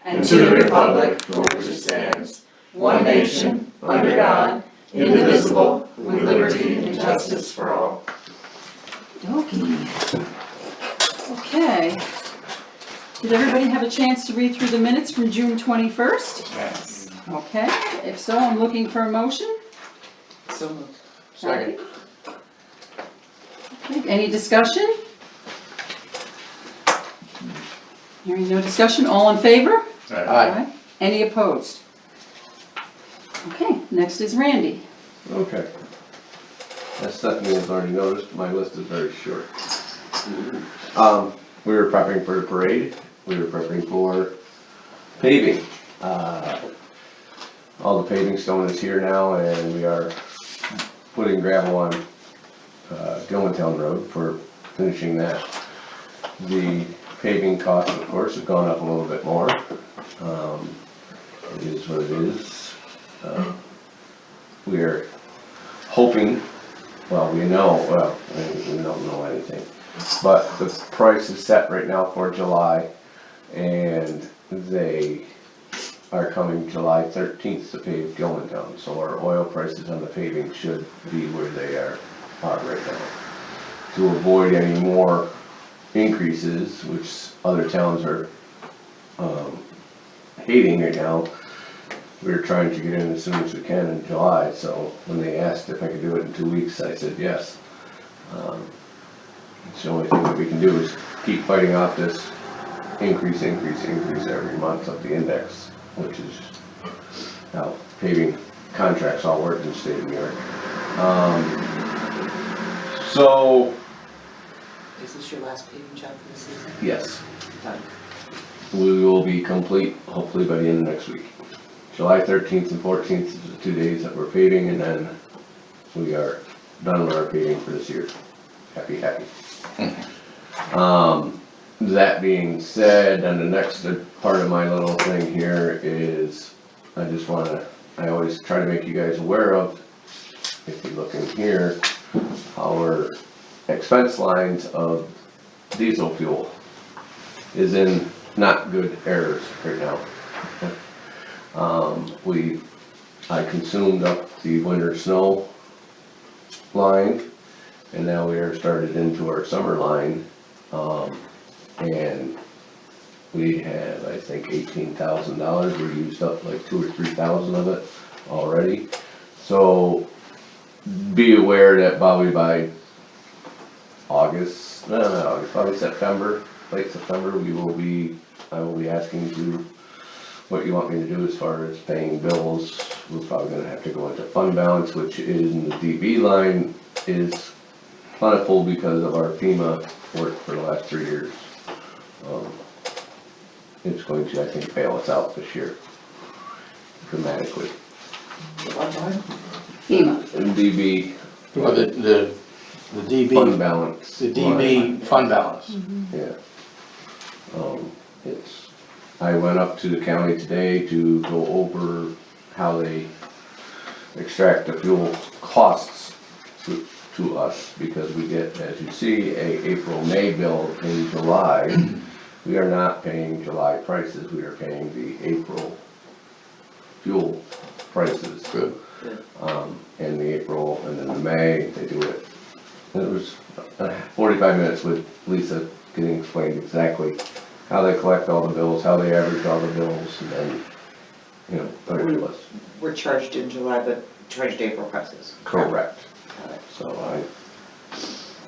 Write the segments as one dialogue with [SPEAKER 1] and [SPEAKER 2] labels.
[SPEAKER 1] and to the republic for which it stands, one nation, under God, indivisible, with liberty and justice for all.
[SPEAKER 2] Okay. Did everybody have a chance to read through the minutes from June 21st?
[SPEAKER 1] Yes.
[SPEAKER 2] Okay, if so, I'm looking for a motion.
[SPEAKER 1] So moved.
[SPEAKER 2] Second. Okay, any discussion? Hearing no discussion, all in favor?
[SPEAKER 3] Aye.
[SPEAKER 2] Any opposed? Okay, next is Randy.
[SPEAKER 3] Okay. As Stephanie has already noticed, my list is very short. We were prepping for the parade, we were prepping for paving. All the paving stone is here now and we are putting gravel on Gilmantown Road for finishing that. The paving cost, of course, has gone up a little bit more. It is what it is. We are hoping, well, we don't know anything. But the price is set right now for July, and they are coming July 13th to pave Gilmantown. So our oil prices on the paving should be where they are right now. To avoid any more increases, which other towns are hating right now, we're trying to get in as soon as we can in July. So when they asked if I could do it in 2 weeks, I said yes. It's the only thing that we can do is keep fighting off this increase every month of the index, which is how paving contracts all work in the state of New York. So,
[SPEAKER 1] Is this your last paving job for the season?
[SPEAKER 3] yes,
[SPEAKER 1] Done.
[SPEAKER 3] we will be complete hopefully by the end of next week. July 13th and 14th is the 2 days that we're paving, and then we are done with our paving for this year. Happy. That being said, and the next part of my little thing here is, I always try to make you guys aware of, if you look in here, our expense lines of diesel fuel is in not good errors right now. I consumed up the winter snow line, and now we are started into our summer line, and we have, I think, $18,000. We used up like 2,000 or 3,000 of it already. So be aware that probably by August, probably September, late September, I will be asking to what you want me to do as far as paying bills. We're probably gonna have to go into fund balance, which is in the DB line is plentiful because of our FEMA work for the last 3 years. It's going to, I think, bail us out this year dramatically.
[SPEAKER 1] What line?
[SPEAKER 2] FEMA.
[SPEAKER 3] And DB
[SPEAKER 4] Well, the
[SPEAKER 3] fund
[SPEAKER 4] DB,
[SPEAKER 3] balance.
[SPEAKER 4] the DB fund balance.
[SPEAKER 3] Yeah. I went up to the county today to go over how they extract the fuel costs to us, because we get, as you see, a April-May bill in July. We are not paying July prices, we are paying the April fuel prices.
[SPEAKER 4] Good.
[SPEAKER 3] In the April, and then the May, they do it. And it was 45 minutes with Lisa getting explained exactly how they collect all the bills, how they average all the bills, and then, put it to us.
[SPEAKER 1] We're charged in July, but charged April prices.
[SPEAKER 3] Correct.
[SPEAKER 1] Got it.
[SPEAKER 3] So I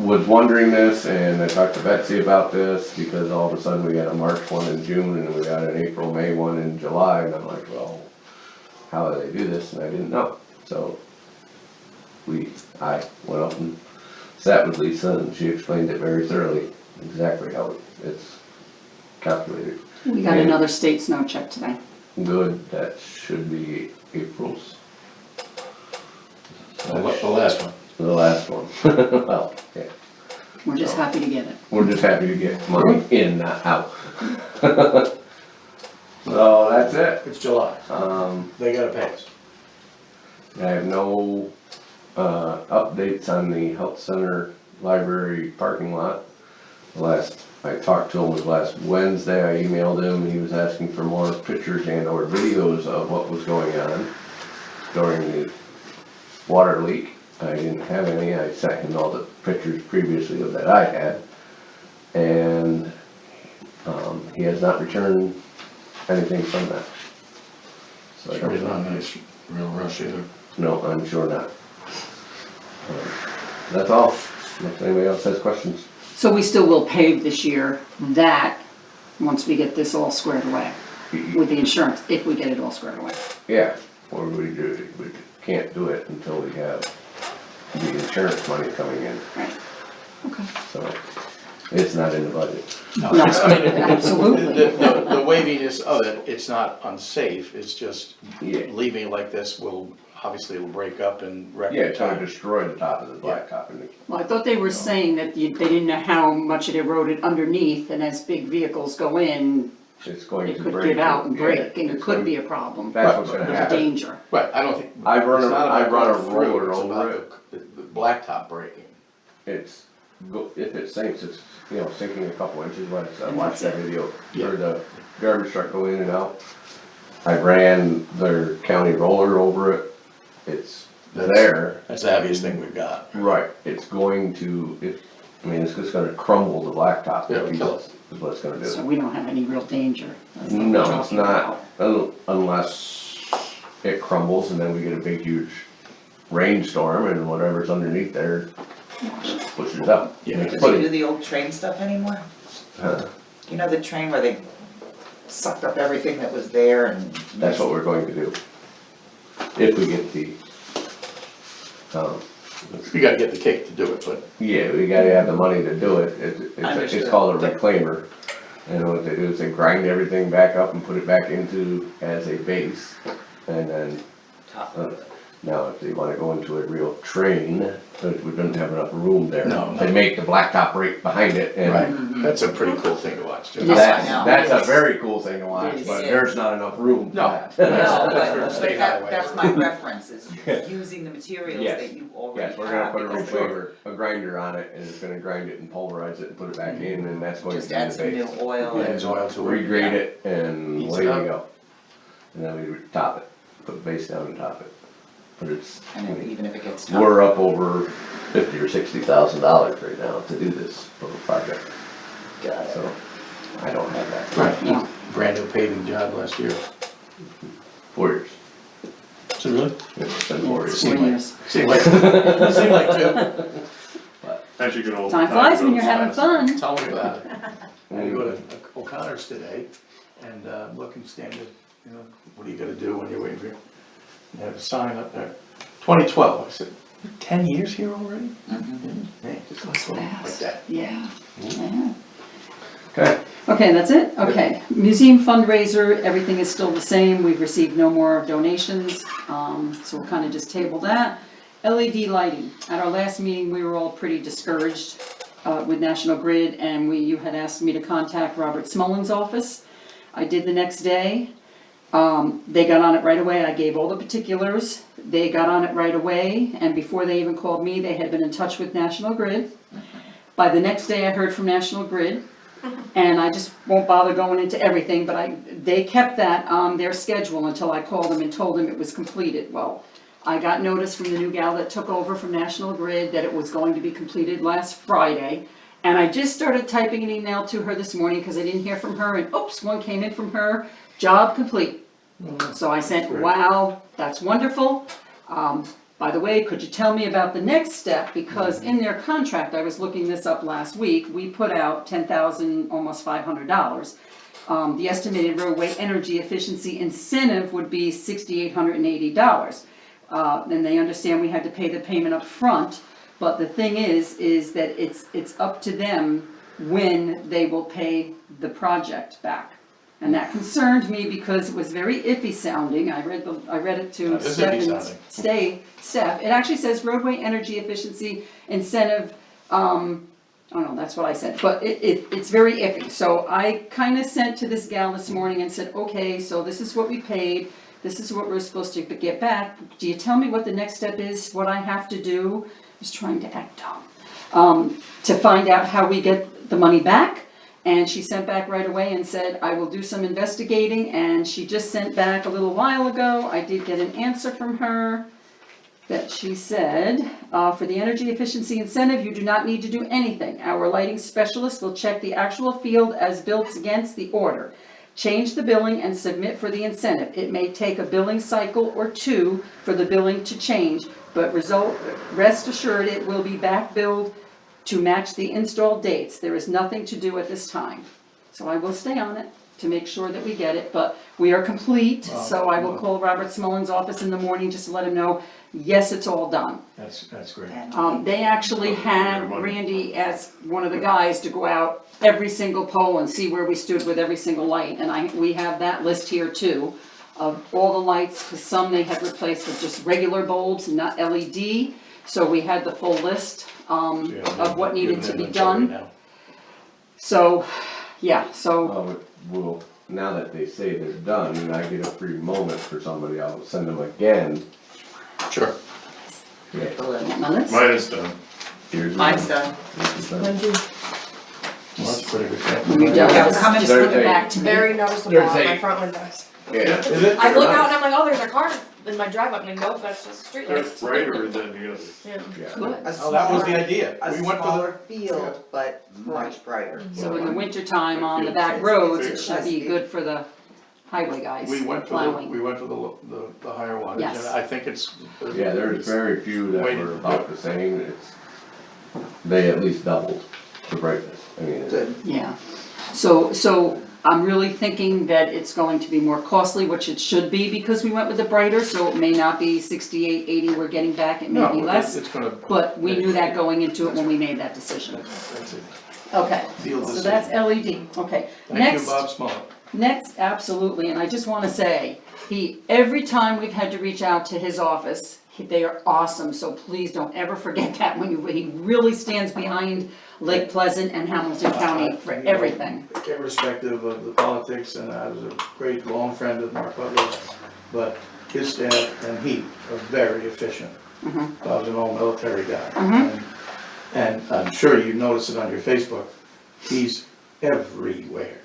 [SPEAKER 3] was wondering this, and I talked to Betsy about this, because all of a sudden we got a March one in June, and we got an April, May one in July, and I'm like, well, how do they do this? And I didn't know. So I went up and sat with Lisa, and she explained it very thoroughly, exactly how it's calculated.
[SPEAKER 2] We got another state snow check today.
[SPEAKER 3] Good, that should be April's.
[SPEAKER 4] The last one.
[SPEAKER 3] The last one. Well, yeah,
[SPEAKER 2] We're just happy to get it.
[SPEAKER 3] we're just happy to get money in, not out. So that's it.
[SPEAKER 4] It's July. They gotta pay us.
[SPEAKER 3] I have no, updates on the health center library parking lot. The last I talked to him was last Wednesday, I emailed him, he was asking for more pictures and or videos of what was going on during the water leak. I didn't have any, I sent him all the pictures previously of that I had. And, he has not returned anything from that. So I
[SPEAKER 4] Sure, he's
[SPEAKER 3] don't,
[SPEAKER 4] not in a real rush either.
[SPEAKER 3] no, I'm sure not. That's all, if anybody else has questions.
[SPEAKER 2] So we still will pave this year, that, once we get this all squared away with the insurance, if we get it all squared away.
[SPEAKER 3] Yeah, or we can't do it until we have the insurance money coming in,
[SPEAKER 2] Right. Okay.
[SPEAKER 3] so it's not in the budget.
[SPEAKER 4] No,
[SPEAKER 2] No,
[SPEAKER 4] it's- I mean,
[SPEAKER 2] absolutely.
[SPEAKER 4] The waviness of it, it's not unsafe, it's just
[SPEAKER 3] Yeah.
[SPEAKER 4] leaving it like this will, obviously will break up and wreck
[SPEAKER 3] Yeah,
[SPEAKER 4] the
[SPEAKER 3] it's gonna
[SPEAKER 4] tire.
[SPEAKER 3] destroy the top of the blacktop and
[SPEAKER 2] Well, I thought they were saying that they didn't know how much it eroded underneath, and as big vehicles go in,
[SPEAKER 3] it's going
[SPEAKER 2] it
[SPEAKER 3] to
[SPEAKER 2] could
[SPEAKER 3] break.
[SPEAKER 2] give out and
[SPEAKER 3] Yeah,
[SPEAKER 2] break, and it
[SPEAKER 3] it's
[SPEAKER 2] could
[SPEAKER 3] gonna-
[SPEAKER 2] be a problem.
[SPEAKER 3] That's what's gonna
[SPEAKER 2] There's a
[SPEAKER 3] happen.
[SPEAKER 2] danger.
[SPEAKER 4] Right, I don't think.
[SPEAKER 3] I've run
[SPEAKER 4] it's
[SPEAKER 3] a-
[SPEAKER 4] not about
[SPEAKER 3] I've run a
[SPEAKER 4] going through,
[SPEAKER 3] roller
[SPEAKER 4] it's
[SPEAKER 3] over
[SPEAKER 4] about the blacktop breaking.
[SPEAKER 3] It's, if it sinks, it's, sinking a couple inches, when I
[SPEAKER 2] And
[SPEAKER 3] watched
[SPEAKER 2] that's
[SPEAKER 3] that
[SPEAKER 2] it.
[SPEAKER 3] video,
[SPEAKER 4] Yeah.
[SPEAKER 3] or the garbage truck go in and out. I ran their county roller over it, it's
[SPEAKER 4] That's-
[SPEAKER 3] there.
[SPEAKER 4] That's the heaviest thing we've got.
[SPEAKER 3] Right, it's going to, it's just gonna crumble the blacktop,
[SPEAKER 4] Yeah, it'll kill it.
[SPEAKER 3] is what it's gonna
[SPEAKER 2] So
[SPEAKER 3] do.
[SPEAKER 2] we don't have any real danger. That's what we're
[SPEAKER 3] No, it's
[SPEAKER 2] talking
[SPEAKER 3] not,
[SPEAKER 2] about.
[SPEAKER 3] unless it crumbles and then we get a big huge rainstorm and whatever's underneath there pushes up.
[SPEAKER 4] Yeah.
[SPEAKER 3] Makes
[SPEAKER 1] Do
[SPEAKER 3] footing.
[SPEAKER 1] they do the old train stuff anymore?
[SPEAKER 3] Huh,
[SPEAKER 1] You know the train where they sucked up everything that was there and?
[SPEAKER 3] That's what we're going to do. If we get the,
[SPEAKER 4] You gotta get the cake to do it, but
[SPEAKER 3] yeah, we gotta have the money to do it, it's
[SPEAKER 1] Understood.
[SPEAKER 3] called a reclaimer. And what they do is they grind everything back up and put it back into as a base, and then
[SPEAKER 1] Top.
[SPEAKER 3] now, if they wanna go into a real train, but we don't have enough room there.
[SPEAKER 4] No.
[SPEAKER 3] They make the blacktop right behind it, and
[SPEAKER 4] right, that's a pretty cool thing to watch. Just-
[SPEAKER 2] Yes,
[SPEAKER 3] that's,
[SPEAKER 1] I know.
[SPEAKER 3] that's a
[SPEAKER 1] Yes.
[SPEAKER 3] very cool thing to watch,
[SPEAKER 1] Yes,
[SPEAKER 3] but
[SPEAKER 1] yes.
[SPEAKER 3] there's not enough room for
[SPEAKER 4] No.
[SPEAKER 3] that.
[SPEAKER 1] No,
[SPEAKER 4] That's for the
[SPEAKER 1] but
[SPEAKER 4] state highway.
[SPEAKER 1] that's my reference, is using the materials
[SPEAKER 3] Yes.
[SPEAKER 1] that you already
[SPEAKER 3] Yes, we're gonna
[SPEAKER 1] have.
[SPEAKER 3] put a
[SPEAKER 1] because
[SPEAKER 3] reclaimer, a grinder on it, and it's gonna grind it and pulverize it and put it back in, and that's going to
[SPEAKER 1] Just
[SPEAKER 3] be
[SPEAKER 1] add
[SPEAKER 3] the
[SPEAKER 1] some new
[SPEAKER 3] base.
[SPEAKER 1] oil
[SPEAKER 4] Adds
[SPEAKER 1] and,
[SPEAKER 4] oil to it.
[SPEAKER 3] Regrade it, and
[SPEAKER 4] Heats
[SPEAKER 3] away
[SPEAKER 4] it
[SPEAKER 3] you
[SPEAKER 4] up.
[SPEAKER 3] go. And then we top it, put the base down and top it. But it's,
[SPEAKER 1] and then even if it gets tough.
[SPEAKER 3] we're up over $50,000 or $60,000 right now to do this little project,
[SPEAKER 1] Got it.
[SPEAKER 3] so I don't have that.
[SPEAKER 4] Right,
[SPEAKER 2] Yeah.
[SPEAKER 4] brand new paving job last year.
[SPEAKER 3] 4 years.
[SPEAKER 4] So really?
[SPEAKER 3] It's been 4 years.
[SPEAKER 4] Seemed
[SPEAKER 2] 4
[SPEAKER 4] like-
[SPEAKER 2] years.
[SPEAKER 4] Seemed like, seemed like two.
[SPEAKER 5] As you get older.
[SPEAKER 2] Time flies when
[SPEAKER 5] goes
[SPEAKER 2] you're having
[SPEAKER 5] faster.
[SPEAKER 2] fun.
[SPEAKER 4] Tell me about it. I had to go to O'Connor's today and looking standard, what are you gonna do when you're waiting for you? They have a sign up there, 2012, I said, 10 years here already?
[SPEAKER 1] Mhm.
[SPEAKER 4] Man, just like
[SPEAKER 2] Fast.
[SPEAKER 4] that.
[SPEAKER 2] Yeah. Yeah.
[SPEAKER 3] Okay,
[SPEAKER 2] Okay, that's it? Okay. Museum fundraiser, everything is still the same. We've received no more donations, so we'll kind of just table that. LED lighting. At our last meeting, we were all pretty discouraged with National Grid, and you had asked me to contact Robert Smullen's office. I did the next day. They got on it right away. I gave all the particulars. They got on it right away, and before they even called me, they had been in touch with National Grid. By the next day, I heard from National Grid, and I just won't bother going into everything, but they kept that on their schedule until I called them and told them it was completed. Well, I got notice from the new gal that took over from National Grid that it was going to be completed last Friday. And I just started typing an email to her this morning because I didn't hear from her, and oops, one came in from her, job complete. So I sent, wow, that's wonderful. By the way, could you tell me about the next step? Because in their contract, I was looking this up last week, we put out $10,000, almost $500. The estimated roadway energy efficiency incentive would be $6,880. And they understand we had to pay the payment up front, but the thing is that it's up to them when they will pay the project back. And that concerned me because it was very iffy sounding. I read it to
[SPEAKER 4] That is iffy
[SPEAKER 2] Steph. Steph, it actually says roadway energy efficiency incentive, oh no, that's what I said, but it's very iffy. So I kinda sent to this gal this morning and said, okay, so this is what we paid, this is what we're supposed to get back. Do you tell me what the next step is, what I have to do? I was trying to act dumb. To find out how we get the money back And she sent back right away and said, I will do some investigating, and she just sent back a little while ago, I did get an answer from her that she said, for the energy efficiency incentive, you do not need to do anything. Our lighting specialist will check the actual field as built against the order. Change the billing and submit for the incentive. It may take a billing cycle or two for the billing to change, but rest assured it will be back billed to match the install dates. There is nothing to do at this time. So I will stay on it to make sure that we get it, but we are complete, so I will call Robert Smullen's office in the morning just to let him know, yes, it's all done.
[SPEAKER 4] That's great.
[SPEAKER 2] They actually had Randy as one of the guys to go out every single pole and see where we stood with every single light, and we have that list here too, of all the lights, because some they had replaced with just regular bulbs and not LED, so we had the full list, of what needed to be done. So, yeah, so,
[SPEAKER 3] Well, now that they say they're done, and I get a free moment for somebody, I'll send them again.
[SPEAKER 4] Sure.
[SPEAKER 3] Yeah,
[SPEAKER 2] on this?
[SPEAKER 5] Mine is done.
[SPEAKER 3] here's
[SPEAKER 1] Mine's
[SPEAKER 3] one.
[SPEAKER 1] done.
[SPEAKER 3] This is done.
[SPEAKER 4] Well, that's pretty good.
[SPEAKER 2] When you're done,
[SPEAKER 1] Yeah,
[SPEAKER 2] just
[SPEAKER 1] come and
[SPEAKER 2] just
[SPEAKER 3] There's
[SPEAKER 2] put it
[SPEAKER 3] a-
[SPEAKER 2] back to me.
[SPEAKER 6] Very noticeable
[SPEAKER 3] There's
[SPEAKER 6] on
[SPEAKER 3] a-
[SPEAKER 6] my front windows.
[SPEAKER 3] Yeah.
[SPEAKER 4] Is it?
[SPEAKER 6] I look out and I'm like, oh, there's a car in my driveway. I'm like, nope, that's just a street
[SPEAKER 5] They're
[SPEAKER 6] light.
[SPEAKER 5] brighter than the others.
[SPEAKER 6] Yeah.
[SPEAKER 3] Yeah.
[SPEAKER 2] Good.
[SPEAKER 4] Oh, that was the idea.
[SPEAKER 1] A
[SPEAKER 4] We went for
[SPEAKER 1] smaller field, but much brighter.
[SPEAKER 2] So in the wintertime on the back roads, it should be good for the highway guys
[SPEAKER 4] We went for the,
[SPEAKER 2] plowing.
[SPEAKER 4] we went for the higher wattage,
[SPEAKER 2] Yes.
[SPEAKER 4] and I think it's.
[SPEAKER 3] Yeah, there's very few that were about the same, they at least doubled the brightness, I mean.
[SPEAKER 1] Good.
[SPEAKER 2] Yeah, so I'm really thinking that it's going to be more costly, which it should be because we went with the brighter, so it may not be 68, 80 we're getting back, it may be
[SPEAKER 4] No,
[SPEAKER 2] less.
[SPEAKER 4] it's gonna.
[SPEAKER 2] But we knew that going into it when we made that decision.
[SPEAKER 4] That's it.
[SPEAKER 2] Okay,
[SPEAKER 4] Field
[SPEAKER 2] so
[SPEAKER 4] decision.
[SPEAKER 2] that's LED, okay.
[SPEAKER 4] Thank
[SPEAKER 2] Next.
[SPEAKER 4] you, Bob Smollett.
[SPEAKER 2] Next, absolutely, and I just wanna say, every time we've had to reach out to his office, they are awesome, so please don't ever forget that he really stands behind Lake Pleasant and Hamilton County for everything.
[SPEAKER 4] Irrespective of the politics, and I was a great long friend of Mark Butler's, but his staff and he are very efficient. Bob's an old military guy. And I'm sure you noticed it on your Facebook, he's everywhere.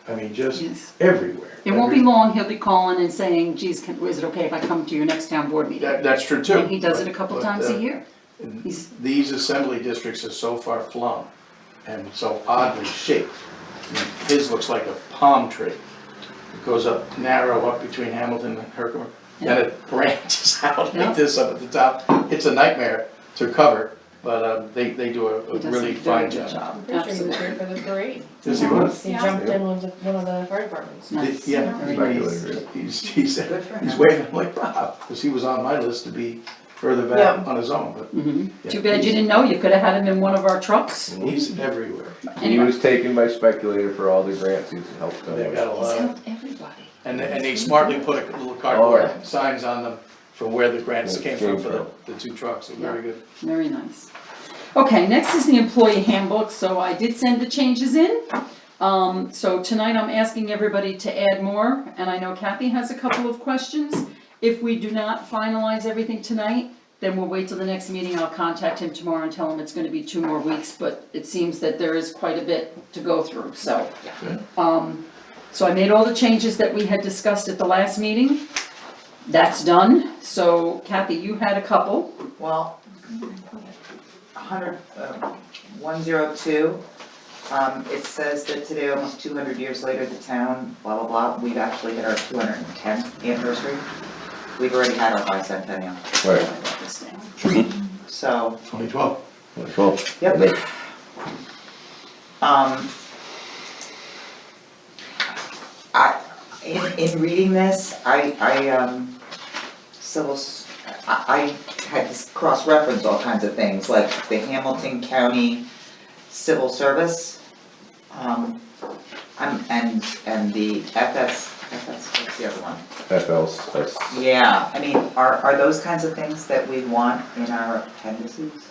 [SPEAKER 4] I mean, just
[SPEAKER 2] Yes.
[SPEAKER 4] everywhere.
[SPEAKER 2] It won't be long, he'll be calling and saying, geez, is it okay if I come to your next town board meeting?
[SPEAKER 4] That's true too.
[SPEAKER 2] And he does it a couple
[SPEAKER 4] But,
[SPEAKER 2] times a year. He's-
[SPEAKER 4] These assembly districts are so far flung and so oddly shaped. I mean, his looks like a palm tree. It goes up narrow up between Hamilton and Herkimer, then it branches out
[SPEAKER 2] Yeah.
[SPEAKER 4] like this up at the top. It's a nightmare to cover, but they do a
[SPEAKER 2] He does a
[SPEAKER 4] really
[SPEAKER 2] very
[SPEAKER 4] fine
[SPEAKER 2] good
[SPEAKER 4] job.
[SPEAKER 2] job,
[SPEAKER 6] I'm pretty sure he was
[SPEAKER 2] absolutely.
[SPEAKER 6] here for the parade.
[SPEAKER 4] Does he was?
[SPEAKER 6] He jumped in with one of the fire departments.
[SPEAKER 2] Nice.
[SPEAKER 4] Yeah,
[SPEAKER 2] Very nice.
[SPEAKER 4] he's
[SPEAKER 1] Good for
[SPEAKER 4] he's
[SPEAKER 1] him.
[SPEAKER 4] waving, I'm like, Bob, because he was on my list to be further back
[SPEAKER 6] Yeah.
[SPEAKER 4] on his own, but yeah,
[SPEAKER 2] Too bad you didn't know, you could have had him in one of our trucks.
[SPEAKER 4] he's everywhere.
[SPEAKER 3] He
[SPEAKER 2] Anyway,
[SPEAKER 3] was taken by Speculator for all the grants he's helped
[SPEAKER 4] They
[SPEAKER 3] them
[SPEAKER 4] got a
[SPEAKER 3] with.
[SPEAKER 2] he's
[SPEAKER 4] lot of.
[SPEAKER 2] helped everybody.
[SPEAKER 4] And they smartly put a little cardboard signs on them for where the grants came from for the two trucks, they're very good.
[SPEAKER 2] Very nice. Okay, next is the employee handbook, so I did send the changes in. So tonight I'm asking everybody to add more, and I know Kathy has a couple of questions. If we do not finalize everything tonight, then we'll wait till the next meeting, I'll contact him tomorrow and tell him it's gonna be 2 more weeks, but it seems that there is quite a bit to go through, so. So I made all the changes that we had discussed at the last meeting. That's done, so Kathy, you had a couple.
[SPEAKER 1] Well, 102, it says that today, almost 200 years later, the town, blah, blah, blah, we've actually hit our 210th anniversary. We've already had our bicentennial,
[SPEAKER 3] Right,
[SPEAKER 1] so,
[SPEAKER 4] 2012.
[SPEAKER 3] well,
[SPEAKER 1] yep. In reading this, I had to cross-reference all kinds of things, like the Hamilton County Civil Service, and the what's the other one?
[SPEAKER 3] FLS.
[SPEAKER 1] Yeah, I mean, are those kinds of things that we want in our appendices?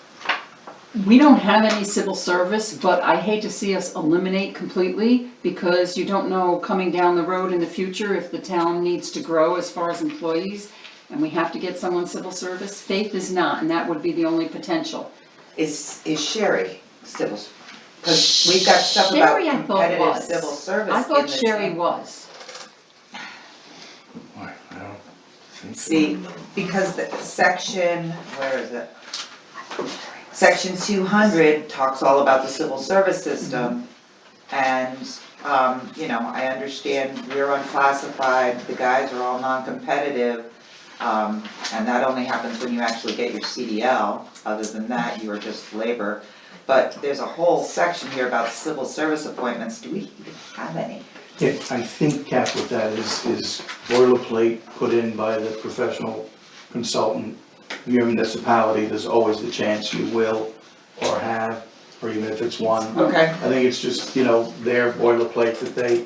[SPEAKER 2] We don't have any civil service, but I hate to see us eliminate completely because you don't know coming down the road in the future if the town needs to grow as far as employees and we have to get someone civil service. Faith is not, and that would be the only potential.
[SPEAKER 1] Is Sherry civil, Cause we've got stuff about
[SPEAKER 2] Sherry, I thought
[SPEAKER 1] competitive
[SPEAKER 2] was.
[SPEAKER 1] civil service
[SPEAKER 2] I
[SPEAKER 1] in
[SPEAKER 2] thought
[SPEAKER 1] the
[SPEAKER 2] Sherry
[SPEAKER 1] same-
[SPEAKER 2] was.
[SPEAKER 4] I don't think so.
[SPEAKER 1] See, because the section, where is it? Section 200 talks all about the civil service system. And, you know, I understand we're unclassified, the guys are all non-competitive. And that only happens when you actually get your CDL, other than that, you are just labor. But there's a whole section here about civil service appointments, do we even have any?
[SPEAKER 4] Yeah, I think, Kath, what that is boilerplate put in by the professional consultant. Your municipality, there's always the chance you will or have, or even if it's one.
[SPEAKER 1] Okay.
[SPEAKER 4] I think it's just, you know, their boilerplate that they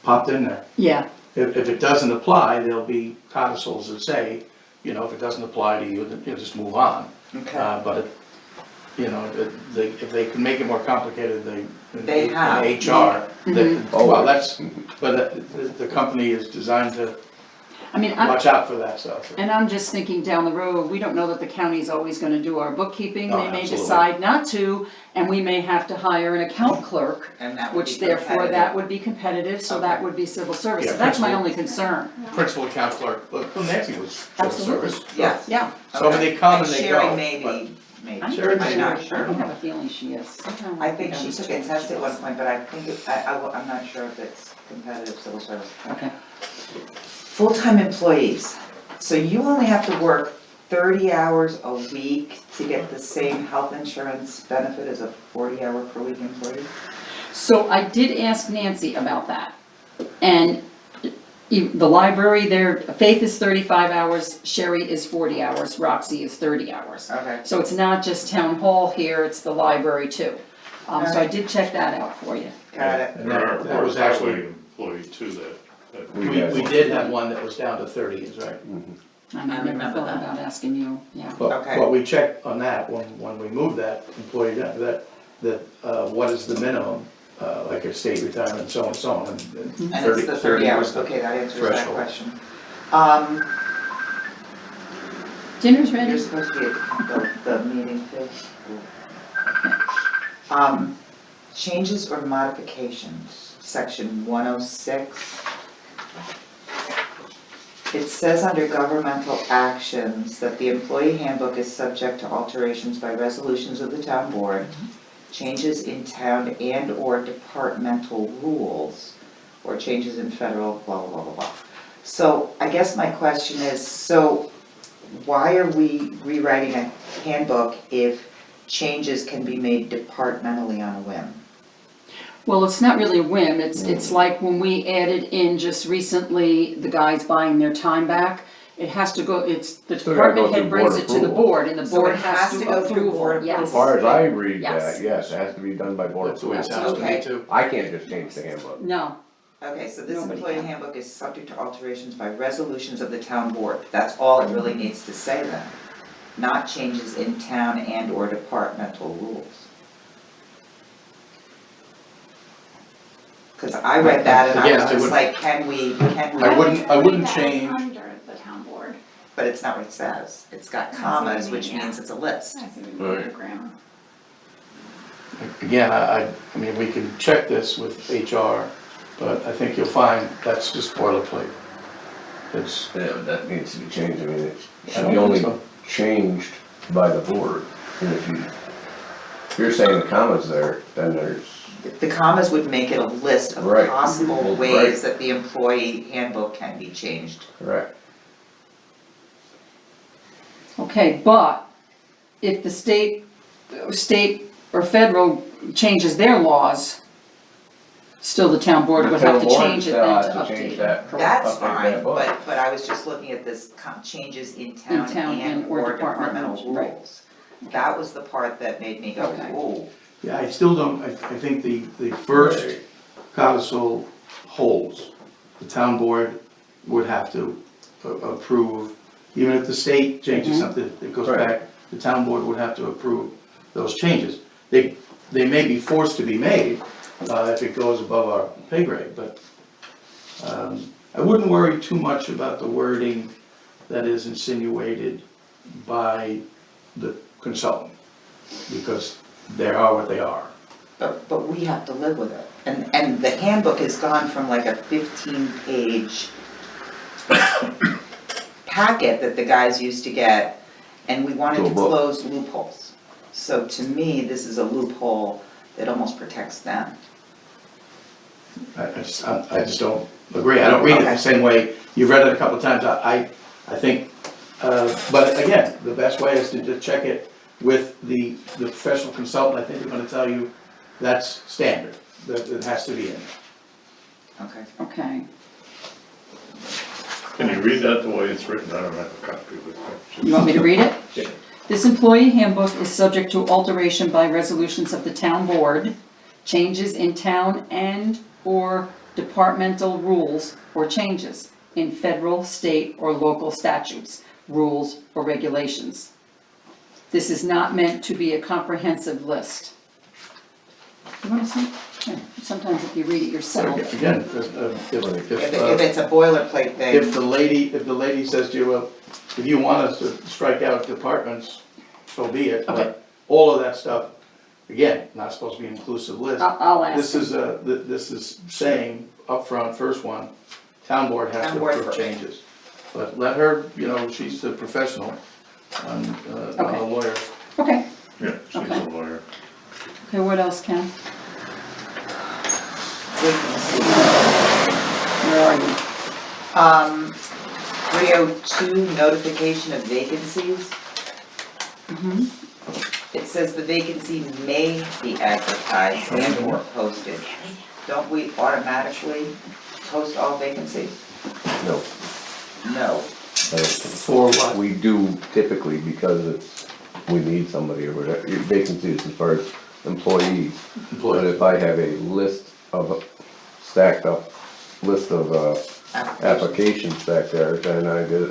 [SPEAKER 4] popped in there.
[SPEAKER 2] Yeah,
[SPEAKER 4] If it doesn't apply, there'll be codicils that say, you know, if it doesn't apply to you, then you just move on.
[SPEAKER 1] Okay.
[SPEAKER 4] But, you know, if they can make it more complicated,
[SPEAKER 1] They have.
[SPEAKER 4] in HR,
[SPEAKER 3] Oh,
[SPEAKER 4] well, that's, but the company is designed to
[SPEAKER 2] I mean,
[SPEAKER 4] watch out for that stuff.
[SPEAKER 2] and I'm just thinking down the road, we don't know that the county's always gonna do our bookkeeping,
[SPEAKER 4] Oh,
[SPEAKER 2] they may
[SPEAKER 4] absolutely.
[SPEAKER 2] decide not to, and we may have to hire an account clerk,
[SPEAKER 1] And that would be
[SPEAKER 2] which therefore
[SPEAKER 1] competitive.
[SPEAKER 2] that would be competitive, so that
[SPEAKER 1] Okay.
[SPEAKER 2] would be civil service,
[SPEAKER 4] Yeah,
[SPEAKER 2] so that's my
[SPEAKER 4] principal.
[SPEAKER 2] only concern.
[SPEAKER 4] Principal account clerk, look, well, Nancy was civil
[SPEAKER 2] Absolutely.
[SPEAKER 4] service.
[SPEAKER 1] Yeah.
[SPEAKER 2] Yeah,
[SPEAKER 4] So when they come and they go,
[SPEAKER 1] Sherry maybe,
[SPEAKER 2] I'm
[SPEAKER 4] Sherry
[SPEAKER 2] pretty
[SPEAKER 4] may
[SPEAKER 1] I'm
[SPEAKER 2] sure,
[SPEAKER 1] not
[SPEAKER 2] I
[SPEAKER 1] sure.
[SPEAKER 2] have a feeling she is. Somehow
[SPEAKER 1] I think she
[SPEAKER 2] was
[SPEAKER 1] took a
[SPEAKER 2] changed.
[SPEAKER 1] test at one point, but I think I'm not sure if it's competitive civil service.
[SPEAKER 2] Okay,
[SPEAKER 1] Full-time employees, so you only have to work 30 hours a week to get the same health insurance benefit as a 40-hour per week employee?
[SPEAKER 2] so I did ask Nancy about that, and the library there, Faith is 35 hours, Sherry is 40 hours, Roxy is 30 hours.
[SPEAKER 1] Okay.
[SPEAKER 2] So it's not just town hall here, it's the library too. So I did check that out for you.
[SPEAKER 1] Got it.
[SPEAKER 4] And
[SPEAKER 5] There are
[SPEAKER 4] that was actually,
[SPEAKER 5] employee too that.
[SPEAKER 4] we did have one that was down to 30, is right.
[SPEAKER 2] I never
[SPEAKER 6] remember
[SPEAKER 2] thought
[SPEAKER 6] that.
[SPEAKER 2] about asking you, yeah.
[SPEAKER 1] Okay.
[SPEAKER 4] But we checked on that when we moved that employee, that what is the minimum, like a state retirement, so on and so on.
[SPEAKER 1] And it's the 30
[SPEAKER 4] was
[SPEAKER 1] hours,
[SPEAKER 4] the
[SPEAKER 1] okay, that answers that
[SPEAKER 4] threshold.
[SPEAKER 1] question.
[SPEAKER 2] Dinner's ready?
[SPEAKER 1] You're supposed to be at the meeting too. Changes or modifications, section 106. It says under governmental actions that the employee handbook is subject to alterations by resolutions of the town board, changes in town and or departmental rules, or changes in federal blah, blah, blah, blah, blah. So I guess my question is, so why are we rewriting a handbook if changes can be made departmentally on a whim?
[SPEAKER 2] Well, it's not really a whim, it's like when we added in just recently, the guys buying their time back. It has to go, it's, the
[SPEAKER 3] Still gotta go
[SPEAKER 2] department head
[SPEAKER 3] through
[SPEAKER 2] brings
[SPEAKER 3] board
[SPEAKER 2] it to the
[SPEAKER 3] approval.
[SPEAKER 2] board, and the
[SPEAKER 1] So
[SPEAKER 2] board
[SPEAKER 1] it
[SPEAKER 2] has to
[SPEAKER 1] go through board
[SPEAKER 2] approve, yes.
[SPEAKER 3] As far as I read
[SPEAKER 2] Yes.
[SPEAKER 3] that, yes, it has to be done by board
[SPEAKER 4] That's the way it
[SPEAKER 3] approval.
[SPEAKER 4] sounds to me
[SPEAKER 1] Okay.
[SPEAKER 4] too.
[SPEAKER 3] I can't just change the handbook.
[SPEAKER 2] No,
[SPEAKER 1] Okay, so this
[SPEAKER 2] Nobody
[SPEAKER 1] employee
[SPEAKER 2] can.
[SPEAKER 1] handbook is subject to alterations by resolutions of the town board. That's all it really needs to say then. Not changes in town and or departmental rules. Cause I read that and I
[SPEAKER 4] Again,
[SPEAKER 1] was
[SPEAKER 4] I
[SPEAKER 1] just
[SPEAKER 4] would-
[SPEAKER 1] like, can we,
[SPEAKER 4] I wouldn't change,
[SPEAKER 7] Under the town board.
[SPEAKER 1] but it's not what it says. It's got commas, which means it's a list.
[SPEAKER 7] I see
[SPEAKER 3] Right.
[SPEAKER 7] the grammar.
[SPEAKER 4] again, I mean, we can check this with HR, but I think you'll find that's just boilerplate. It's,
[SPEAKER 3] Yeah, that needs to be changed, I mean, it
[SPEAKER 4] I
[SPEAKER 3] should
[SPEAKER 4] don't
[SPEAKER 3] be only
[SPEAKER 4] think so.
[SPEAKER 3] changed by the board. And if you're saying the commas there, then there's,
[SPEAKER 1] The commas would make it a list of
[SPEAKER 3] Right.
[SPEAKER 1] possible
[SPEAKER 3] Right.
[SPEAKER 1] ways that the employee handbook can be changed.
[SPEAKER 3] correct.
[SPEAKER 2] okay, but if the state or federal changes their laws, still the town board would have to change it then to update it.
[SPEAKER 3] that.
[SPEAKER 1] That's
[SPEAKER 3] Update that
[SPEAKER 1] fine,
[SPEAKER 3] book.
[SPEAKER 1] but I was just looking at this changes in town
[SPEAKER 2] town
[SPEAKER 1] and
[SPEAKER 2] and or
[SPEAKER 1] or
[SPEAKER 2] departmental,
[SPEAKER 1] departmental
[SPEAKER 2] right.
[SPEAKER 1] rules. That was the part that made me go,
[SPEAKER 2] Okay.
[SPEAKER 1] ooh.
[SPEAKER 4] yeah, I still don't, I think the first
[SPEAKER 3] Right.
[SPEAKER 4] codicil holds. The town board would have to approve, even if the state changes something that goes
[SPEAKER 3] Right.
[SPEAKER 4] back, the town board would have to approve those changes. They may be forced to be made, if it goes above our pay grade, but, I wouldn't worry too much about the wording that is insinuated by the consultant, because they are what they are.
[SPEAKER 1] but we have to live with it. And the handbook has gone from like a 15-page packet that the guys used to get, and we wanted
[SPEAKER 3] To a
[SPEAKER 1] to
[SPEAKER 3] book.
[SPEAKER 1] close loopholes. So to me, this is a loophole that almost protects them.
[SPEAKER 4] I just don't agree, I don't read it the same way, you've read it a couple of times, I think, but again, the best way is to just check it with the professional consultant, I think they're gonna tell you that's standard, that it has to be in.
[SPEAKER 1] Okay.
[SPEAKER 2] Okay,
[SPEAKER 5] Can you read that the way it's written? I don't have a copy of it.
[SPEAKER 2] you want me to read it?
[SPEAKER 4] Yeah.
[SPEAKER 2] This employee handbook is subject to alteration by resolutions of the town board, changes in town and/or departmental rules or changes in federal, state, or local statutes, rules, or regulations. This is not meant to be a comprehensive list. You wanna see? Yeah, sometimes if you read it yourself.
[SPEAKER 4] Again,
[SPEAKER 1] If it's a boilerplate thing.
[SPEAKER 4] if the lady says to you, well, if you want us to strike out departments, so be it,
[SPEAKER 2] Okay.
[SPEAKER 4] but all of that stuff, again, not supposed to be an inclusive list.
[SPEAKER 2] I'll ask
[SPEAKER 4] This
[SPEAKER 2] him.
[SPEAKER 4] this is saying upfront, first one, town board has
[SPEAKER 1] Town
[SPEAKER 4] to
[SPEAKER 1] board
[SPEAKER 4] approve
[SPEAKER 1] first.
[SPEAKER 4] changes. But let her, she's the professional, not a
[SPEAKER 2] Okay.
[SPEAKER 4] lawyer.
[SPEAKER 2] Okay,
[SPEAKER 5] Yeah, she's
[SPEAKER 2] Okay.
[SPEAKER 5] a lawyer.
[SPEAKER 2] okay, what else, Ken?
[SPEAKER 1] Vacancy.
[SPEAKER 2] Where are you?
[SPEAKER 1] 302, notification of vacancies.
[SPEAKER 2] Mhm.
[SPEAKER 1] It says the vacancy may be advertised and or posted. Don't we automatically post all vacancies?
[SPEAKER 3] No,
[SPEAKER 1] No.
[SPEAKER 4] For what?
[SPEAKER 3] we do typically because we need somebody or whatever, vacancies as far as employees. But if I have a list of, stacked up list of, applications back there, then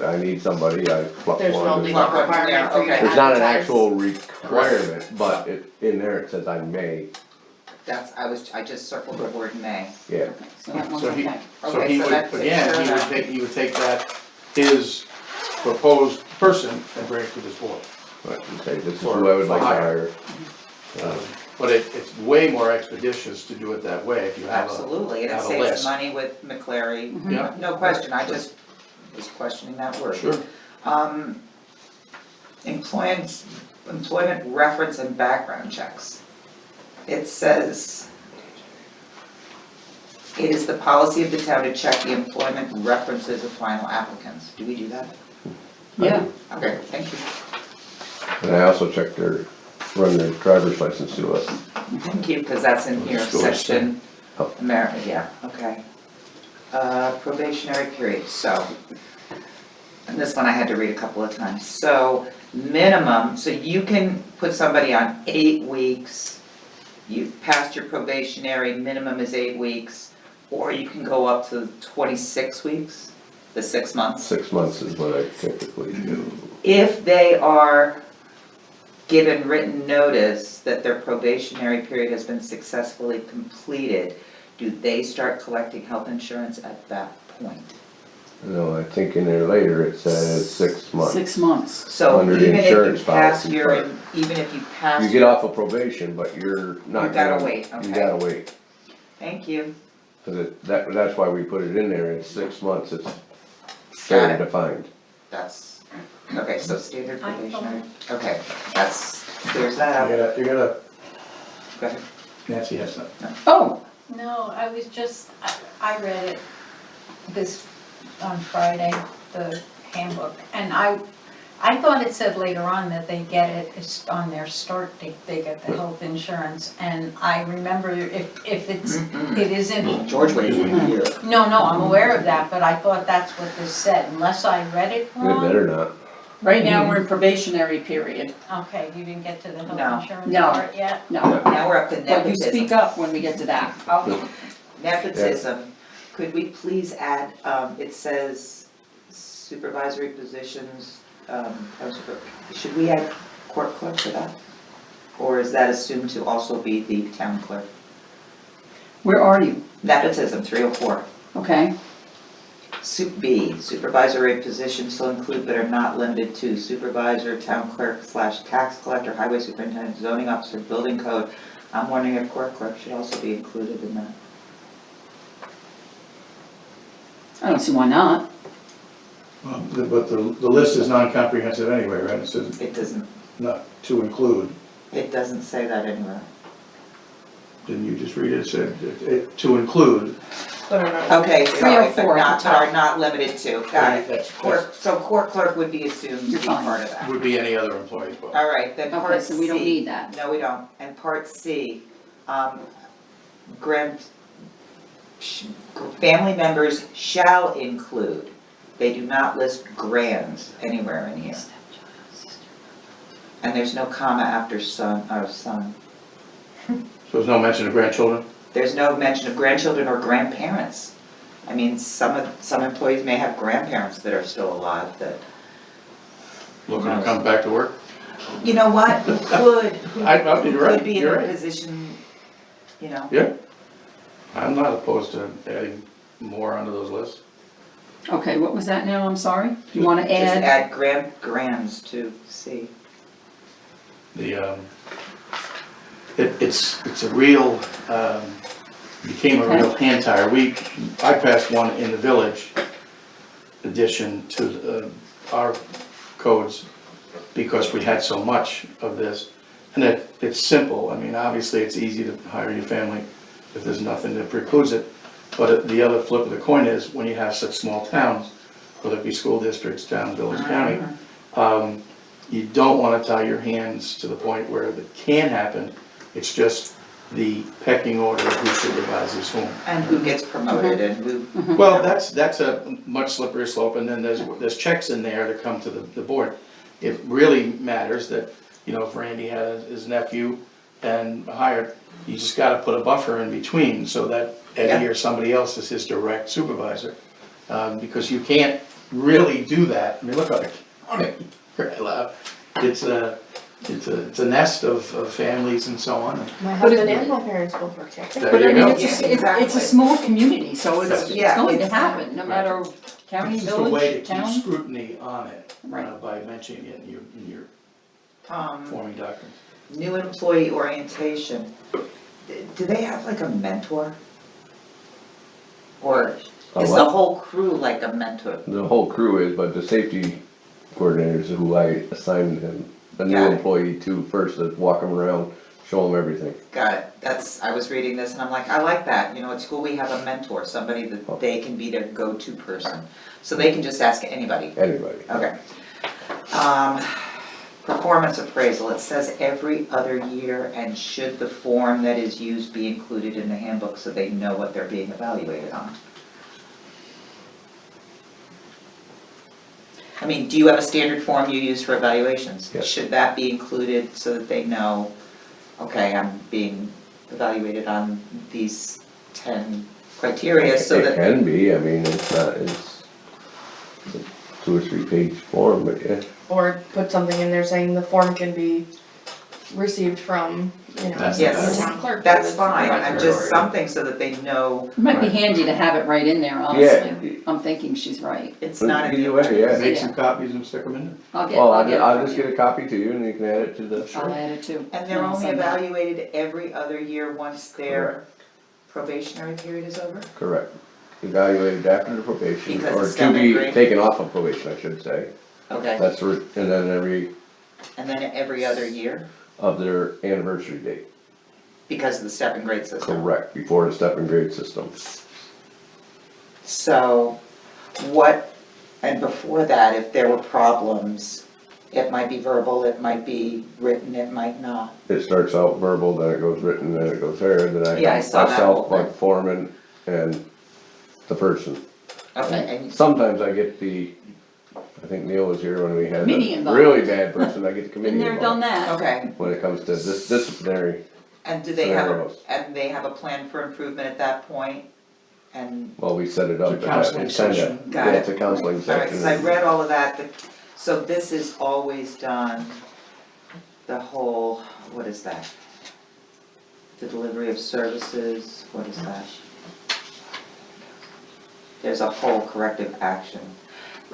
[SPEAKER 3] I need somebody, I pluck
[SPEAKER 6] There's no
[SPEAKER 3] one.
[SPEAKER 6] legal
[SPEAKER 1] Plug one,
[SPEAKER 6] requirement
[SPEAKER 1] yeah,
[SPEAKER 6] for you to
[SPEAKER 1] okay.
[SPEAKER 3] There's not an
[SPEAKER 6] advertise.
[SPEAKER 3] actual requirement, but in there it says I may,
[SPEAKER 1] I just circled the word may.
[SPEAKER 3] yeah.
[SPEAKER 2] So that one's
[SPEAKER 4] So he-
[SPEAKER 2] okay.
[SPEAKER 4] So
[SPEAKER 1] Okay,
[SPEAKER 4] he
[SPEAKER 1] so
[SPEAKER 4] would,
[SPEAKER 1] that takes
[SPEAKER 4] again,
[SPEAKER 1] care of that.
[SPEAKER 4] he would take that, his proposed person and bring it to this board.
[SPEAKER 3] But you say, this is
[SPEAKER 4] For-
[SPEAKER 3] who I would
[SPEAKER 4] for
[SPEAKER 3] like to
[SPEAKER 4] hire.
[SPEAKER 3] hire.
[SPEAKER 4] But it's way more expeditious to do it that way if you have a,
[SPEAKER 1] Absolutely, and it
[SPEAKER 4] have a
[SPEAKER 1] saves
[SPEAKER 4] list.
[SPEAKER 1] money with McClary.
[SPEAKER 2] Mhm.
[SPEAKER 4] Yeah.
[SPEAKER 1] No question, I
[SPEAKER 4] Sure.
[SPEAKER 1] just was questioning that word.
[SPEAKER 4] Sure.
[SPEAKER 1] Employment reference and background checks. It says, it is the policy of the town to check the employment references of final applicants. Do we do that?
[SPEAKER 2] Yeah,
[SPEAKER 1] Okay, thank you.
[SPEAKER 3] And I also check run their driver's license to us.
[SPEAKER 1] Thank you, because that's in here,
[SPEAKER 4] Scores,
[SPEAKER 1] section,
[SPEAKER 3] Oh.
[SPEAKER 1] America, yeah, okay. Probationary period, so, and this one I had to read a couple of times. So, minimum, so you can put somebody on 8 weeks, you've passed your probationary, minimum is 8 weeks, or you can go up to 26 weeks, the 6 months.
[SPEAKER 3] 6 months is what I typically do.
[SPEAKER 1] If they are given written notice that their probationary period has been successfully completed, do they start collecting health insurance at that point?
[SPEAKER 3] No, I think in there later it says 6 months.
[SPEAKER 2] 6 months.
[SPEAKER 1] So
[SPEAKER 3] Under the
[SPEAKER 1] even if
[SPEAKER 3] insurance
[SPEAKER 1] you pass
[SPEAKER 3] policy
[SPEAKER 1] your,
[SPEAKER 3] part.
[SPEAKER 1] even if you pass.
[SPEAKER 3] You get off of probation, but you're not
[SPEAKER 1] You gotta
[SPEAKER 3] gonna-
[SPEAKER 1] wait,
[SPEAKER 3] You
[SPEAKER 1] okay.
[SPEAKER 3] gotta wait,
[SPEAKER 1] Thank you,
[SPEAKER 3] cause that's why we put it in there, it's 6 months, it's
[SPEAKER 1] Got
[SPEAKER 3] fairly
[SPEAKER 1] it.
[SPEAKER 3] defined.
[SPEAKER 1] that's, okay, so standard
[SPEAKER 6] I
[SPEAKER 1] probationary, okay, that's, clears that out,
[SPEAKER 4] You gotta,
[SPEAKER 1] go ahead.
[SPEAKER 4] Nancy has something.
[SPEAKER 2] Oh,
[SPEAKER 7] No, I was just, I read it this, on Friday, the handbook, and I thought it said later on that they get it, it's on their start date, they get the health insurance, and I remember if it's, it isn't.
[SPEAKER 1] George waited 1 year.
[SPEAKER 7] No, I'm aware of that, but I thought that's what this said, unless I read it
[SPEAKER 3] It
[SPEAKER 7] wrong.
[SPEAKER 3] better not.
[SPEAKER 2] right now we're in probationary period.
[SPEAKER 7] Okay, you didn't get to the
[SPEAKER 1] No.
[SPEAKER 7] health insurance
[SPEAKER 2] No.
[SPEAKER 7] part yet?
[SPEAKER 2] No,
[SPEAKER 1] Now we're up to
[SPEAKER 2] but you speak
[SPEAKER 1] nepotism.
[SPEAKER 2] up when we get to that.
[SPEAKER 7] Okay.
[SPEAKER 1] Nepotism, could we please add, it says supervisory positions, should we add court clerk to that? Or is that assumed to also be the town clerk?
[SPEAKER 2] Where are you?
[SPEAKER 1] Nepotism, 304.
[SPEAKER 2] Okay,
[SPEAKER 1] Sup B, supervisory positions shall include but are not limited to supervisor, town clerk / tax collector, highway superintendent, zoning officer, building code, I'm wondering if court clerk should also be included in that.
[SPEAKER 2] I don't see why not.
[SPEAKER 4] But the list is non-comprehensive anyway, right? It says
[SPEAKER 1] It doesn't,
[SPEAKER 4] not to include.
[SPEAKER 1] it doesn't say that anywhere.
[SPEAKER 4] Didn't you just read it? It said to include.
[SPEAKER 1] Okay, sorry, but
[SPEAKER 2] 304 at
[SPEAKER 1] not,
[SPEAKER 2] the top.
[SPEAKER 1] or not limited to, got it.
[SPEAKER 4] That's-
[SPEAKER 1] Court, so court clerk would be assumed to
[SPEAKER 2] You're
[SPEAKER 1] be
[SPEAKER 2] fine.
[SPEAKER 1] part of that.
[SPEAKER 4] Would be any other employee as well.
[SPEAKER 1] All right, then
[SPEAKER 2] Okay,
[SPEAKER 1] part
[SPEAKER 2] so we don't
[SPEAKER 1] C.
[SPEAKER 2] need that.
[SPEAKER 1] No, we don't. And part C, family members shall include. They do not list grands anywhere in here. And there's no comma after son, or son.
[SPEAKER 4] So there's no mention of grandchildren?
[SPEAKER 1] There's no mention of grandchildren or grandparents. I mean, some employees may have grandparents that are still alive that,
[SPEAKER 4] Looking to come back to work?
[SPEAKER 1] you know what, who could, who
[SPEAKER 4] I mean, you're right,
[SPEAKER 1] could be in
[SPEAKER 4] you're
[SPEAKER 1] a
[SPEAKER 4] right.
[SPEAKER 1] position, you know.
[SPEAKER 4] Yeah. I'm not opposed to adding more onto those lists.
[SPEAKER 2] Okay, what was that now, I'm sorry? You wanna
[SPEAKER 1] Just
[SPEAKER 2] add,
[SPEAKER 1] add grands to C.
[SPEAKER 4] The, it's a real, became a real hand tire. I passed one in the village addition to our codes because we had so much of this. And it's simple. I mean, obviously, it's easy to hire your family if there's nothing that precludes it. But the other flip of the coin is when you have such small towns, whether it be school districts, town, village, county, you don't want to tie your hands to the point where it can happen. It's just the pecking order of who supervises whom.
[SPEAKER 1] And who gets promoted and who,
[SPEAKER 4] Well, that's a much slippery slope, and then there's checks in there that come to the board. It really matters that, you know, if Randy has his nephew and hired, you just gotta put a buffer in between so that Eddie or somebody else is his direct supervisor. Because you can't really do that. I mean, look at it. It's a nest of families and so on.
[SPEAKER 6] My
[SPEAKER 2] But
[SPEAKER 6] husband
[SPEAKER 2] it-
[SPEAKER 6] and my parents both work here.
[SPEAKER 4] There
[SPEAKER 2] but I
[SPEAKER 4] you
[SPEAKER 2] mean,
[SPEAKER 4] go.
[SPEAKER 2] it's a
[SPEAKER 1] Exactly.
[SPEAKER 2] small community, so it's
[SPEAKER 1] Yeah,
[SPEAKER 2] going to
[SPEAKER 1] it's-
[SPEAKER 2] happen, no matter county,
[SPEAKER 4] It's just a way to
[SPEAKER 2] village,
[SPEAKER 4] keep
[SPEAKER 2] town.
[SPEAKER 4] scrutiny on it,
[SPEAKER 2] Right.
[SPEAKER 4] by mentioning it in your
[SPEAKER 1] Tom,
[SPEAKER 4] forming documents.
[SPEAKER 1] new employee orientation, do they have like a mentor? Or
[SPEAKER 3] A
[SPEAKER 1] is
[SPEAKER 3] what?
[SPEAKER 1] the whole crew like a mentor?
[SPEAKER 3] The whole crew is, but the safety coordinators who I assigned him, the new
[SPEAKER 1] Got it.
[SPEAKER 3] employee to first, to walk him around, show him everything.
[SPEAKER 1] Got it, I was reading this and I'm like, I like that, you know, at school we have a mentor, somebody that they can be their go-to person. So they can just ask anybody.
[SPEAKER 3] Anybody.
[SPEAKER 1] Okay. Performance appraisal, it says every other year, and should the form that is used be included in the handbook so they know what they're being evaluated on? I mean, do you have a standard form you use for evaluations?
[SPEAKER 3] Yes.
[SPEAKER 1] Should that be included so that they know, okay, I'm being evaluated on these 10 criteria so
[SPEAKER 3] It
[SPEAKER 1] that,
[SPEAKER 3] can be, I mean, it's not, it's a 2 or 3 page form, but yeah.
[SPEAKER 6] Or put something in there saying the form can be received from, you know,
[SPEAKER 4] That's
[SPEAKER 6] the
[SPEAKER 1] Yes.
[SPEAKER 6] town clerk.
[SPEAKER 1] that's fine,
[SPEAKER 6] Right.
[SPEAKER 1] I'm just something so that they know
[SPEAKER 2] It might be
[SPEAKER 3] Right.
[SPEAKER 2] handy to have it right in there,
[SPEAKER 3] Yeah.
[SPEAKER 2] honestly. I'm thinking she's right.
[SPEAKER 1] it's not in the.
[SPEAKER 3] Either way, yeah.
[SPEAKER 4] Make some copies and stick them in there.
[SPEAKER 3] Well,
[SPEAKER 2] I'll get it
[SPEAKER 3] I'll
[SPEAKER 2] from
[SPEAKER 3] just
[SPEAKER 2] you.
[SPEAKER 3] get a copy to you and you can add it to the.
[SPEAKER 2] I'll add it too.
[SPEAKER 1] And they're
[SPEAKER 2] I'll
[SPEAKER 1] only
[SPEAKER 2] send that.
[SPEAKER 1] evaluated every other year once their probationary period is over?
[SPEAKER 3] Correct. Evaluated after the probation,
[SPEAKER 1] Because
[SPEAKER 3] or
[SPEAKER 1] it's
[SPEAKER 3] to
[SPEAKER 1] done in
[SPEAKER 3] be
[SPEAKER 1] grade?
[SPEAKER 3] taken off of probation, I should say.
[SPEAKER 1] Okay,
[SPEAKER 3] That's, and then
[SPEAKER 1] and then every other year
[SPEAKER 3] of their anniversary date.
[SPEAKER 1] because of the step and grade system?
[SPEAKER 3] Correct, before the step and grade system.
[SPEAKER 1] So what, and before that, if there were problems, it might be verbal, it might be written, it might not.
[SPEAKER 3] It starts out verbal, then it goes written, then it goes there, then I
[SPEAKER 1] Yeah, I
[SPEAKER 3] have
[SPEAKER 1] saw that whole
[SPEAKER 3] myself,
[SPEAKER 1] thing.
[SPEAKER 3] like foreman, and the person.
[SPEAKER 1] Okay, and
[SPEAKER 3] Sometimes I get I think Neil was here when we had
[SPEAKER 2] Committee
[SPEAKER 3] a
[SPEAKER 2] involved.
[SPEAKER 3] really bad person, I get the committee
[SPEAKER 2] Been there, done
[SPEAKER 3] involved.
[SPEAKER 2] that.
[SPEAKER 1] okay,
[SPEAKER 3] When it comes to disciplinary,
[SPEAKER 1] and do they have,
[SPEAKER 3] Scenarios.
[SPEAKER 1] and they have a plan for improvement at that point? And
[SPEAKER 3] well, we set it up.
[SPEAKER 4] It's a
[SPEAKER 3] at that-
[SPEAKER 4] counseling
[SPEAKER 3] it's kinda-
[SPEAKER 4] session.
[SPEAKER 1] Got
[SPEAKER 3] Yeah,
[SPEAKER 1] it.
[SPEAKER 3] it's a counseling
[SPEAKER 1] Alright,
[SPEAKER 3] session.
[SPEAKER 1] cause I read all of that, so this is always done, the whole, what is that? The delivery of services, what is that? There's a whole corrective action.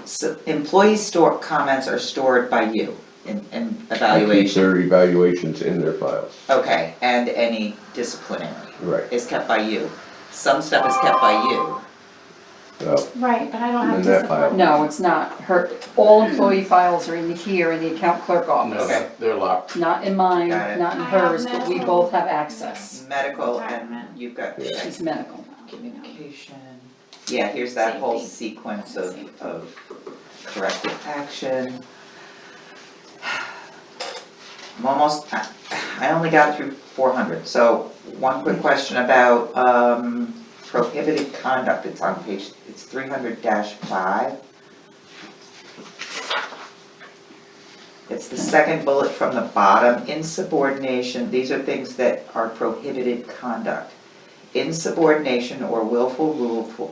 [SPEAKER 1] So employee comments are stored by you, and
[SPEAKER 3] Keep
[SPEAKER 1] evaluation,
[SPEAKER 3] their evaluations in their files,
[SPEAKER 1] okay, and any disciplinary
[SPEAKER 3] right,
[SPEAKER 1] is kept by you. Some stuff is kept by you.
[SPEAKER 3] well,
[SPEAKER 6] Right, but I don't have
[SPEAKER 3] In that file.
[SPEAKER 6] discipline.
[SPEAKER 2] No, it's not. All employee files are in here in the account clerk
[SPEAKER 4] No,
[SPEAKER 2] office.
[SPEAKER 1] Okay.
[SPEAKER 4] they're locked.
[SPEAKER 2] Not in mine,
[SPEAKER 1] Got it.
[SPEAKER 2] not in
[SPEAKER 6] I have
[SPEAKER 2] hers, but we
[SPEAKER 6] medical.
[SPEAKER 2] both have access.
[SPEAKER 1] Medical and you've got
[SPEAKER 3] Yeah.
[SPEAKER 2] She's medical.
[SPEAKER 1] communication. Yeah, here's that whole
[SPEAKER 7] Safety.
[SPEAKER 1] sequence of corrective action. I'm almost, I only got through 400, so one quick question about prohibited conduct, it's on page, it's 300-5. It's the second bullet from the bottom, insubordination, these are things that are prohibited conduct. Insubordination or willful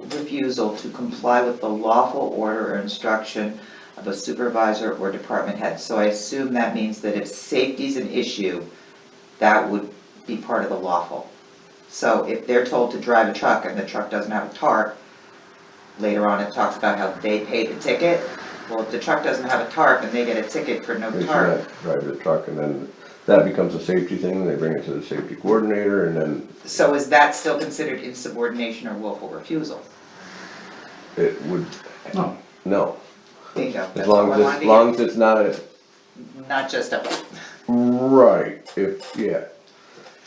[SPEAKER 1] refusal to comply with the lawful order or instruction of a supervisor or department head. So I assume that means that if safety's an issue, that would be part of the lawful. So if they're told to drive a truck and the truck doesn't have a tarp, later on it talks about how they pay the ticket. Well, if the truck doesn't have a tarp and they get a ticket for no
[SPEAKER 3] they should
[SPEAKER 1] tarp,
[SPEAKER 3] not drive the truck, and then that becomes a safety thing, they bring it to the safety coordinator, and then
[SPEAKER 1] so is that still considered insubordination or willful refusal?
[SPEAKER 3] it would,
[SPEAKER 4] No,
[SPEAKER 3] no.
[SPEAKER 1] Bingo,
[SPEAKER 3] As
[SPEAKER 1] that's all
[SPEAKER 3] long
[SPEAKER 1] I
[SPEAKER 3] as,
[SPEAKER 1] wanted
[SPEAKER 3] as
[SPEAKER 1] to
[SPEAKER 3] long
[SPEAKER 1] hear.
[SPEAKER 3] as it's not a,
[SPEAKER 1] Not just a,
[SPEAKER 3] right, if, yeah.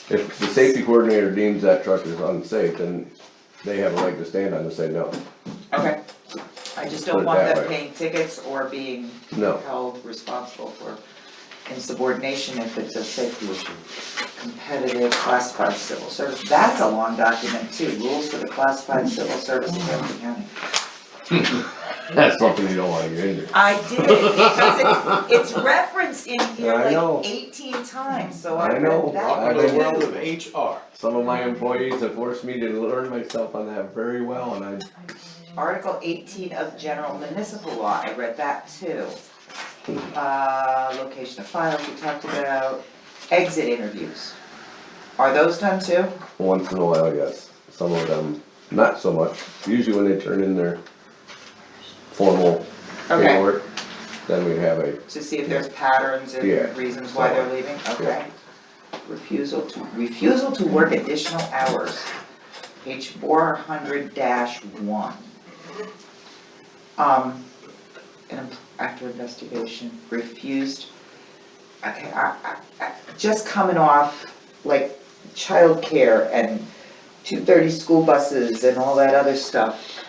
[SPEAKER 3] If the safety coordinator deems that truck is unsafe, then they have a leg to stand on and say no.
[SPEAKER 1] okay. I just
[SPEAKER 3] Put
[SPEAKER 1] don't
[SPEAKER 3] it
[SPEAKER 1] want
[SPEAKER 3] that
[SPEAKER 1] them
[SPEAKER 3] way.
[SPEAKER 1] paying tickets or being
[SPEAKER 3] No.
[SPEAKER 1] held responsible for insubordination if it's a safety issue. Competitive classified civil service, that's a long document too, rules for the classified civil service in Hamilton County.
[SPEAKER 3] That's something you don't wanna get into.
[SPEAKER 1] I did, because it's referenced in here
[SPEAKER 3] I know.
[SPEAKER 1] like 18 times, so
[SPEAKER 3] I
[SPEAKER 1] I
[SPEAKER 3] know.
[SPEAKER 1] read that.
[SPEAKER 3] I've
[SPEAKER 4] welcome to
[SPEAKER 3] been-
[SPEAKER 4] the world of HR.
[SPEAKER 3] Some of my employees have forced me to learn myself on that very well, and I,
[SPEAKER 1] Article 18 of general municipal law, I read that too. Location of files we talked about, exit interviews. Are those done too?
[SPEAKER 3] once in a while, yes, some of them, not so much, usually when they turn in their formal
[SPEAKER 1] Okay,
[SPEAKER 3] paperwork, then we have a,
[SPEAKER 1] to see if there's patterns and
[SPEAKER 3] Yeah.
[SPEAKER 1] reasons why they're leaving, okay. Refusal to work additional hours, page 400-1. And after investigation, refused, okay, just coming off like childcare and 2:30 school buses and all that other stuff.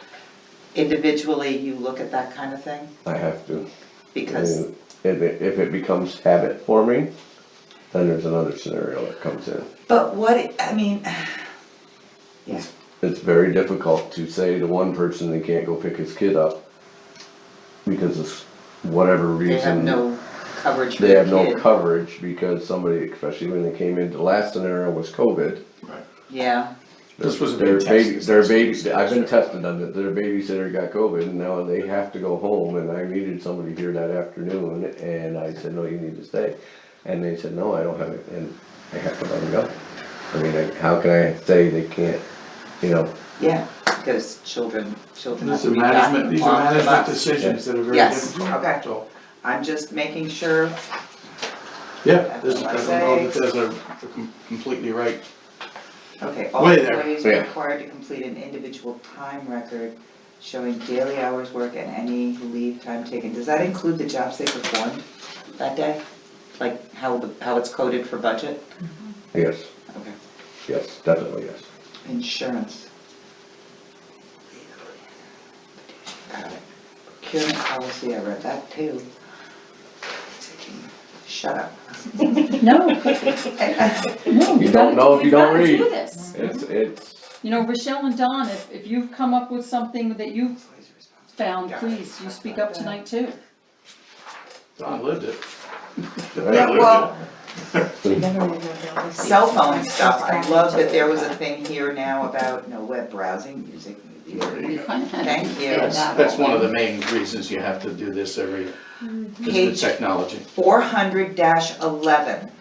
[SPEAKER 1] Individually, you look at that kind of thing,
[SPEAKER 3] I have to.
[SPEAKER 1] because,
[SPEAKER 3] And if it becomes habit forming, then there's another scenario that comes in.
[SPEAKER 1] but what, I mean, yeah,
[SPEAKER 3] It's very difficult to say to one person they can't go pick his kid up because of whatever
[SPEAKER 1] they have
[SPEAKER 3] reason.
[SPEAKER 1] no coverage for
[SPEAKER 3] They
[SPEAKER 1] the
[SPEAKER 3] have no
[SPEAKER 1] kid.
[SPEAKER 3] coverage because somebody, especially when they came in, the last scenario was COVID.
[SPEAKER 1] Yeah,
[SPEAKER 4] This was a
[SPEAKER 3] Their
[SPEAKER 4] big
[SPEAKER 3] baby,
[SPEAKER 4] test.
[SPEAKER 3] their baby, I've been tested on it, their babysitter got COVID and now they have to go home and I needed somebody here that afternoon and I said, no, you need to stay. And they said, no, I don't have it, and I have to let them go. I mean, how can I say they can't, you know,
[SPEAKER 1] yeah, because children have
[SPEAKER 4] These
[SPEAKER 1] to
[SPEAKER 4] are
[SPEAKER 1] be
[SPEAKER 4] management, these are
[SPEAKER 1] gotten
[SPEAKER 4] management
[SPEAKER 1] from us.
[SPEAKER 4] decisions that are very
[SPEAKER 1] Yes,
[SPEAKER 4] difficult.
[SPEAKER 1] okay.
[SPEAKER 4] So,
[SPEAKER 1] I'm just making sure,
[SPEAKER 4] yeah,
[SPEAKER 1] That's
[SPEAKER 4] this,
[SPEAKER 1] what
[SPEAKER 4] I
[SPEAKER 1] I
[SPEAKER 4] don't know
[SPEAKER 1] say.
[SPEAKER 4] that there's a completely right.
[SPEAKER 1] okay, all
[SPEAKER 4] Way there.
[SPEAKER 1] employees are
[SPEAKER 3] Yeah.
[SPEAKER 1] required to complete an individual time record showing daily hours work and any leave time taken. Does that include the jobs they performed that day? Like how it's coded for budget?
[SPEAKER 3] yes,
[SPEAKER 1] Okay.
[SPEAKER 3] yes, definitely yes.
[SPEAKER 1] Insurance. Got it. Procurement policy, I read that too. Shut up.
[SPEAKER 2] No, no,
[SPEAKER 3] You
[SPEAKER 2] you
[SPEAKER 3] don't
[SPEAKER 2] gotta
[SPEAKER 3] know if
[SPEAKER 2] do,
[SPEAKER 3] you
[SPEAKER 2] you gotta
[SPEAKER 3] don't
[SPEAKER 2] do
[SPEAKER 3] read.
[SPEAKER 2] this.
[SPEAKER 3] It's,
[SPEAKER 2] You know, Rochelle and Don, if you've come up with something that you've found, please, you speak up tonight too.
[SPEAKER 4] Don lived it.
[SPEAKER 1] Yeah, well,
[SPEAKER 6] Never even know.
[SPEAKER 1] cell phone stuff, I love that there was a thing here now about no web browsing, music,
[SPEAKER 2] We
[SPEAKER 1] movies.
[SPEAKER 2] kinda had to
[SPEAKER 1] Thank you.
[SPEAKER 2] figure that
[SPEAKER 4] That's
[SPEAKER 2] out.
[SPEAKER 4] one of the main reasons you have to do this every, is the
[SPEAKER 1] Page
[SPEAKER 4] technology.
[SPEAKER 1] 400-11.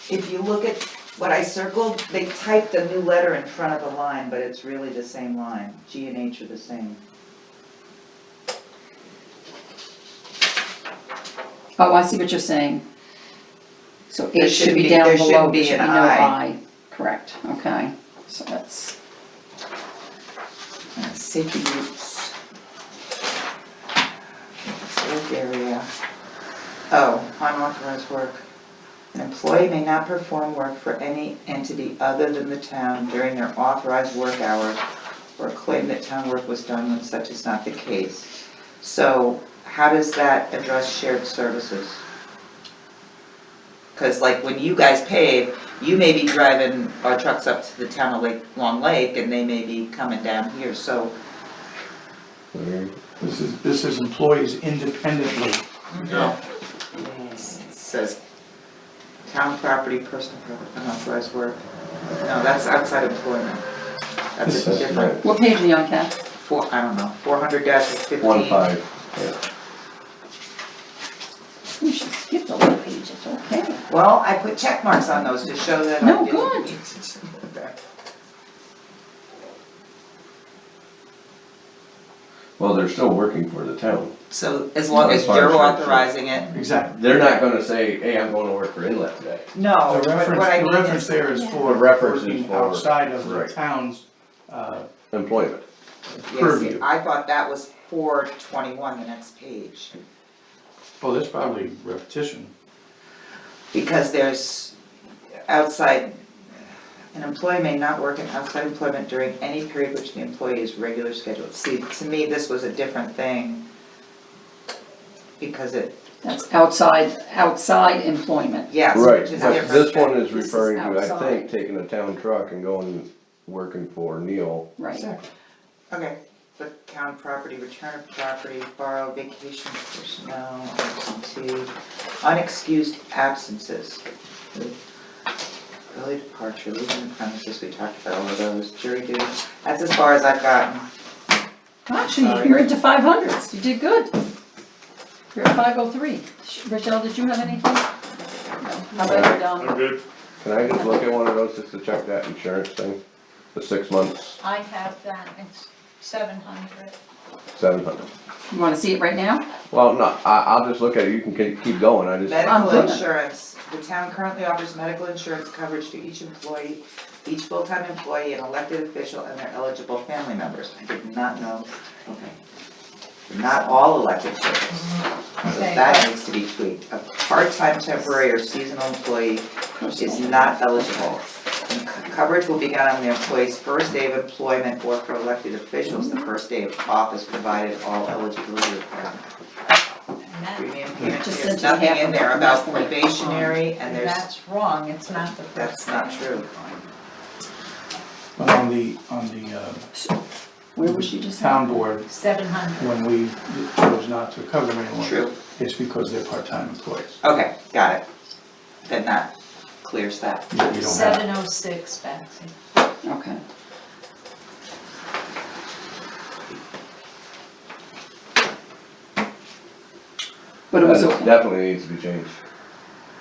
[SPEAKER 1] If you look at what I circled, they typed a new letter in front of the line, but it's really the same line. G and H are the same.
[SPEAKER 2] Oh, I see what you're saying. So
[SPEAKER 1] There
[SPEAKER 2] H should
[SPEAKER 1] shouldn't
[SPEAKER 2] be
[SPEAKER 1] be-
[SPEAKER 2] down
[SPEAKER 1] there
[SPEAKER 2] below,
[SPEAKER 1] shouldn't
[SPEAKER 2] there
[SPEAKER 1] be
[SPEAKER 2] should be
[SPEAKER 1] an
[SPEAKER 2] no
[SPEAKER 1] I.
[SPEAKER 2] I, correct, okay, so that's,
[SPEAKER 1] Safety groups. Work area. Oh, unauthorized work. An employee may not perform work for any entity other than the town during their authorized work hours or claim that town work was done when such is not the case. So how does that address shared services? Cause like when you guys pave, you may be driving our trucks up to the town of Long Lake and they may be coming down here, so.
[SPEAKER 4] This is employees independently.
[SPEAKER 1] No. It says town property, personal property, unauthorized work. No, that's outside employment. That's a different,
[SPEAKER 2] what page are you on, Kath?
[SPEAKER 1] I don't know, 400-15.
[SPEAKER 3] 1.5, yeah.
[SPEAKER 2] You should skip the whole page, it's okay.
[SPEAKER 1] Well, I put check marks on those to show that I
[SPEAKER 2] No,
[SPEAKER 1] didn't.
[SPEAKER 2] good.
[SPEAKER 3] Well, they're still working for the town.
[SPEAKER 1] So as long as
[SPEAKER 3] As far
[SPEAKER 1] you're
[SPEAKER 3] as sure.
[SPEAKER 1] authorizing it,
[SPEAKER 4] Exactly.
[SPEAKER 3] They're not gonna say, hey, I'm going to work for Inlet today.
[SPEAKER 1] no,
[SPEAKER 4] The
[SPEAKER 1] but
[SPEAKER 4] reference,
[SPEAKER 1] what I
[SPEAKER 4] the
[SPEAKER 1] mean
[SPEAKER 4] reference
[SPEAKER 1] is,
[SPEAKER 4] there is
[SPEAKER 6] Yeah.
[SPEAKER 4] for
[SPEAKER 3] The reference is
[SPEAKER 4] working
[SPEAKER 3] for-
[SPEAKER 4] outside of the
[SPEAKER 3] right.
[SPEAKER 4] town's,
[SPEAKER 3] Employment.
[SPEAKER 1] yeah,
[SPEAKER 4] purview.
[SPEAKER 1] see, I thought that was 421, the next page.
[SPEAKER 4] oh, that's probably repetition.
[SPEAKER 1] Because there's outside, an employee may not work in outside employment during any period which the employee is regularly scheduled. See, to me, this was a different thing. Because it,
[SPEAKER 2] That's outside employment.
[SPEAKER 1] yes,
[SPEAKER 3] Right,
[SPEAKER 1] which is
[SPEAKER 3] but
[SPEAKER 1] different.
[SPEAKER 3] this one is
[SPEAKER 2] This is
[SPEAKER 3] referring to, I
[SPEAKER 2] outside.
[SPEAKER 3] think, taking a town truck and going, working for Neil.
[SPEAKER 2] Right,
[SPEAKER 1] Okay, but town property, return of property, borrow, vacation personnel, absentee, unexcused absences. Early departure, leaving the premises, we talked about all of those, jury duty, that's as far as I've gotten.
[SPEAKER 2] actually, you're into 500s, you did good. You're at 503. Rochelle, did you have anything? No. How about you,
[SPEAKER 5] I'm
[SPEAKER 2] Don?
[SPEAKER 5] good.
[SPEAKER 3] Can I just look at one of those just to check that insurance thing? The 6 months,
[SPEAKER 7] I have that, it's 700.
[SPEAKER 3] 700.
[SPEAKER 2] You wanna see it right now?
[SPEAKER 3] Well, no, I'll just look at it, you can keep going, I just,
[SPEAKER 1] Medical
[SPEAKER 2] good.
[SPEAKER 1] insurance, the town currently offers medical insurance coverage to each employee, each full-time employee, an elected official, and their eligible family members. I did not know, okay. Not all elected officials, so
[SPEAKER 7] Okay,
[SPEAKER 1] that
[SPEAKER 7] but-
[SPEAKER 1] needs to be tweaked. A part-time, temporary, or seasonal employee is not eligible. And coverage will begin on the employee's first day of employment or for elected officials, the first day of office, provided all eligibility requirements.
[SPEAKER 7] And that-
[SPEAKER 1] Premium payment,
[SPEAKER 2] Just
[SPEAKER 1] there's
[SPEAKER 2] sent you
[SPEAKER 1] nothing
[SPEAKER 2] half
[SPEAKER 1] in
[SPEAKER 2] of
[SPEAKER 1] there
[SPEAKER 2] it.
[SPEAKER 1] about probationary, and there's,
[SPEAKER 7] That's wrong, it's not the first.
[SPEAKER 1] that's not
[SPEAKER 7] thing.
[SPEAKER 1] true.
[SPEAKER 4] But on the
[SPEAKER 2] Where was she just?
[SPEAKER 4] town board,
[SPEAKER 7] 700.
[SPEAKER 4] when we chose not to cover them anymore,
[SPEAKER 1] True.
[SPEAKER 4] it's because they're part-time employees.
[SPEAKER 1] Okay, got it. Then that clears that.
[SPEAKER 4] You don't have,
[SPEAKER 7] 706, Betsy.
[SPEAKER 2] Okay. But it was
[SPEAKER 3] that
[SPEAKER 2] okay.
[SPEAKER 3] definitely needs to be changed.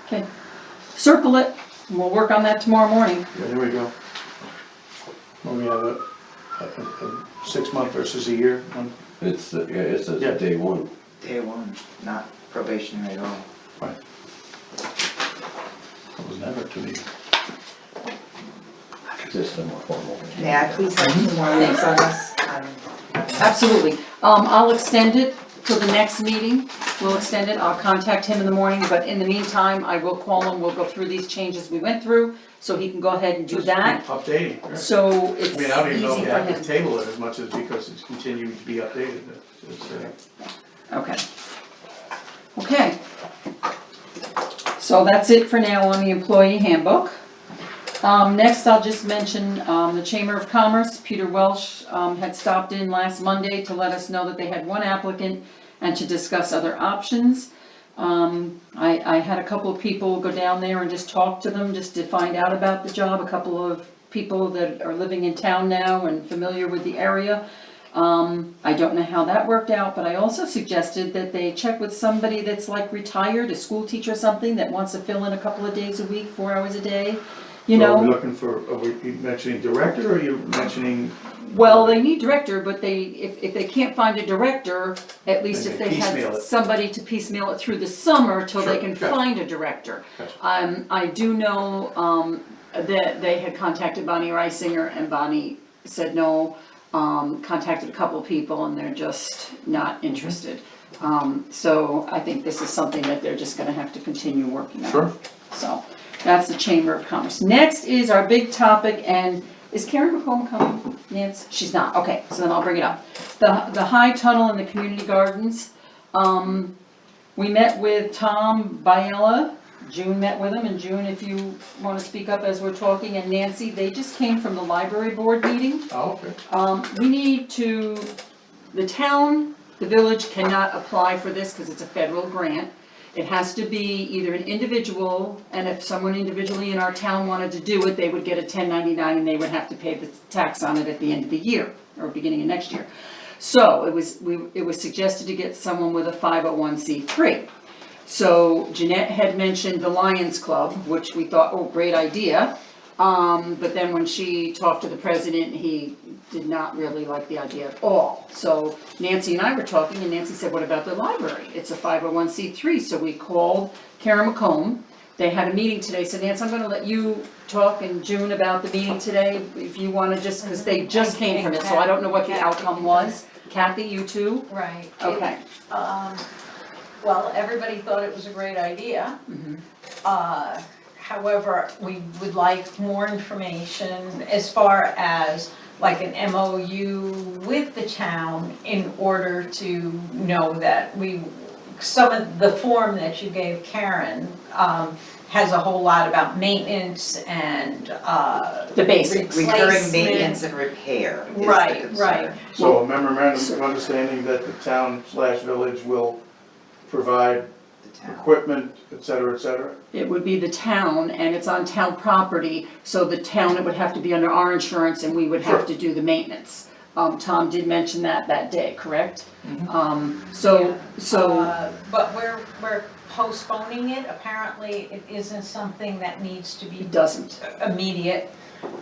[SPEAKER 2] Okay. Circle it, and we'll work on that tomorrow morning.
[SPEAKER 4] yeah, there we go. Well, we have a 6 month versus a year one.
[SPEAKER 3] It's, yeah, it says
[SPEAKER 4] Yeah.
[SPEAKER 3] day one.
[SPEAKER 1] Day one, not probationary at all.
[SPEAKER 4] It was never to me.
[SPEAKER 3] Just a more formal.
[SPEAKER 1] May I please have 2 more weeks on this?
[SPEAKER 2] Absolutely. I'll extend it till the next meeting. We'll extend it. I'll contact him in the morning, but in the meantime, I will call him. We'll go through these changes we went through, so he can go ahead and do
[SPEAKER 4] Just
[SPEAKER 2] that.
[SPEAKER 4] keep updating, right?
[SPEAKER 2] So it's
[SPEAKER 4] I mean, I don't even know if
[SPEAKER 2] easy
[SPEAKER 4] you
[SPEAKER 2] for
[SPEAKER 4] have to
[SPEAKER 2] him.
[SPEAKER 4] table it as much as because it's continuing to be updated.
[SPEAKER 2] Okay. Okay. So that's it for now on the employee handbook. Next, I'll just mention, the Chamber of Commerce, Peter Welsh, had stopped in last Monday to let us know that they had 1 applicant and to discuss other options. I had a couple of people go down there and just talk to them, just to find out about the job, a couple of people that are living in town now and familiar with the area. I don't know how that worked out, but I also suggested that they check with somebody that's like retired, a school teacher or something, that wants to fill in a couple of days a week, 4 hours a day. You
[SPEAKER 4] So are we
[SPEAKER 2] know,
[SPEAKER 4] looking for, are we mentioning director, or are you mentioning?
[SPEAKER 2] well, they need director, but if they can't find a director, at least if
[SPEAKER 4] Then
[SPEAKER 2] they
[SPEAKER 4] they piecemeal
[SPEAKER 2] had
[SPEAKER 4] it.
[SPEAKER 2] somebody to piecemeal it through the summer till they
[SPEAKER 4] Sure,
[SPEAKER 2] can
[SPEAKER 4] gotcha.
[SPEAKER 2] find a director.
[SPEAKER 4] Gotcha.
[SPEAKER 2] I do know, that they had contacted Bonnie Reisinger and Bonnie said no, contacted a couple of people and they're just not interested. So I think this is something that they're just gonna have to continue working on.
[SPEAKER 4] Sure.
[SPEAKER 2] So, that's the Chamber of Commerce. Next is our big topic, and is Karen McComb coming, Nance? She's not, okay, so then I'll bring it up. The high tunnel in the community gardens, we met with Tom Biella, June met with him, and June, if you wanna speak up as we're talking, and Nancy, they just came from the library board meeting.
[SPEAKER 4] Oh, okay.
[SPEAKER 2] We need to, the town, the village cannot apply for this because it's a federal grant. It has to be either an individual, and if someone individually in our town wanted to do it, they would get a 1099 and they would have to pay the tax on it at the end of the year, or beginning of next year. So it was suggested to get someone with a 501c3. So Jeanette had mentioned the Lions Club, which we thought, oh, great idea. But then when she talked to the president, he did not really like the idea at all. So Nancy and I were talking, and Nancy said, what about the library? It's a 501c3, so we called Karen McComb. They had a meeting today, so Nancy, I'm gonna let you talk in June about the meeting today, if you wanna just, because they just came from it, so I don't know what the outcome was. Kathy, you too?
[SPEAKER 7] Right.
[SPEAKER 2] Okay.
[SPEAKER 7] Well, everybody thought it was a great idea. However, we would like more information as far as like an MOU with the town in order to know that some of the form that you gave Karen, has a whole lot about maintenance and,
[SPEAKER 2] The basics.
[SPEAKER 1] Recurring maintenance and repair is the
[SPEAKER 7] Right,
[SPEAKER 1] concern.
[SPEAKER 7] right.
[SPEAKER 4] So a memorandum of understanding that the town/village will provide
[SPEAKER 1] The town.
[SPEAKER 4] equipment, et cetera, et cetera?
[SPEAKER 2] It would be the town, and it's on town property, so the town, it would have to be under our insurance, and we would have
[SPEAKER 4] Sure.
[SPEAKER 2] to do the maintenance. Tom did mention that day, correct? So,
[SPEAKER 7] But we're postponing it, apparently it isn't something that needs to be
[SPEAKER 2] it doesn't.
[SPEAKER 7] immediate,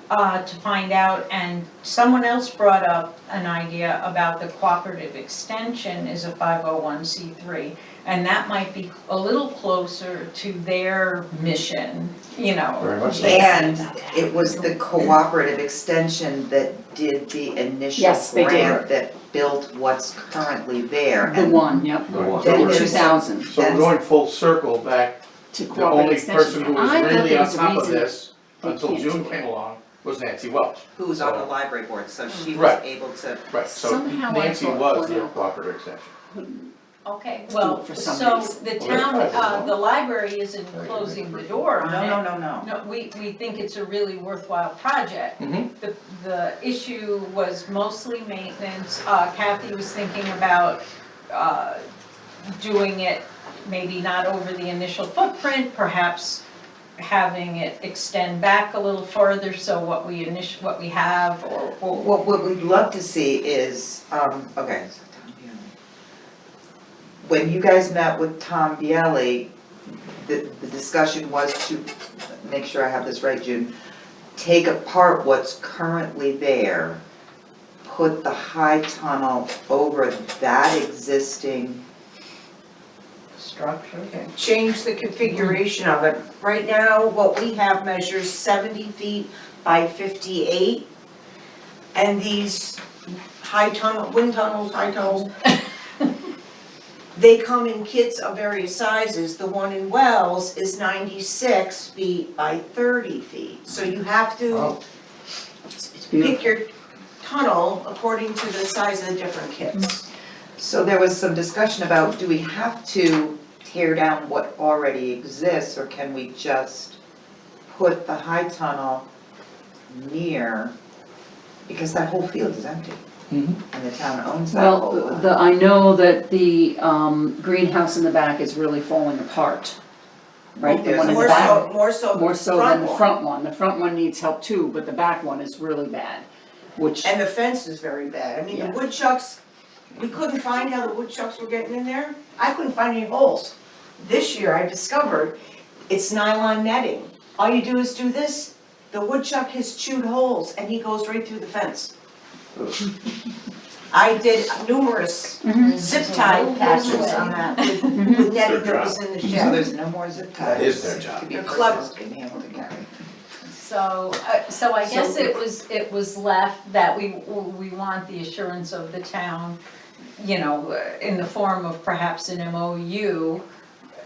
[SPEAKER 7] to find out, and someone else brought up an idea about the cooperative extension is a 501c3, and that might be a little closer to their mission, you know.
[SPEAKER 4] Very much so.
[SPEAKER 1] And it was the cooperative extension that did the initial
[SPEAKER 2] Yes, they did.
[SPEAKER 1] grant that built what's currently there.
[SPEAKER 2] The
[SPEAKER 1] And
[SPEAKER 2] one, yep,
[SPEAKER 3] The one.
[SPEAKER 1] Then
[SPEAKER 2] in
[SPEAKER 1] there's
[SPEAKER 2] 2000,
[SPEAKER 4] So we're going full circle back,
[SPEAKER 2] to
[SPEAKER 4] the
[SPEAKER 2] cooperative
[SPEAKER 4] only
[SPEAKER 2] extension.
[SPEAKER 4] person who was
[SPEAKER 2] I thought
[SPEAKER 4] really
[SPEAKER 2] there
[SPEAKER 4] on
[SPEAKER 2] was a
[SPEAKER 4] top of
[SPEAKER 2] reason
[SPEAKER 4] this
[SPEAKER 2] they
[SPEAKER 4] until
[SPEAKER 2] can't
[SPEAKER 4] June
[SPEAKER 2] do it.
[SPEAKER 4] came along was Nancy Welch.
[SPEAKER 1] who was on the library board, so she was
[SPEAKER 4] Right.
[SPEAKER 1] able to,
[SPEAKER 4] Right, so
[SPEAKER 2] Somehow I
[SPEAKER 4] Nancy
[SPEAKER 2] thought
[SPEAKER 4] was the
[SPEAKER 2] Cornell-
[SPEAKER 4] cooperative extension.
[SPEAKER 7] Okay,
[SPEAKER 2] Do
[SPEAKER 7] well,
[SPEAKER 2] it for some
[SPEAKER 7] so
[SPEAKER 2] reason.
[SPEAKER 7] the
[SPEAKER 4] Well,
[SPEAKER 7] town,
[SPEAKER 4] that's fine.
[SPEAKER 7] the library isn't closing the door on it.
[SPEAKER 1] no.
[SPEAKER 7] No, we think it's a really worthwhile project.
[SPEAKER 4] Mhm.
[SPEAKER 7] The issue was mostly maintenance. Kathy was thinking about doing it maybe not over the initial footprint, perhaps having it extend back a little further, so what we have, or
[SPEAKER 1] what we'd love to see is, okay, so Tom Bielli. When you guys met with Tom Bielli, the discussion was to, make sure I have this right, June, take apart what's currently there, put the high tunnel over that existing structure.
[SPEAKER 8] change the configuration of it. Right now, what we have measures 70 feet by 58. And these wind tunnels, high tunnels, they come in kits of various sizes. The one in Wells is 96 feet by 30 feet. So you have to
[SPEAKER 4] Wow.
[SPEAKER 8] pick your tunnel according to the size of the different kits.
[SPEAKER 1] So there was some discussion about, do we have to tear down what already exists, or can we just put the high tunnel near, because that whole field is empty,
[SPEAKER 4] Mhm.
[SPEAKER 1] and the town owns that whole
[SPEAKER 2] Well,
[SPEAKER 1] lot.
[SPEAKER 2] I know that the greenhouse in the back is really falling apart, right? The one in the
[SPEAKER 8] More
[SPEAKER 2] back,
[SPEAKER 8] so, more so
[SPEAKER 2] more
[SPEAKER 8] the
[SPEAKER 2] so than the
[SPEAKER 8] one.
[SPEAKER 2] front one. The front one needs help too, but the back one is really bad, which,
[SPEAKER 8] And the fence is very bad. I mean,
[SPEAKER 2] Yeah.
[SPEAKER 8] the woodchucks, we couldn't find how the woodchucks were getting in there. I couldn't find any holes. This year I discovered it's nylon netting. All you do is do this, the woodchuck has chewed holes and he goes right through the fence. I did numerous zip tie patches on that with netting that was in the
[SPEAKER 1] So
[SPEAKER 8] shed.
[SPEAKER 1] there's no more zip ties.
[SPEAKER 4] That is their job.
[SPEAKER 1] To be
[SPEAKER 8] They're clever.
[SPEAKER 1] purchased in Hamilton County.
[SPEAKER 7] So I guess it was left that we want the assurance of the town, you know, in the form of perhaps an MOU,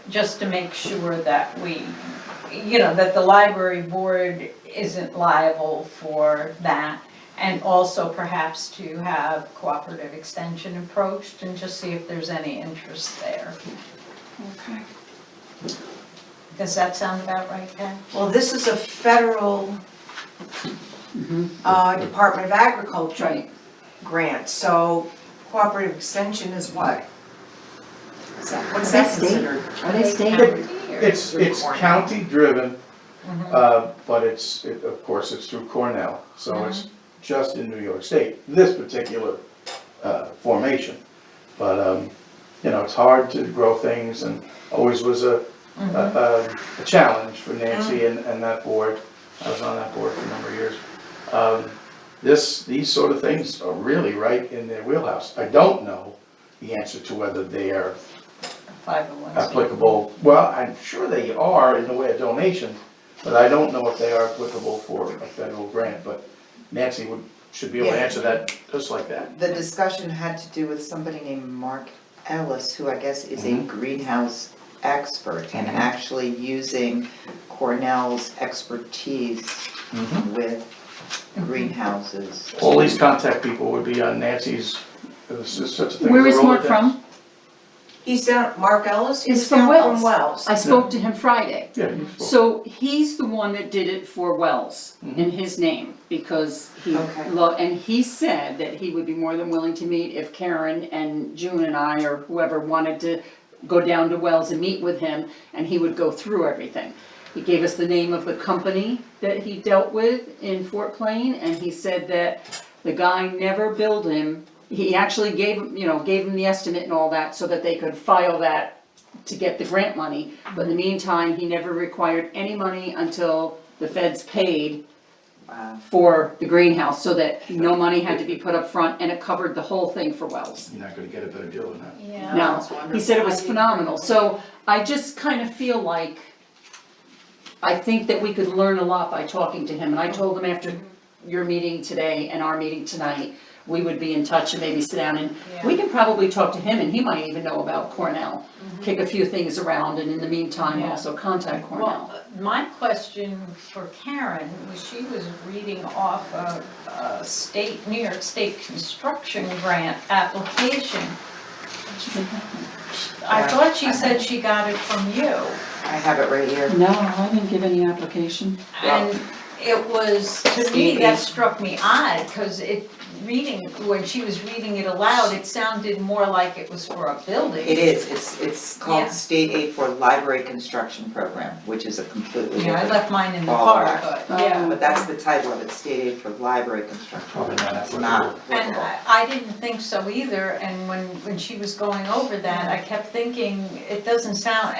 [SPEAKER 7] just to make sure that we, you know, that the library board isn't liable for that. And also perhaps to have cooperative extension approached and just see if there's any interest there.
[SPEAKER 2] Okay.
[SPEAKER 7] Does that sound about right, Ken?
[SPEAKER 8] Well, this is a federal Department of Agriculture
[SPEAKER 2] Right.
[SPEAKER 8] grant, so cooperative extension is what? What's
[SPEAKER 2] Are they
[SPEAKER 8] that
[SPEAKER 2] state?
[SPEAKER 8] considered?
[SPEAKER 2] Are they staying?
[SPEAKER 4] It's county driven, but of course, it's through Cornell, so it's just in New York State, this particular formation. But, you know, it's hard to grow things and always was a challenge for Nancy and that board. I was on that board for a number of years. These sort of things are really right in their wheelhouse. I don't know the answer to whether they are
[SPEAKER 7] 501.
[SPEAKER 4] applicable. Well, I'm sure they are in the way of donation, but I don't know if they are applicable for a federal grant, but Nancy should be able to
[SPEAKER 1] Yeah.
[SPEAKER 4] answer that just like that.
[SPEAKER 1] The discussion had to do with somebody named Mark Ellis, who I guess is a greenhouse expert and actually using Cornell's expertise with greenhouses.
[SPEAKER 4] All these contact people would be on Nancy's, there's such a thing as a
[SPEAKER 2] Where is Mark
[SPEAKER 4] Rolodex.
[SPEAKER 2] from?
[SPEAKER 8] He's down, Mark Ellis,
[SPEAKER 2] He's
[SPEAKER 8] he's
[SPEAKER 2] from
[SPEAKER 8] down
[SPEAKER 2] Wells.
[SPEAKER 8] from Wells.
[SPEAKER 2] I spoke to him Friday.
[SPEAKER 4] Yeah, you spoke.
[SPEAKER 2] So he's the one that did it for Wells in his name, because he,
[SPEAKER 1] Okay.
[SPEAKER 2] and he said that he would be more than willing to meet if Karen and June and I or whoever wanted to go down to Wells and meet with him, and he would go through everything. He gave us the name of the company that he dealt with in Fort Plain, and he said that the guy never billed him. He actually gave him the estimate and all that so that they could file that to get the grant money. But in the meantime, he never required any money until the feds paid
[SPEAKER 1] Wow.
[SPEAKER 2] for the greenhouse, so that no money had to be put up front, and it covered the whole thing for Wells.
[SPEAKER 4] You're not gonna get a better deal than that.
[SPEAKER 7] Yeah.
[SPEAKER 2] No, he said it was phenomenal, so I just kind of feel like, I think that we could learn a lot by talking to him, and I told him after your meeting today and our meeting tonight, we would be in touch and maybe sit down and, we can probably talk to him, and he might even know about Cornell. Kick a few things around, and in the meantime,
[SPEAKER 7] Yeah.
[SPEAKER 2] also contact Cornell.
[SPEAKER 7] Well, my question for Karen was, she was reading off a New York State construction grant application. I thought she said she got it from you,
[SPEAKER 1] I have it right here.
[SPEAKER 2] No, I didn't give any application.
[SPEAKER 7] and it was, to me, that struck me odd, because when she was reading it aloud, it sounded more like it was for a building.
[SPEAKER 1] It is, it's
[SPEAKER 7] Yeah.
[SPEAKER 1] called State Aid for Library Construction Program, which is a completely
[SPEAKER 7] Yeah, I
[SPEAKER 1] different.
[SPEAKER 7] left mine in the
[SPEAKER 1] All
[SPEAKER 7] car,
[SPEAKER 1] right.
[SPEAKER 7] but, yeah.
[SPEAKER 1] But that's the title of it, State Aid for Library Construction.
[SPEAKER 4] Probably not
[SPEAKER 1] It's not
[SPEAKER 7] And
[SPEAKER 1] applicable.
[SPEAKER 7] I didn't think so either, and when she was going over that, I kept thinking, it doesn't sound,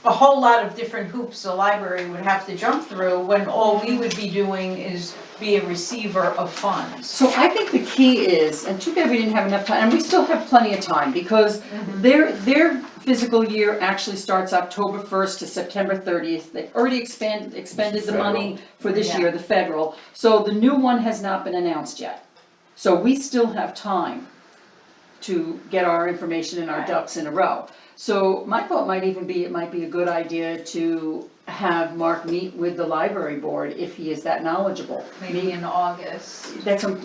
[SPEAKER 7] a whole lot of different hoops the library would have to jump through, when all we would be doing is be a receiver of funds.
[SPEAKER 2] So I think the key is, and too bad we didn't have enough time, and we still have plenty of time, because their fiscal year actually starts October 1st to September 30th. They've already expended the money for this
[SPEAKER 7] Yeah.
[SPEAKER 2] year, the federal. So the new one has not been announced yet. So we still have time to get our information and our ducks in a row. So my thought might even be, it might be a good idea to have Mark meet with the library board if he is that knowledgeable.
[SPEAKER 7] Maybe in August.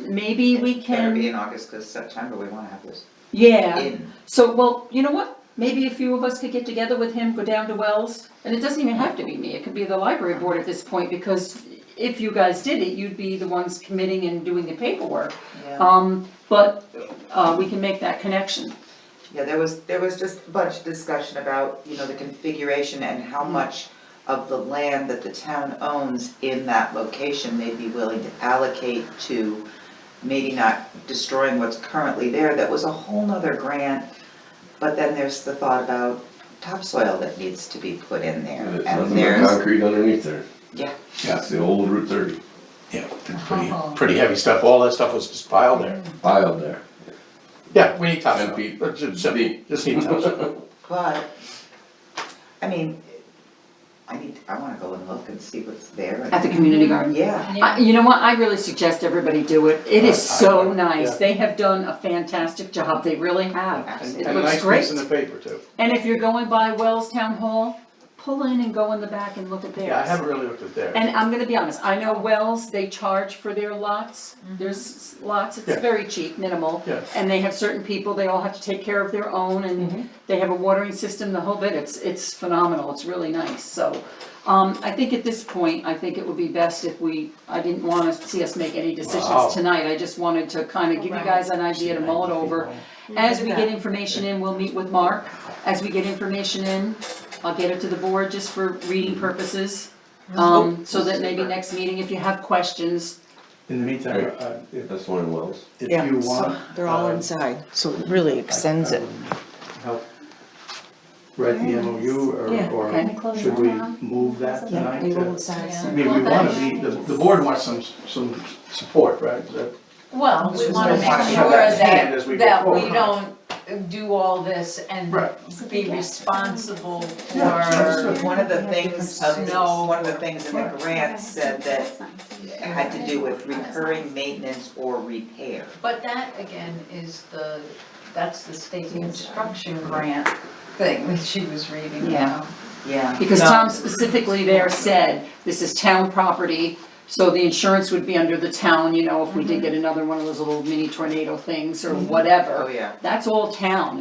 [SPEAKER 2] Maybe we
[SPEAKER 1] Better be
[SPEAKER 2] can,
[SPEAKER 1] in August, because September we wanna have this
[SPEAKER 2] yeah.
[SPEAKER 1] in.
[SPEAKER 2] So, well, you know what? Maybe a few of us could get together with him, go down to Wells, and it doesn't even have to be me, it could be the library board at this point, because if you guys did it, you'd be the ones committing and doing the paperwork.
[SPEAKER 1] Yeah.
[SPEAKER 2] But we can make that connection.
[SPEAKER 1] Yeah, there was just a bunch of discussion about, the configuration and how much of the land that the town owns in that location they'd be willing to allocate to maybe not destroying what's currently there. That was a whole nother grant, but then there's the thought about topsoil that needs to be put in there.
[SPEAKER 3] There's
[SPEAKER 1] And
[SPEAKER 3] nothing but
[SPEAKER 1] there's,
[SPEAKER 3] concrete underneath there.
[SPEAKER 1] Yeah.
[SPEAKER 3] That's the old Route 30
[SPEAKER 4] Yeah, pretty heavy stuff, all that stuff was just piled there.
[SPEAKER 3] piled there.
[SPEAKER 4] Yeah, we need top
[SPEAKER 3] 10
[SPEAKER 4] coat.
[SPEAKER 3] feet.
[SPEAKER 4] Just simple, just need top coat.
[SPEAKER 1] But, I mean, I wanna go and look and see what's there.
[SPEAKER 2] At the community garden.
[SPEAKER 1] Yeah,
[SPEAKER 2] You know what, I really suggest everybody do it. It is so
[SPEAKER 4] I-
[SPEAKER 2] nice.
[SPEAKER 4] yeah.
[SPEAKER 2] They have done a fantastic job, they really have.
[SPEAKER 1] absolutely.
[SPEAKER 2] It
[SPEAKER 4] And a
[SPEAKER 2] looks
[SPEAKER 4] nice
[SPEAKER 2] great.
[SPEAKER 4] piece in the paper too.
[SPEAKER 2] And if you're going by Wells Town Hall, pull in and go in the back and look at theirs.
[SPEAKER 4] Yeah, I haven't really looked at theirs.
[SPEAKER 2] And I'm gonna be honest, I know Wells, they charge for their lots, there's lots, it's
[SPEAKER 4] Yeah.
[SPEAKER 2] very cheap, minimal.
[SPEAKER 4] Yeah.
[SPEAKER 2] And they have certain people, they all have to take care of their own, and they have a watering system, the whole bit, it's phenomenal, it's really nice, so. I think at this point, I think it would be best if I didn't wanna see us make any
[SPEAKER 4] Wow.
[SPEAKER 2] decisions tonight, I just wanted to kinda give you guys an idea to mull it over. As we get information in, we'll meet with Mark, as we get information in, I'll get it to the board just for reading purposes. So that maybe next meeting, if you have questions,
[SPEAKER 4] In the meantime,
[SPEAKER 3] That's one in Wells.
[SPEAKER 4] if
[SPEAKER 8] Yeah,
[SPEAKER 4] you
[SPEAKER 8] so
[SPEAKER 4] want.
[SPEAKER 8] they're all inside, so it really extends it.
[SPEAKER 4] Help write the MOU
[SPEAKER 8] Yeah,
[SPEAKER 4] or
[SPEAKER 2] okay.
[SPEAKER 4] should we move that
[SPEAKER 8] Yeah,
[SPEAKER 4] tonight?
[SPEAKER 8] they
[SPEAKER 4] to-
[SPEAKER 8] will inside.
[SPEAKER 7] Yeah.
[SPEAKER 4] I mean, we wanna be, the board wants some support, right? Is that-
[SPEAKER 7] Well, we
[SPEAKER 1] Just
[SPEAKER 7] wanna
[SPEAKER 1] don't
[SPEAKER 7] make
[SPEAKER 1] wanna
[SPEAKER 7] sure
[SPEAKER 1] have that
[SPEAKER 4] hand
[SPEAKER 7] that,
[SPEAKER 4] as we go
[SPEAKER 7] that we
[SPEAKER 4] forward.
[SPEAKER 7] don't do all this and
[SPEAKER 4] Right.
[SPEAKER 7] be responsible
[SPEAKER 4] Yeah,
[SPEAKER 7] for,
[SPEAKER 4] understood.
[SPEAKER 1] One of the things,
[SPEAKER 7] No.
[SPEAKER 1] one of the things in the grant said that it had to do with recurring maintenance or repair.
[SPEAKER 7] but that again is that's the state construction grant thing that she was reading
[SPEAKER 2] Yeah.
[SPEAKER 7] about.
[SPEAKER 1] Yeah.
[SPEAKER 2] because
[SPEAKER 1] No,
[SPEAKER 2] Tom specifically there said, this is town property, so the insurance would be under the town, you know, if we did get another one of those little mini tornado things or
[SPEAKER 1] Oh,
[SPEAKER 2] whatever.
[SPEAKER 1] yeah.
[SPEAKER 2] That's all town,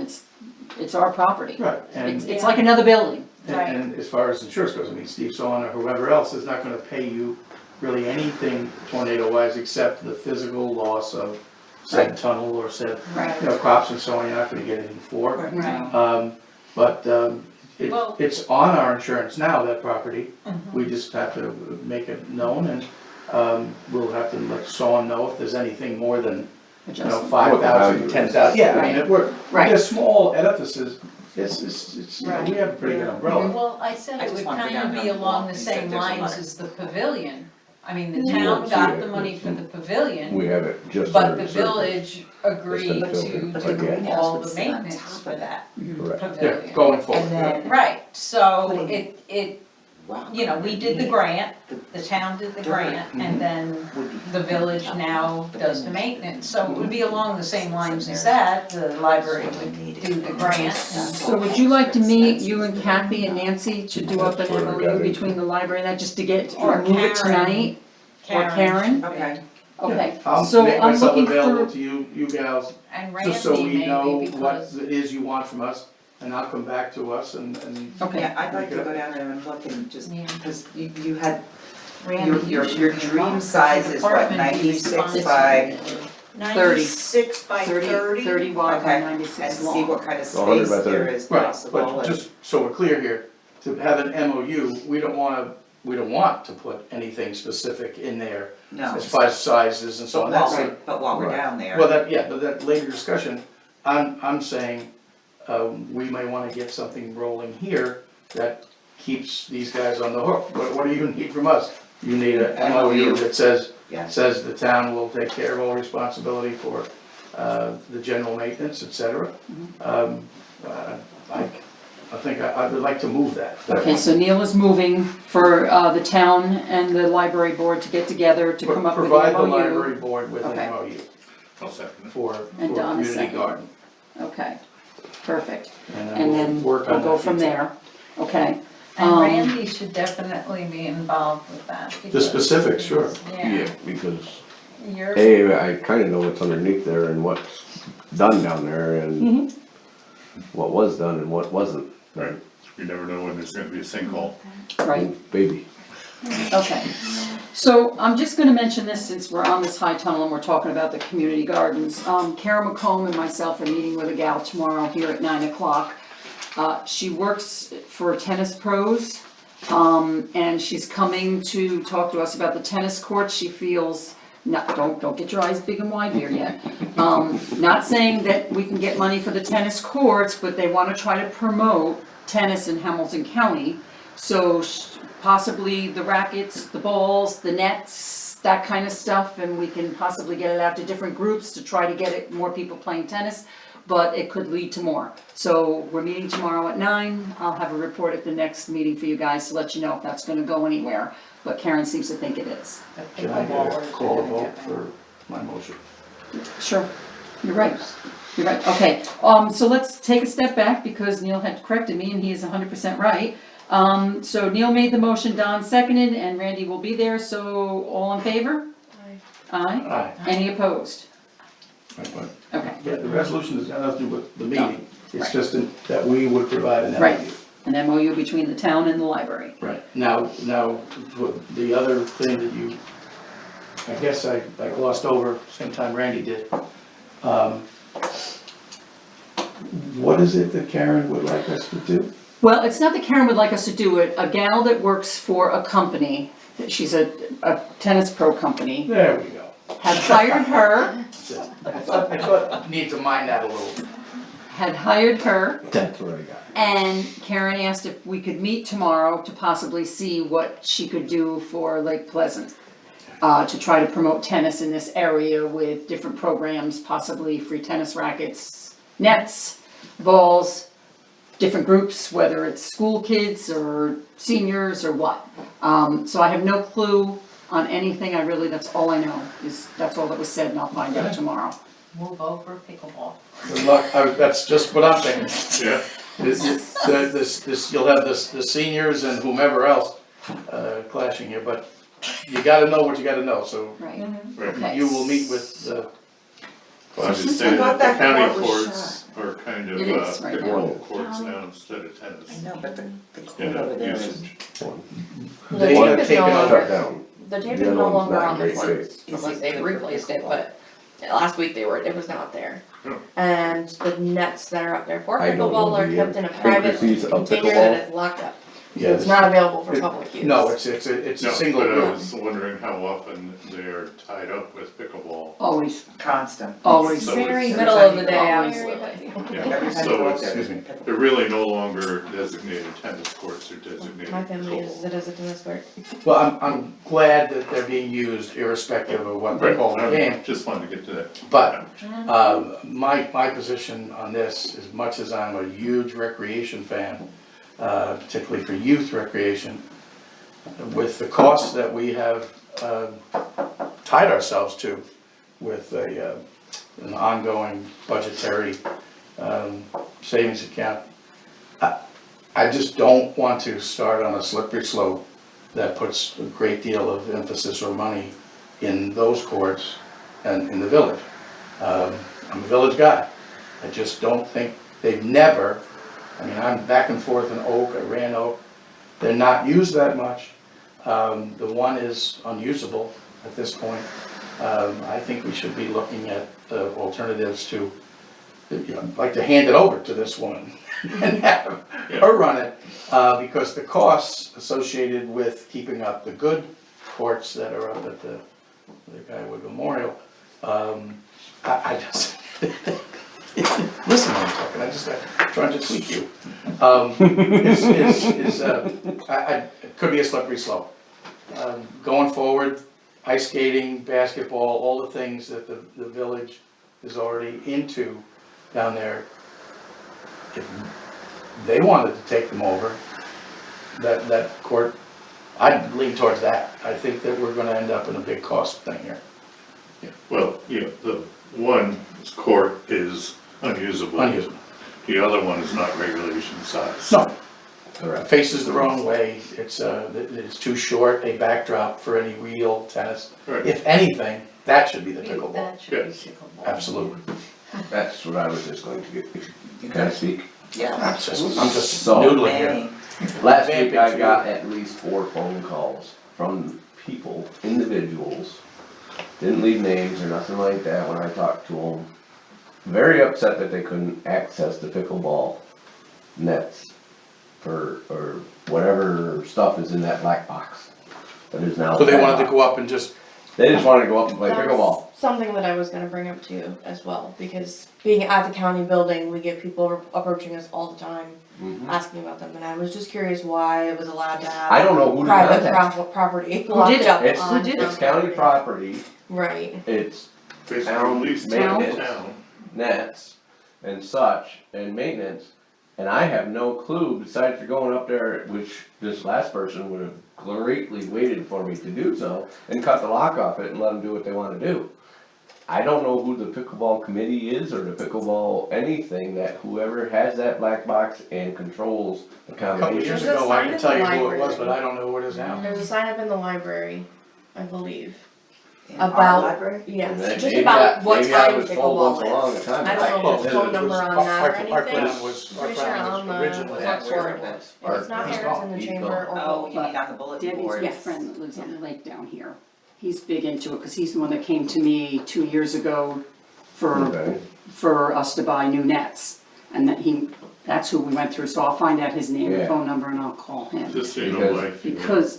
[SPEAKER 2] it's our property.
[SPEAKER 4] Right,
[SPEAKER 2] It's like another building.
[SPEAKER 4] and as far as insurance goes, I mean, Steve Sawn or whoever else is not gonna pay you really anything tornado-wise except the physical loss of said tunnel or said,
[SPEAKER 2] Right.
[SPEAKER 4] you know, crops and so on, you're not gonna get anything for.
[SPEAKER 2] Right.
[SPEAKER 4] But
[SPEAKER 7] Well-
[SPEAKER 4] it's on our insurance now, that property.
[SPEAKER 7] Mm-hmm.
[SPEAKER 4] We just have to make it known and we'll have to let Sawn know if there's anything more than, you know,
[SPEAKER 2] Adjustment.
[SPEAKER 4] 5,000, 10,000. Yeah, I mean, if we're,
[SPEAKER 2] Right.
[SPEAKER 4] they're small edifices, it's, you know, we have a pretty good umbrella.
[SPEAKER 7] Well, I said
[SPEAKER 1] I
[SPEAKER 7] it
[SPEAKER 1] just
[SPEAKER 7] would
[SPEAKER 1] wanted to
[SPEAKER 7] kind of
[SPEAKER 1] know
[SPEAKER 7] be
[SPEAKER 1] how
[SPEAKER 7] along
[SPEAKER 1] long
[SPEAKER 7] the
[SPEAKER 1] you said
[SPEAKER 7] same
[SPEAKER 1] there's a
[SPEAKER 7] lines
[SPEAKER 1] lot.
[SPEAKER 7] as the pavilion. I mean, the town got the money for the pavilion,
[SPEAKER 3] We have it just
[SPEAKER 7] but
[SPEAKER 3] under
[SPEAKER 7] the
[SPEAKER 3] the surface.
[SPEAKER 7] village agreed
[SPEAKER 3] Just
[SPEAKER 7] to
[SPEAKER 3] under the
[SPEAKER 1] filter.
[SPEAKER 7] do all the maintenance for that
[SPEAKER 3] Correct.
[SPEAKER 4] Yeah,
[SPEAKER 7] pavilion.
[SPEAKER 4] going forward.
[SPEAKER 1] And then,
[SPEAKER 7] Right, so
[SPEAKER 1] Putting-
[SPEAKER 7] it,
[SPEAKER 1] wow.
[SPEAKER 7] you know, we did the grant, the town did the grant, and then
[SPEAKER 1] Would be-
[SPEAKER 7] the village now does the maintenance. So it would be along the same lines as that, the library would do the grant.
[SPEAKER 2] So would you like to meet, you and Kathy and Nancy, to do up an
[SPEAKER 3] That's what I
[SPEAKER 2] MOU
[SPEAKER 3] got
[SPEAKER 2] between the library and that, just to get,
[SPEAKER 7] Or
[SPEAKER 2] move it
[SPEAKER 7] Karen.
[SPEAKER 2] tonight? Or Karen?
[SPEAKER 1] Okay,
[SPEAKER 2] Okay,
[SPEAKER 4] I'll
[SPEAKER 2] so
[SPEAKER 4] make
[SPEAKER 2] I'm
[SPEAKER 4] myself
[SPEAKER 2] looking
[SPEAKER 4] available
[SPEAKER 2] for,
[SPEAKER 4] to you gals,
[SPEAKER 7] And
[SPEAKER 4] just so
[SPEAKER 7] Randy
[SPEAKER 4] we know
[SPEAKER 7] maybe
[SPEAKER 4] what
[SPEAKER 7] because,
[SPEAKER 4] it is you want from us, and I'll come back to us and.
[SPEAKER 2] okay,
[SPEAKER 1] yeah, I'd like to go down there and look and just,
[SPEAKER 7] Yeah.
[SPEAKER 1] because you had,
[SPEAKER 7] Randy,
[SPEAKER 1] your
[SPEAKER 7] you should
[SPEAKER 1] dream
[SPEAKER 7] want
[SPEAKER 1] size is what,
[SPEAKER 7] department be
[SPEAKER 1] 96
[SPEAKER 7] responsible.
[SPEAKER 1] by
[SPEAKER 8] 96 by 30?
[SPEAKER 2] 30 wide by
[SPEAKER 1] okay,
[SPEAKER 2] 96
[SPEAKER 1] and see
[SPEAKER 2] long.
[SPEAKER 1] what kind of
[SPEAKER 3] 100
[SPEAKER 1] space
[SPEAKER 3] by
[SPEAKER 1] there
[SPEAKER 3] 30.
[SPEAKER 1] is
[SPEAKER 4] Right,
[SPEAKER 1] possible.
[SPEAKER 4] but
[SPEAKER 1] and-
[SPEAKER 4] just so we're clear here, to have an MOU, we don't want to put anything specific in there
[SPEAKER 1] No,
[SPEAKER 4] as far as sizes and so on. That's a-
[SPEAKER 1] but while we're
[SPEAKER 3] Right.
[SPEAKER 1] down there.
[SPEAKER 4] Well, but that later discussion, I'm saying, we may wanna get something rolling here that keeps these guys on the hook. What do you need from us? You need a MOU that says
[SPEAKER 1] Yes.
[SPEAKER 4] the town will take care of all responsibility for, the general maintenance, et cetera. I think I would like to move that.
[SPEAKER 2] Okay, so Neil is moving for, the town and the library board to get together to come up with an
[SPEAKER 4] Provide the
[SPEAKER 2] MOU.
[SPEAKER 4] library board with an
[SPEAKER 2] Okay.
[SPEAKER 4] MOU
[SPEAKER 5] I'll second it.
[SPEAKER 4] for
[SPEAKER 2] And Donna
[SPEAKER 4] community
[SPEAKER 2] second.
[SPEAKER 4] garden.
[SPEAKER 2] Okay, perfect,
[SPEAKER 4] And
[SPEAKER 2] and
[SPEAKER 4] we'll
[SPEAKER 2] then
[SPEAKER 4] work
[SPEAKER 2] we'll
[SPEAKER 4] on
[SPEAKER 2] go
[SPEAKER 4] that
[SPEAKER 2] from
[SPEAKER 4] detail.
[SPEAKER 2] there, okay?
[SPEAKER 7] And Randy should definitely be involved with that.
[SPEAKER 4] The
[SPEAKER 7] because-
[SPEAKER 4] specifics, sure.
[SPEAKER 7] Yeah,
[SPEAKER 3] Because,
[SPEAKER 7] you're,
[SPEAKER 3] A, I kinda know what's underneath there and what's done down there and what was done and what wasn't.
[SPEAKER 5] Right, you never know when there's gonna be a sinkhole.
[SPEAKER 2] Right,
[SPEAKER 3] Baby.
[SPEAKER 2] okay. So I'm just gonna mention this since we're on this high tunnel and we're talking about the community gardens. Kara McComb and myself are meeting with a gal tomorrow here at 9 o'clock. She works for Tennis Pros, and she's coming to talk to us about the tennis courts. She feels, don't get your eyes big and wide here yet. Not saying that we can get money for the tennis courts, but they wanna try to promote tennis in Hamilton County. So possibly the rackets, the balls, the nets, that kind of stuff, and we can possibly get it out to different groups to try to get it, more people playing tennis, but it could lead to more. So we're meeting tomorrow at 9, I'll have a report at the next meeting for you guys to let you know if that's gonna go anywhere, but Karen seems to think it is.
[SPEAKER 4] Can I get a call a vote for my motion?
[SPEAKER 2] Sure, you're right, okay, so let's take a step back, because Neil had corrected me, and he is 100% right. So Neil made the motion, Don seconded, and Randy will be there, so all in favor? Aye.
[SPEAKER 4] Aye.
[SPEAKER 2] Any opposed?
[SPEAKER 4] Right, but
[SPEAKER 2] Okay,
[SPEAKER 4] the resolution has got nothing to do with the meeting, it's
[SPEAKER 2] Right.
[SPEAKER 4] just that we would provide an
[SPEAKER 2] Right.
[SPEAKER 4] MOU.
[SPEAKER 2] an MOU between the town and the library.
[SPEAKER 4] Right, now, the other thing that you, I guess I glossed over, same time Randy did. What is it that Karen would like us to do?
[SPEAKER 2] Well, it's not that Karen would like us to do it, a gal that works for a company, she's a tennis pro company,
[SPEAKER 4] There we go.
[SPEAKER 2] had hired her,
[SPEAKER 4] I thought I need to mind that a little.
[SPEAKER 3] That's what I got.
[SPEAKER 2] and Karen asked if we could meet tomorrow to possibly see what she could do for Lake Pleasant. To try to promote tennis in this area with different programs, possibly free tennis rackets, nets, balls, different groups, whether it's school kids or seniors or what. So I have no clue on anything, that's all I know, that's all that was said, and I'll find out tomorrow.
[SPEAKER 7] Move over pickleball.
[SPEAKER 4] Good luck, that's just what I'm thinking.
[SPEAKER 5] Yeah,
[SPEAKER 4] You'll have the seniors and whomever else clashing here, but you gotta know what you gotta know, so
[SPEAKER 2] Right,
[SPEAKER 5] right.
[SPEAKER 2] okay.
[SPEAKER 4] you will meet with
[SPEAKER 5] Well, I understand
[SPEAKER 8] I thought
[SPEAKER 5] that the
[SPEAKER 8] that
[SPEAKER 5] county
[SPEAKER 8] court was
[SPEAKER 5] courts are kind of
[SPEAKER 2] It is right now.
[SPEAKER 5] pickleball courts now instead of tennis.
[SPEAKER 1] I know, but the
[SPEAKER 5] You
[SPEAKER 1] court
[SPEAKER 5] know,
[SPEAKER 1] over there is.
[SPEAKER 5] usage.
[SPEAKER 6] The
[SPEAKER 4] They
[SPEAKER 6] tape
[SPEAKER 4] have
[SPEAKER 6] is
[SPEAKER 4] taken
[SPEAKER 6] no
[SPEAKER 4] out-
[SPEAKER 3] Shut
[SPEAKER 6] longer,
[SPEAKER 3] down.
[SPEAKER 6] the tape
[SPEAKER 3] The
[SPEAKER 6] is
[SPEAKER 3] other
[SPEAKER 6] no
[SPEAKER 3] one's
[SPEAKER 6] longer
[SPEAKER 3] not
[SPEAKER 6] on the
[SPEAKER 3] great
[SPEAKER 6] courts,
[SPEAKER 1] shape.
[SPEAKER 6] unless they've
[SPEAKER 1] Is it good for
[SPEAKER 6] replaced it,
[SPEAKER 1] pickleball?
[SPEAKER 6] but last week it was not there.
[SPEAKER 5] Oh.
[SPEAKER 6] And the nets that are up there for
[SPEAKER 3] I don't
[SPEAKER 6] pickleball
[SPEAKER 3] know
[SPEAKER 6] are
[SPEAKER 3] the
[SPEAKER 6] kept in a private
[SPEAKER 3] intricacies of
[SPEAKER 6] container
[SPEAKER 3] pickleball.
[SPEAKER 6] that is locked up.
[SPEAKER 4] Yeah,
[SPEAKER 6] It's not available for public use.
[SPEAKER 4] No, it's a
[SPEAKER 5] No,
[SPEAKER 4] single
[SPEAKER 5] but I
[SPEAKER 4] group.
[SPEAKER 5] was wondering how often they are tied up with pickleball.
[SPEAKER 2] Always,
[SPEAKER 1] Constant.
[SPEAKER 2] always.
[SPEAKER 5] So
[SPEAKER 6] Very
[SPEAKER 5] it's-
[SPEAKER 6] middle of the day,
[SPEAKER 1] Every
[SPEAKER 6] absolutely.
[SPEAKER 5] Yeah,
[SPEAKER 1] Every time you
[SPEAKER 5] so
[SPEAKER 1] go up
[SPEAKER 5] it's,
[SPEAKER 1] there,
[SPEAKER 4] excuse me.
[SPEAKER 1] pickleball.
[SPEAKER 5] they're really no longer designated tennis courts, they're designated
[SPEAKER 6] My family uses
[SPEAKER 5] pickleball.
[SPEAKER 6] it as a tennis court.
[SPEAKER 4] Well, I'm glad that they're being used irrespective of what they
[SPEAKER 5] Right,
[SPEAKER 4] call the game,
[SPEAKER 5] I just wanted to get to that.
[SPEAKER 4] but, my position on this, as much as I'm a huge recreation fan, particularly for youth recreation, with the costs that we have, tied ourselves to with an ongoing budgetary, savings account, I just don't want to start on a slippery slope that puts a great deal of emphasis or money in those courts and in the village. I'm a village guy. I just don't think, they've never, I'm back and forth in Oak, I ran Oak. They're not used that much. The one is unusable at this point. I think we should be looking at alternatives to, I'd like to hand it over to this woman and have her run it, because the costs associated with keeping up the good courts that are up at the Guywood Memorial, I just, listen when I'm talking, I'm trying to tweak you. It could be a slippery slope. Going forward, ice skating, basketball, all the things that the village is already into down there. If they wanted to take them over, that court, I'd lean towards that. I think that we're gonna end up in a big cost thing here.
[SPEAKER 5] Yeah, well, yeah, the one court is unusable.
[SPEAKER 4] Unusable.
[SPEAKER 5] The other one is not regulation size.
[SPEAKER 4] No,
[SPEAKER 3] Correct.
[SPEAKER 4] faces the wrong way, it's too short a backdrop for any real tennis.
[SPEAKER 5] Right.
[SPEAKER 4] If anything, that should be the pickleball,
[SPEAKER 7] That should be
[SPEAKER 5] Yes.
[SPEAKER 7] pickleball.
[SPEAKER 4] absolutely.
[SPEAKER 3] That's what I was just going to get. Can I speak?
[SPEAKER 1] Yeah.
[SPEAKER 4] I'm just
[SPEAKER 3] So-
[SPEAKER 4] noodling here.
[SPEAKER 3] Last week I got at least 4 phone calls from people, individuals, didn't leave names or nothing like that when I talked to them. Very upset that they couldn't access the pickleball nets or whatever stuff is in that black box that is now.
[SPEAKER 4] So they wanted to go up and just
[SPEAKER 3] They just wanted to go up and play
[SPEAKER 6] That
[SPEAKER 3] pickleball.
[SPEAKER 6] was something that I was gonna bring up to you as well, because being at the county building, we get people approaching us all the time,
[SPEAKER 3] Mhm.
[SPEAKER 6] asking about them, and I was just curious why it was allowed to have
[SPEAKER 3] I don't know who to
[SPEAKER 6] private
[SPEAKER 3] contact.
[SPEAKER 6] property
[SPEAKER 2] Who
[SPEAKER 6] locked
[SPEAKER 2] did it?
[SPEAKER 6] up
[SPEAKER 3] It's,
[SPEAKER 6] on
[SPEAKER 3] it's
[SPEAKER 6] town
[SPEAKER 3] county property,
[SPEAKER 6] Right,
[SPEAKER 3] it's
[SPEAKER 5] Basically,
[SPEAKER 3] Town
[SPEAKER 5] at least
[SPEAKER 3] maintenance.
[SPEAKER 5] town.
[SPEAKER 3] nets and such and maintenance. And I have no clue, besides for going up there, which this last person would have greatly waited for me to do so, and cut the lock off it and let them do what they wanna do. I don't know who the pickleball committee is or the pickleball anything, that whoever has that black box and controls the
[SPEAKER 4] A couple
[SPEAKER 3] combination.
[SPEAKER 4] years
[SPEAKER 6] There's a
[SPEAKER 4] ago, I
[SPEAKER 6] sign
[SPEAKER 4] could
[SPEAKER 6] at
[SPEAKER 4] tell
[SPEAKER 6] the
[SPEAKER 4] you who it was,
[SPEAKER 6] library.
[SPEAKER 4] but I don't know who it is now.
[SPEAKER 6] there's a sign up in the library, I believe,
[SPEAKER 1] In our
[SPEAKER 6] about,
[SPEAKER 1] library?
[SPEAKER 3] And
[SPEAKER 6] yes,
[SPEAKER 3] then
[SPEAKER 6] just
[SPEAKER 3] maybe
[SPEAKER 6] about what
[SPEAKER 3] maybe I
[SPEAKER 6] time
[SPEAKER 3] was told once along
[SPEAKER 6] pickleball
[SPEAKER 3] a
[SPEAKER 6] is.
[SPEAKER 3] time.
[SPEAKER 6] I don't know if there's a phone
[SPEAKER 4] It
[SPEAKER 6] number
[SPEAKER 4] was-
[SPEAKER 6] on that or
[SPEAKER 4] Art
[SPEAKER 6] anything.
[SPEAKER 4] Brown was,
[SPEAKER 6] Pretty sure on the
[SPEAKER 4] originally
[SPEAKER 6] front
[SPEAKER 4] that
[SPEAKER 6] board.
[SPEAKER 4] way.
[SPEAKER 6] If it's not
[SPEAKER 3] He's
[SPEAKER 6] there, it's in
[SPEAKER 3] gone.
[SPEAKER 6] the
[SPEAKER 3] He's
[SPEAKER 6] chamber or
[SPEAKER 1] Oh,
[SPEAKER 6] both.
[SPEAKER 1] you mean on the bulletin
[SPEAKER 2] Debbie's
[SPEAKER 1] board?
[SPEAKER 2] good friend that lives on the lake down here. He's big into it, cause he's the one that came to me 2 years ago
[SPEAKER 3] Okay.
[SPEAKER 2] for us to buy new nets. And that's who we went through, so I'll find out his name and
[SPEAKER 3] Yeah.
[SPEAKER 2] phone number and I'll call him.
[SPEAKER 5] Just so you know,
[SPEAKER 3] Because-
[SPEAKER 5] like,
[SPEAKER 2] Because,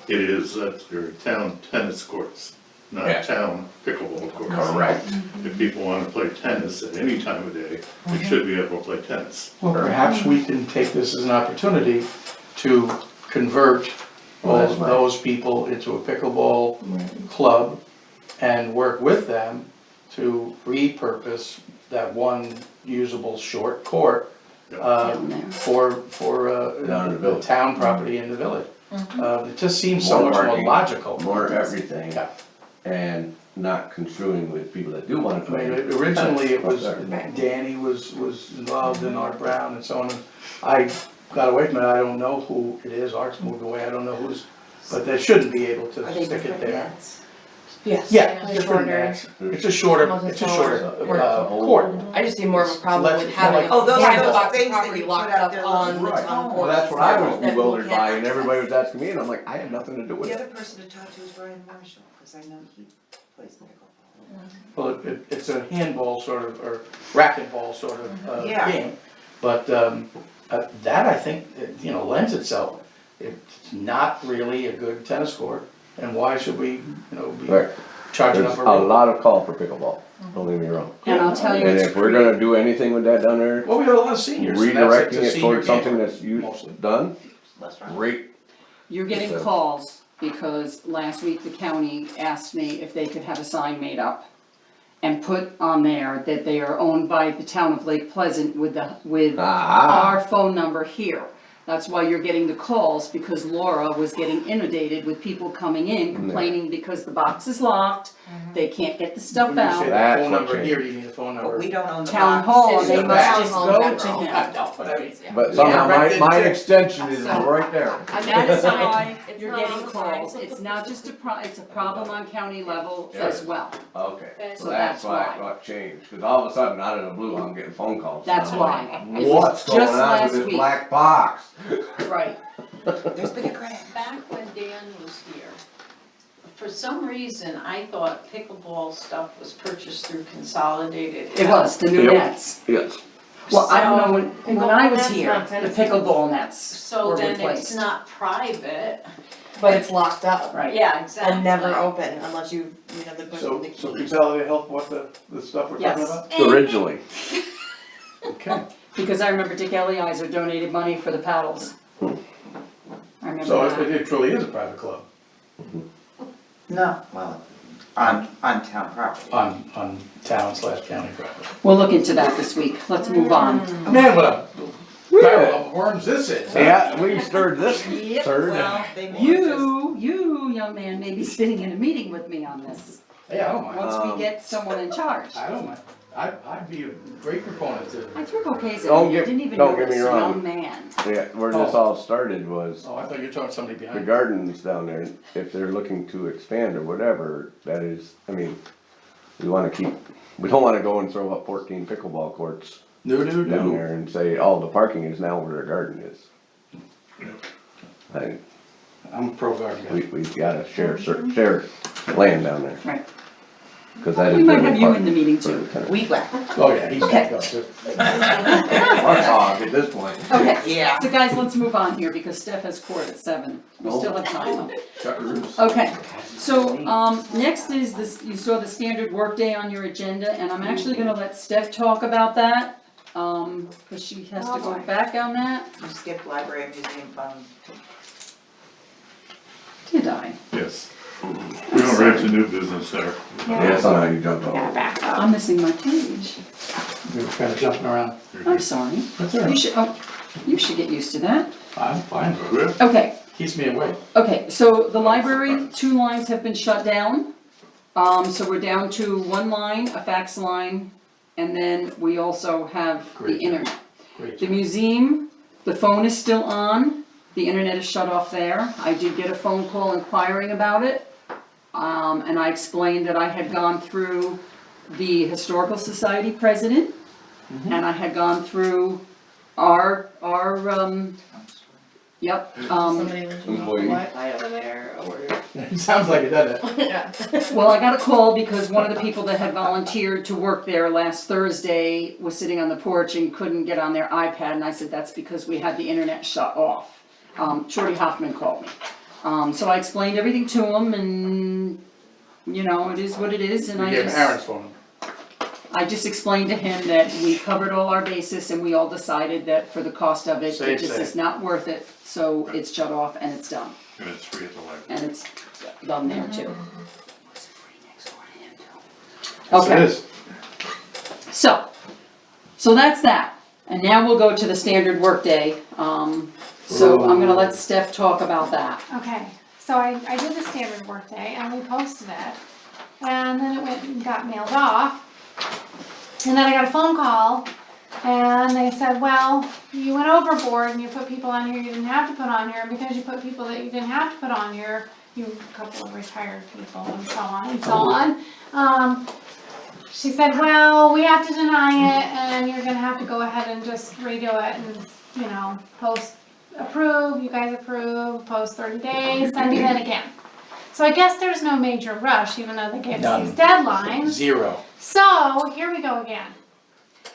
[SPEAKER 5] it is, your town tennis courts,
[SPEAKER 3] Yeah.
[SPEAKER 5] not town pickleball courts.
[SPEAKER 3] Correct.
[SPEAKER 5] If people wanna play tennis at any time of day, they should be able to play tennis.
[SPEAKER 4] Well, perhaps we can take this as an opportunity to convert
[SPEAKER 3] Well, that's right.
[SPEAKER 4] those people into a pickleball club and work with them to repurpose that one usable short court
[SPEAKER 2] down there.
[SPEAKER 4] for
[SPEAKER 3] Down in the
[SPEAKER 4] the
[SPEAKER 3] village.
[SPEAKER 4] town property in the village. It just seems so
[SPEAKER 3] More
[SPEAKER 4] much more
[SPEAKER 3] parking,
[SPEAKER 4] logical.
[SPEAKER 3] More everything,
[SPEAKER 4] Yeah.
[SPEAKER 3] and not construing with people that do wanna
[SPEAKER 4] I
[SPEAKER 3] play.
[SPEAKER 4] mean, originally it was,
[SPEAKER 3] Right.
[SPEAKER 4] Danny was involved in Art Brown and so on. And I got away from it, I don't know who it is, Art's moved away, I don't know who's, but they shouldn't be able to stick it there.
[SPEAKER 6] Yes.
[SPEAKER 4] Yeah,
[SPEAKER 6] they're
[SPEAKER 4] different
[SPEAKER 6] shorter.
[SPEAKER 4] nets. It's a shorter,
[SPEAKER 6] Almost
[SPEAKER 4] it's a
[SPEAKER 6] smaller.
[SPEAKER 4] shorter, court.
[SPEAKER 6] I just see more of a problem
[SPEAKER 4] Less-
[SPEAKER 6] with having
[SPEAKER 4] more
[SPEAKER 6] a
[SPEAKER 1] Oh, those are
[SPEAKER 6] private
[SPEAKER 1] those
[SPEAKER 6] box of
[SPEAKER 1] things that
[SPEAKER 6] property
[SPEAKER 1] you
[SPEAKER 6] locked
[SPEAKER 1] put out
[SPEAKER 6] up
[SPEAKER 1] there
[SPEAKER 6] on the
[SPEAKER 1] looking
[SPEAKER 6] town
[SPEAKER 1] for.
[SPEAKER 6] court.
[SPEAKER 3] Well, that's what I was
[SPEAKER 6] that we
[SPEAKER 3] bewildered
[SPEAKER 6] can't
[SPEAKER 3] by, and
[SPEAKER 6] access.
[SPEAKER 3] everybody was asking me, and I'm like, I had nothing to do with
[SPEAKER 1] The
[SPEAKER 3] it.
[SPEAKER 1] other person to talk to is Brian Marshall, cause I know he plays pickleball.
[SPEAKER 4] Well, it's a handball sort of, or racquetball sort of,
[SPEAKER 1] Yeah.
[SPEAKER 4] game. But, that I think, lends itself. It's not really a good tennis court, and why should we, be
[SPEAKER 3] Right.
[SPEAKER 4] charging
[SPEAKER 3] There's
[SPEAKER 4] up
[SPEAKER 3] a
[SPEAKER 4] a rate?
[SPEAKER 3] lot of call for pickleball, don't get me wrong.
[SPEAKER 2] And I'll tell you,
[SPEAKER 3] And
[SPEAKER 2] it's
[SPEAKER 3] if we're gonna do anything with that down there,
[SPEAKER 4] Well, we got a lot of seniors, and that's
[SPEAKER 3] redirecting
[SPEAKER 4] a
[SPEAKER 3] it
[SPEAKER 4] senior
[SPEAKER 3] towards something
[SPEAKER 4] game,
[SPEAKER 3] that's
[SPEAKER 4] mostly.
[SPEAKER 3] done,
[SPEAKER 1] That's right.
[SPEAKER 3] great.
[SPEAKER 2] you're getting
[SPEAKER 3] So-
[SPEAKER 2] calls because last week the county asked me if they could have a sign made up and put on there that they are owned by the town of Lake Pleasant with
[SPEAKER 3] Aha.
[SPEAKER 2] our phone number here. That's why you're getting the calls, because Laura was getting inundated with people coming in complaining because the box is locked, they can't get the stuff
[SPEAKER 4] When you say
[SPEAKER 2] out.
[SPEAKER 4] the
[SPEAKER 3] That's
[SPEAKER 4] phone
[SPEAKER 3] what
[SPEAKER 4] number
[SPEAKER 3] changed.
[SPEAKER 4] here, you mean the phone number?
[SPEAKER 1] But we don't own the
[SPEAKER 2] Town
[SPEAKER 1] box.
[SPEAKER 2] hall,
[SPEAKER 6] It's
[SPEAKER 2] they
[SPEAKER 6] the
[SPEAKER 2] must
[SPEAKER 6] town
[SPEAKER 2] just
[SPEAKER 6] hall
[SPEAKER 2] go
[SPEAKER 6] general.
[SPEAKER 2] to him.
[SPEAKER 3] But somehow
[SPEAKER 4] Yeah,
[SPEAKER 3] my,
[SPEAKER 4] right
[SPEAKER 3] my
[SPEAKER 4] there.
[SPEAKER 3] extension is
[SPEAKER 2] So-
[SPEAKER 3] right there.
[SPEAKER 2] And that is
[SPEAKER 6] Sign.
[SPEAKER 2] why
[SPEAKER 6] It's
[SPEAKER 2] you're
[SPEAKER 6] not
[SPEAKER 2] getting
[SPEAKER 6] on the sign.
[SPEAKER 2] calls, it's not just it's a problem on county level
[SPEAKER 3] Yeah.
[SPEAKER 2] as well.
[SPEAKER 3] Okay,
[SPEAKER 2] So
[SPEAKER 3] so
[SPEAKER 2] that's
[SPEAKER 3] that's why
[SPEAKER 2] why.
[SPEAKER 3] it changed, cause all of a sudden, out of the blue, I'm getting phone calls.
[SPEAKER 2] That's
[SPEAKER 3] And I'm like,
[SPEAKER 2] why. It was
[SPEAKER 3] What's going
[SPEAKER 2] just
[SPEAKER 3] on
[SPEAKER 2] last
[SPEAKER 3] with this
[SPEAKER 2] week.
[SPEAKER 3] black box?
[SPEAKER 2] Right.
[SPEAKER 1] There's been a crash.
[SPEAKER 7] Back when Dan was here, for some reason, I thought pickleball stuff was purchased through Consolidated.
[SPEAKER 2] It was, the new
[SPEAKER 3] Yep.
[SPEAKER 2] nets.
[SPEAKER 3] Yes.
[SPEAKER 2] Well, I don't know, when I was
[SPEAKER 6] Pickleball nets,
[SPEAKER 2] here,
[SPEAKER 6] not
[SPEAKER 2] the
[SPEAKER 6] tennis
[SPEAKER 2] pickleball nets
[SPEAKER 7] So
[SPEAKER 2] were
[SPEAKER 7] then it's
[SPEAKER 2] replaced.
[SPEAKER 7] not private.
[SPEAKER 6] But it's locked up
[SPEAKER 2] Right.
[SPEAKER 7] Yeah, exactly.
[SPEAKER 6] and never open unless you have the person
[SPEAKER 4] So,
[SPEAKER 6] with the
[SPEAKER 4] so
[SPEAKER 6] key.
[SPEAKER 4] Consolidated Health bought the stuff we're talking
[SPEAKER 2] Yes.
[SPEAKER 4] about?
[SPEAKER 3] Originally,
[SPEAKER 4] Okay,
[SPEAKER 2] Because I remember Dick Eliezer donated money for the paddles. I remember
[SPEAKER 4] so
[SPEAKER 2] that.
[SPEAKER 4] it truly is a private club
[SPEAKER 1] No, well, on town property.
[SPEAKER 4] on town/county property.
[SPEAKER 2] We'll look into that this week, let's move on.
[SPEAKER 4] Man, what a barrel of worms this is, huh?
[SPEAKER 3] yeah, we stirred this
[SPEAKER 2] Yep,
[SPEAKER 3] turd.
[SPEAKER 2] well,
[SPEAKER 1] They may
[SPEAKER 2] you, young man, may be sitting in a meeting with me on this,
[SPEAKER 4] Hey, I don't mind,
[SPEAKER 2] once we get someone in charge.
[SPEAKER 4] I don't mind, I'd be a great proponent to,
[SPEAKER 2] I threw bouquets at
[SPEAKER 3] Don't
[SPEAKER 2] him, you
[SPEAKER 3] get-
[SPEAKER 2] didn't even
[SPEAKER 3] don't get
[SPEAKER 2] notice,
[SPEAKER 3] me wrong.
[SPEAKER 2] young man.
[SPEAKER 3] Yeah, where this all started was
[SPEAKER 4] oh, I thought you were talking to somebody
[SPEAKER 3] the
[SPEAKER 4] behind.
[SPEAKER 3] gardens down there, if they're looking to expand or whatever, that is, I mean, we wanna keep, we don't wanna go and throw up 14 pickleball courts
[SPEAKER 4] No,
[SPEAKER 3] down there and say, oh, the parking is now where their garden is.
[SPEAKER 4] I'm a pro garden guy.
[SPEAKER 3] We've gotta share land down there.
[SPEAKER 2] Right.
[SPEAKER 3] Cause I
[SPEAKER 2] We
[SPEAKER 3] didn't.
[SPEAKER 2] might
[SPEAKER 3] do
[SPEAKER 2] have
[SPEAKER 3] my
[SPEAKER 2] you
[SPEAKER 3] part
[SPEAKER 2] in the meeting
[SPEAKER 3] for
[SPEAKER 2] too.
[SPEAKER 3] Lieutenant.
[SPEAKER 1] Weed whacker.
[SPEAKER 4] Oh, yeah, he's
[SPEAKER 2] Okay.
[SPEAKER 4] got to.
[SPEAKER 3] Mark's hog at this point.
[SPEAKER 2] Okay,
[SPEAKER 1] Yeah.
[SPEAKER 2] so guys, let's move on here because Steph has court at 7. We still have time.
[SPEAKER 3] Chuckaroos.
[SPEAKER 2] Okay, so, next is this, you saw the standard workday on your agenda, and I'm actually gonna let Steph talk about that, cause she has to go back on that.
[SPEAKER 1] You skipped library and museum fund.
[SPEAKER 2] Did I?
[SPEAKER 5] Yes. We don't reach a new business there.
[SPEAKER 3] Yeah, somehow you jumped
[SPEAKER 8] Gotta
[SPEAKER 3] off.
[SPEAKER 8] back up.
[SPEAKER 2] I'm missing my page.
[SPEAKER 4] We were kind of jumping around.
[SPEAKER 2] I'm sorry.
[SPEAKER 4] That's all
[SPEAKER 2] You
[SPEAKER 4] right.
[SPEAKER 2] should, you should get used to that.
[SPEAKER 4] I'm fine.
[SPEAKER 5] Good.
[SPEAKER 2] Okay,
[SPEAKER 4] Keeps me awake.
[SPEAKER 2] okay, so the library, 2 lines have been shut down. So we're down to 1 line, a fax line, and then we also have the
[SPEAKER 4] Great job.
[SPEAKER 2] internet.
[SPEAKER 4] Great.
[SPEAKER 2] The museum, the phone is still on, the internet is shut off there. I did get a phone call inquiring about it. And I explained that I had gone through the Historical Society president, and I had gone through our, yep,
[SPEAKER 6] Somebody was doing
[SPEAKER 3] Employee.
[SPEAKER 6] Wi-Fi over there, or,
[SPEAKER 4] It sounds like it, doesn't it?
[SPEAKER 6] yeah.
[SPEAKER 2] well, I got a call because one of the people that had volunteered to work there last Thursday was sitting on the porch and couldn't get on their iPad, and I said, that's because we had the internet shut off. Shorty Hoffman called me. So I explained everything to him, and, you know, it is what it is, and
[SPEAKER 4] We
[SPEAKER 2] I
[SPEAKER 4] gave
[SPEAKER 2] just,
[SPEAKER 4] Aaron's phone.
[SPEAKER 2] I just explained to him that we covered all our bases, and we all decided that for the cost of it, it
[SPEAKER 4] Safe,
[SPEAKER 2] just
[SPEAKER 4] safe.
[SPEAKER 2] is not worth it, so it's shut off and it's done,
[SPEAKER 5] And it's free at the library.
[SPEAKER 2] and it's done there too.
[SPEAKER 4] Yes, it
[SPEAKER 2] Okay.
[SPEAKER 4] is.
[SPEAKER 2] So that's that, and now we'll go to the standard workday, so I'm gonna let Steph talk about that.
[SPEAKER 9] Okay, so I did the standard workday and we posted it, and then it went and got mailed off. And then I got a phone call, and they said, well, you went overboard and you put people on here you didn't have to put on here, and because you put people that you didn't have to put on here, you, a couple of retired people and so on and so on. She said, well, we have to deny it, and you're gonna have to go ahead and just redo it and, you know, post approve, you guys approve, post 30 days, send it in again. So I guess there's no major rush, even though they gave us these deadlines.
[SPEAKER 4] 0.
[SPEAKER 9] So here we go again.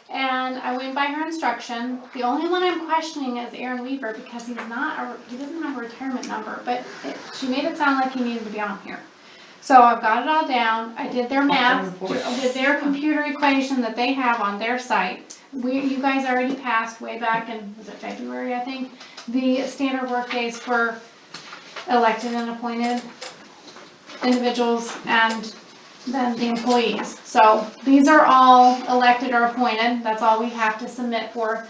[SPEAKER 9] And I went by her instruction. The only one I'm questioning is Aaron Weaver because he doesn't have a retirement number, but she made it sound like he needed to be on here. So I've got it all down. I did their math, I did their computer equation that they have on their site. You guys already passed way back in, was it February, I think, the standard work days for elected and appointed individuals and then the employees. So these are all elected or appointed, that's all we have to submit for.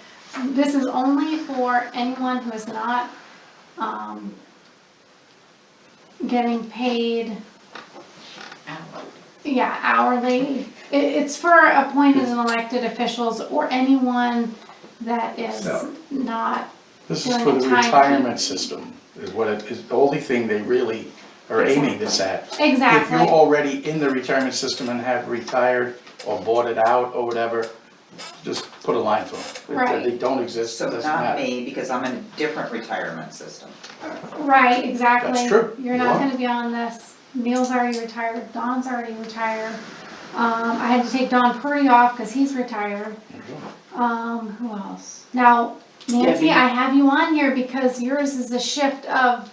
[SPEAKER 9] This is only for anyone who is not, getting paid, yeah, hourly. It's for appointed and elected officials or anyone that is
[SPEAKER 3] So.
[SPEAKER 9] not,
[SPEAKER 4] This is for the
[SPEAKER 9] During a time
[SPEAKER 4] retirement system, is what it is, the only thing they really are aiming this at. If
[SPEAKER 9] exactly.
[SPEAKER 4] you're already in the retirement system and have retired or bought it out or whatever, just put a line through them. If
[SPEAKER 9] Right.
[SPEAKER 4] they don't exist, it
[SPEAKER 1] So
[SPEAKER 4] doesn't
[SPEAKER 1] not
[SPEAKER 4] matter.
[SPEAKER 1] me, because I'm in a different retirement system.
[SPEAKER 9] Right, exactly.
[SPEAKER 4] That's true.
[SPEAKER 9] You're
[SPEAKER 4] You
[SPEAKER 9] not
[SPEAKER 4] are.
[SPEAKER 9] gonna be on this. Neil's already retired, Don's already retired. I had to take Don Purdy off because he's retired. Who else? Now, Nancy,
[SPEAKER 2] Debbie.
[SPEAKER 9] I have you on here because yours is a shift of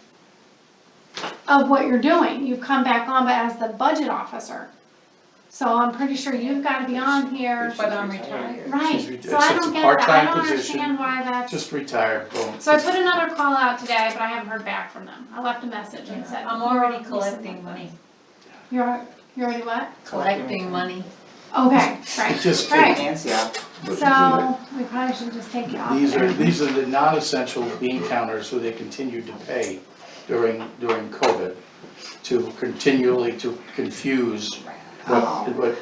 [SPEAKER 9] what you're doing. You've come back on, but as the budget officer. So I'm pretty sure you've gotta be on here.
[SPEAKER 7] But I'm retired.
[SPEAKER 9] Right,
[SPEAKER 4] She's
[SPEAKER 9] so I
[SPEAKER 4] it's
[SPEAKER 9] don't
[SPEAKER 4] a
[SPEAKER 9] get that. I
[SPEAKER 4] part-time
[SPEAKER 9] don't
[SPEAKER 4] position.
[SPEAKER 9] understand why that's.
[SPEAKER 4] Just retired, boom.
[SPEAKER 9] So I put another call out today, but I haven't heard back from them. I left a message and said.
[SPEAKER 7] I'm already collecting money,
[SPEAKER 9] You're already what?
[SPEAKER 7] collecting money.
[SPEAKER 9] Okay,
[SPEAKER 4] It's
[SPEAKER 9] right,
[SPEAKER 4] just,
[SPEAKER 9] right.
[SPEAKER 1] Nancy out.
[SPEAKER 9] So, we probably should just take you off
[SPEAKER 4] these
[SPEAKER 9] there.
[SPEAKER 4] are the non-essential bean counters who they continued to pay during COVID to continually to confuse what,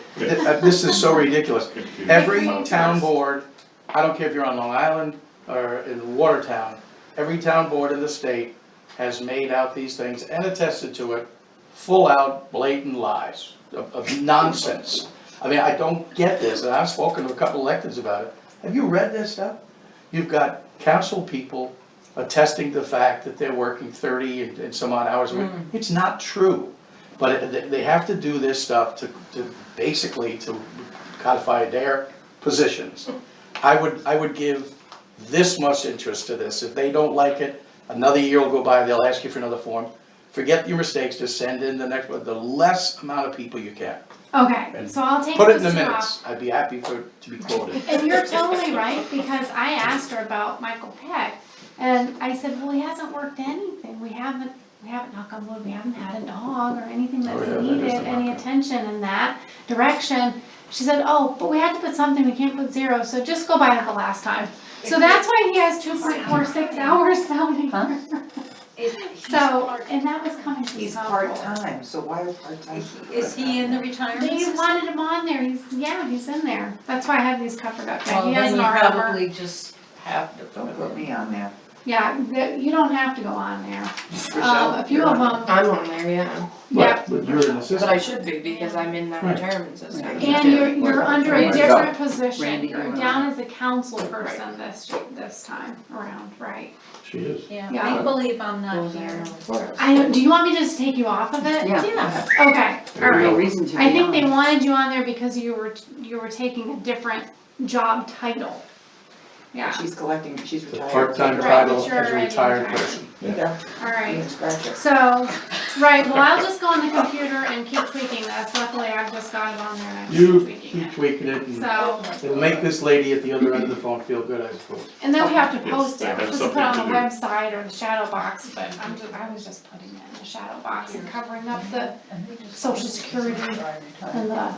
[SPEAKER 4] this is so ridiculous. Every town board, I don't care if you're on Long Island or in Watertown, every town board in the state has made out these things and attested to it, full out blatant lies of nonsense. I mean, I don't get this, and I've spoken to a couple electeds about it. Have you read this stuff? You've got council people attesting to the fact that they're working 30 and some odd hours a week. It's not true. But they have to do this stuff to basically to codify their positions. I would give this much interest to this. If they don't like it, another year will go by, they'll ask you for another form. Forget your mistakes, just send in the next one, the less amount of people you can.
[SPEAKER 9] Okay,
[SPEAKER 4] And
[SPEAKER 9] so I'll take
[SPEAKER 4] Put it in the
[SPEAKER 9] those two
[SPEAKER 4] minutes,
[SPEAKER 9] off.
[SPEAKER 4] I'd be happy to be quoted.
[SPEAKER 9] And you're totally right, because I asked her about Michael Peck, and I said, well, he hasn't worked anything, we haven't, knock on wood, we haven't had a dog or anything
[SPEAKER 4] Oh,
[SPEAKER 9] that's
[SPEAKER 4] yeah, that is
[SPEAKER 9] needed
[SPEAKER 4] the
[SPEAKER 9] any
[SPEAKER 4] knock on.
[SPEAKER 9] attention in that direction. She said, oh, but we had to put something, we can't put 0, so just go by it the last time. So that's why he has 2.46 hours down here. So, and that was coming from
[SPEAKER 1] He's
[SPEAKER 9] Southport.
[SPEAKER 1] part-time, so why is part-time?
[SPEAKER 7] Is he in the retirement
[SPEAKER 9] They
[SPEAKER 7] system?
[SPEAKER 9] wanted him on there, he's in there, that's why I have these covered up,
[SPEAKER 7] Well,
[SPEAKER 9] he has
[SPEAKER 7] then
[SPEAKER 9] an
[SPEAKER 7] you
[SPEAKER 9] R number.
[SPEAKER 7] probably just have to
[SPEAKER 1] Don't put me on there.
[SPEAKER 9] Yeah, you don't have to go on there,
[SPEAKER 1] Rochelle,
[SPEAKER 9] a few
[SPEAKER 1] you're
[SPEAKER 9] of
[SPEAKER 1] on.
[SPEAKER 9] them,
[SPEAKER 6] I'm on there, yeah,
[SPEAKER 9] yeah.
[SPEAKER 4] But you're in the system.
[SPEAKER 6] but I should be because I'm in that
[SPEAKER 4] Right.
[SPEAKER 6] retirement system.
[SPEAKER 2] Right.
[SPEAKER 9] And you're under a
[SPEAKER 2] Randy.
[SPEAKER 9] different position,
[SPEAKER 2] Randy,
[SPEAKER 9] you're
[SPEAKER 2] you're
[SPEAKER 9] down as a council person this time around, right?
[SPEAKER 4] She is.
[SPEAKER 9] Yeah.
[SPEAKER 7] Yeah, I believe I'm not
[SPEAKER 6] Those are
[SPEAKER 7] here.
[SPEAKER 9] Do you want me to just take you off of it?
[SPEAKER 2] Yeah.
[SPEAKER 7] Yeah.
[SPEAKER 9] Okay, alright.
[SPEAKER 2] No reason to.
[SPEAKER 9] I think
[SPEAKER 2] be
[SPEAKER 9] they
[SPEAKER 2] on.
[SPEAKER 9] wanted you on there because you were taking a different job title. Yeah,
[SPEAKER 1] She's collecting, she's
[SPEAKER 4] The
[SPEAKER 1] retired.
[SPEAKER 4] part-time
[SPEAKER 9] Right,
[SPEAKER 4] title
[SPEAKER 9] but you're
[SPEAKER 4] as a
[SPEAKER 9] already
[SPEAKER 4] retired
[SPEAKER 9] retired.
[SPEAKER 4] person.
[SPEAKER 1] There you go, you
[SPEAKER 9] alright.
[SPEAKER 1] can scratch it.
[SPEAKER 9] So, right, well, I'll just go on the computer and keep tweaking this, luckily I've just got it on there and I'm
[SPEAKER 4] You
[SPEAKER 9] keep tweaking
[SPEAKER 4] keep
[SPEAKER 9] it.
[SPEAKER 4] tweaking it and
[SPEAKER 9] So,
[SPEAKER 4] it'll make this lady at the other end of the phone feel good, I suppose.
[SPEAKER 9] and then we have to
[SPEAKER 5] Yes,
[SPEAKER 9] post
[SPEAKER 5] they
[SPEAKER 9] it,
[SPEAKER 5] have
[SPEAKER 9] we're supposed to put it on the
[SPEAKER 5] something to
[SPEAKER 9] website or the shadow box, but I was just putting it in the shadow box and covering up the social security and the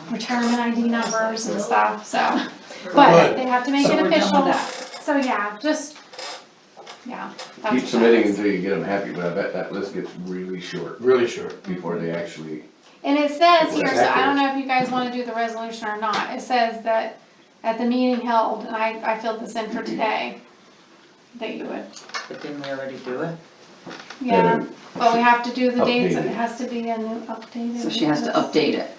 [SPEAKER 9] retirement ID numbers and stuff, so. But
[SPEAKER 4] Good.
[SPEAKER 9] they have to make
[SPEAKER 2] So
[SPEAKER 9] it
[SPEAKER 2] we're done with
[SPEAKER 9] official,
[SPEAKER 2] that.
[SPEAKER 9] so yeah, just, yeah. that's
[SPEAKER 3] Keep
[SPEAKER 9] what
[SPEAKER 3] submitting
[SPEAKER 9] that is.
[SPEAKER 3] until you get them happy, but I bet that list gets really short
[SPEAKER 4] Really short.
[SPEAKER 3] before they actually,
[SPEAKER 9] And it says here, so I
[SPEAKER 4] Exactly.
[SPEAKER 9] don't know if you guys wanna do the resolution or not, it says that at the meeting held, and I filled this in for today, that you would,
[SPEAKER 1] But didn't we already do it?
[SPEAKER 9] yeah, but we have to do the dates, and
[SPEAKER 3] Updated.
[SPEAKER 9] it has to be a new updated.
[SPEAKER 2] So she has to update it.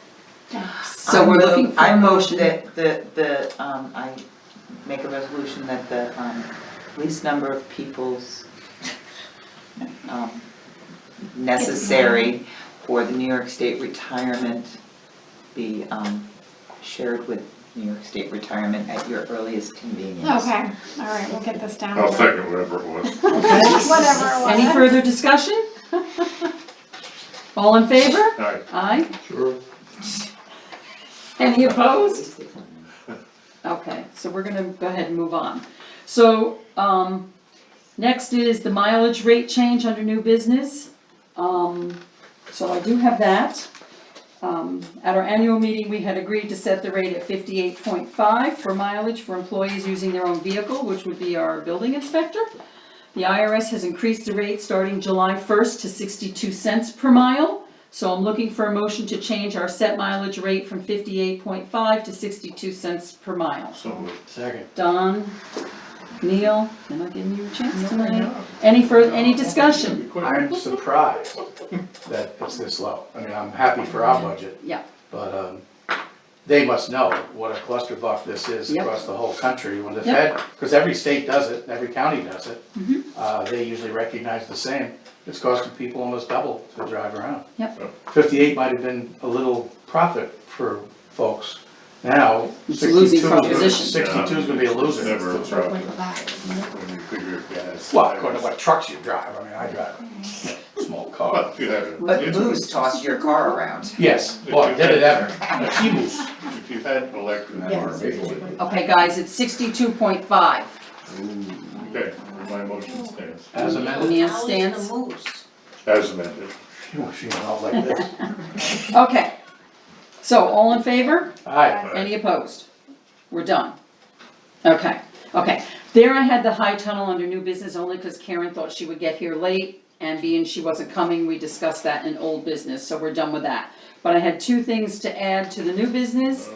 [SPEAKER 9] Yeah.
[SPEAKER 2] So we're looking for
[SPEAKER 1] I
[SPEAKER 2] a
[SPEAKER 1] move
[SPEAKER 2] motion.
[SPEAKER 1] that I make a resolution that the, least number of people's, necessary for the New York State retirement be, shared with New York State retirement at your earliest convenience.
[SPEAKER 9] Okay, alright, we'll get this down.
[SPEAKER 5] I'll second whatever it was.
[SPEAKER 9] Whatever it was.
[SPEAKER 2] Any further discussion? All in favor?
[SPEAKER 5] Alright,
[SPEAKER 2] Aye.
[SPEAKER 4] Sure.
[SPEAKER 2] Any opposed? Okay, so we're gonna go ahead and move on. So, next is the mileage rate change under new business. So I do have that. At our annual meeting, we had agreed to set the rate at 58.5 for mileage for employees using their own vehicle, which would be our building inspector. The IRS has increased the rate starting July 1st to 62 cents per mile. So I'm looking for a motion to change our set mileage rate from 58.5 to 62 cents per mile.
[SPEAKER 5] so moved.
[SPEAKER 4] Second.
[SPEAKER 2] Don, Neil, am I giving you a chance tonight? Any discussion?
[SPEAKER 4] I'm surprised that it's this low. I mean, I'm happy for our budget.
[SPEAKER 2] Yeah.
[SPEAKER 4] But, they must know what a clusterfuck this is
[SPEAKER 2] Yep.
[SPEAKER 4] across the whole country when the
[SPEAKER 2] Yep.
[SPEAKER 4] Fed, because every state does it, every county does it.
[SPEAKER 2] Mhm.
[SPEAKER 4] They usually recognize the same. It's costing people almost double to drive around.
[SPEAKER 2] Yep.
[SPEAKER 4] 58 might have been a little profit for folks. Now,
[SPEAKER 2] It's losing
[SPEAKER 4] 62
[SPEAKER 2] proposition.
[SPEAKER 4] 62 is gonna be a loser.
[SPEAKER 5] Never a problem
[SPEAKER 6] 1.5.
[SPEAKER 5] when you figure gas.
[SPEAKER 4] Well, according to what trucks you drive, I mean, I drive a small car.
[SPEAKER 5] Well, you have it.
[SPEAKER 1] But Moose tossed your car around.
[SPEAKER 4] Yes, boy, did it ever. A T-Moose.
[SPEAKER 5] If you had electric car, maybe.
[SPEAKER 2] Okay, guys, it's 62.5.
[SPEAKER 5] Okay, my motion stands,
[SPEAKER 4] As amended.
[SPEAKER 2] Leanne stands.
[SPEAKER 5] as amended.
[SPEAKER 4] She went out like this.
[SPEAKER 2] Okay. So, all in favor?
[SPEAKER 4] Aye.
[SPEAKER 2] Any opposed? We're done. Okay, okay. There I had the high tunnel under new business only because Karen thought she would get here late, and being she wasn't coming, we discussed that in old business, so we're done with that. But I had two things to add to the new business,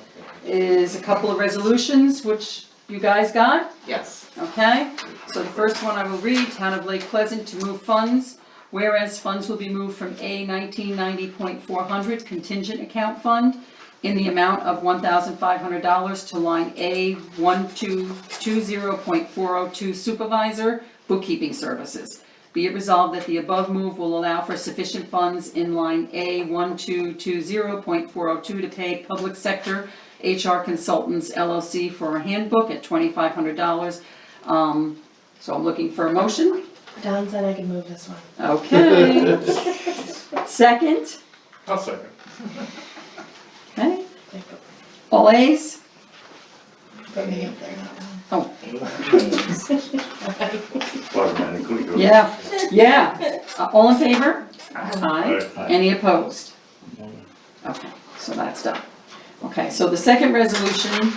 [SPEAKER 2] is a couple of resolutions, which you guys got,
[SPEAKER 1] Yes.
[SPEAKER 2] okay? So the first one I will read, Town of Lake Pleasant to move funds. Whereas funds will be moved from A 1990.400 contingent account fund in the amount of $1,500 to line A 1220.402 supervisor bookkeeping services. Be it resolved that the above move will allow for sufficient funds in line A1220.402 to pay public sector HR Consultants LLC for a handbook at $2,500. So I'm looking for a motion.
[SPEAKER 6] Don said I could move this one.
[SPEAKER 2] Okay. Second,
[SPEAKER 5] I'll second.
[SPEAKER 2] okay. All A's?
[SPEAKER 6] Put me up there.
[SPEAKER 5] Automatically goes.
[SPEAKER 2] Yeah. All in favor? Aye.
[SPEAKER 5] Aye.
[SPEAKER 2] Any opposed? Okay, so that's done. Okay, so the second resolution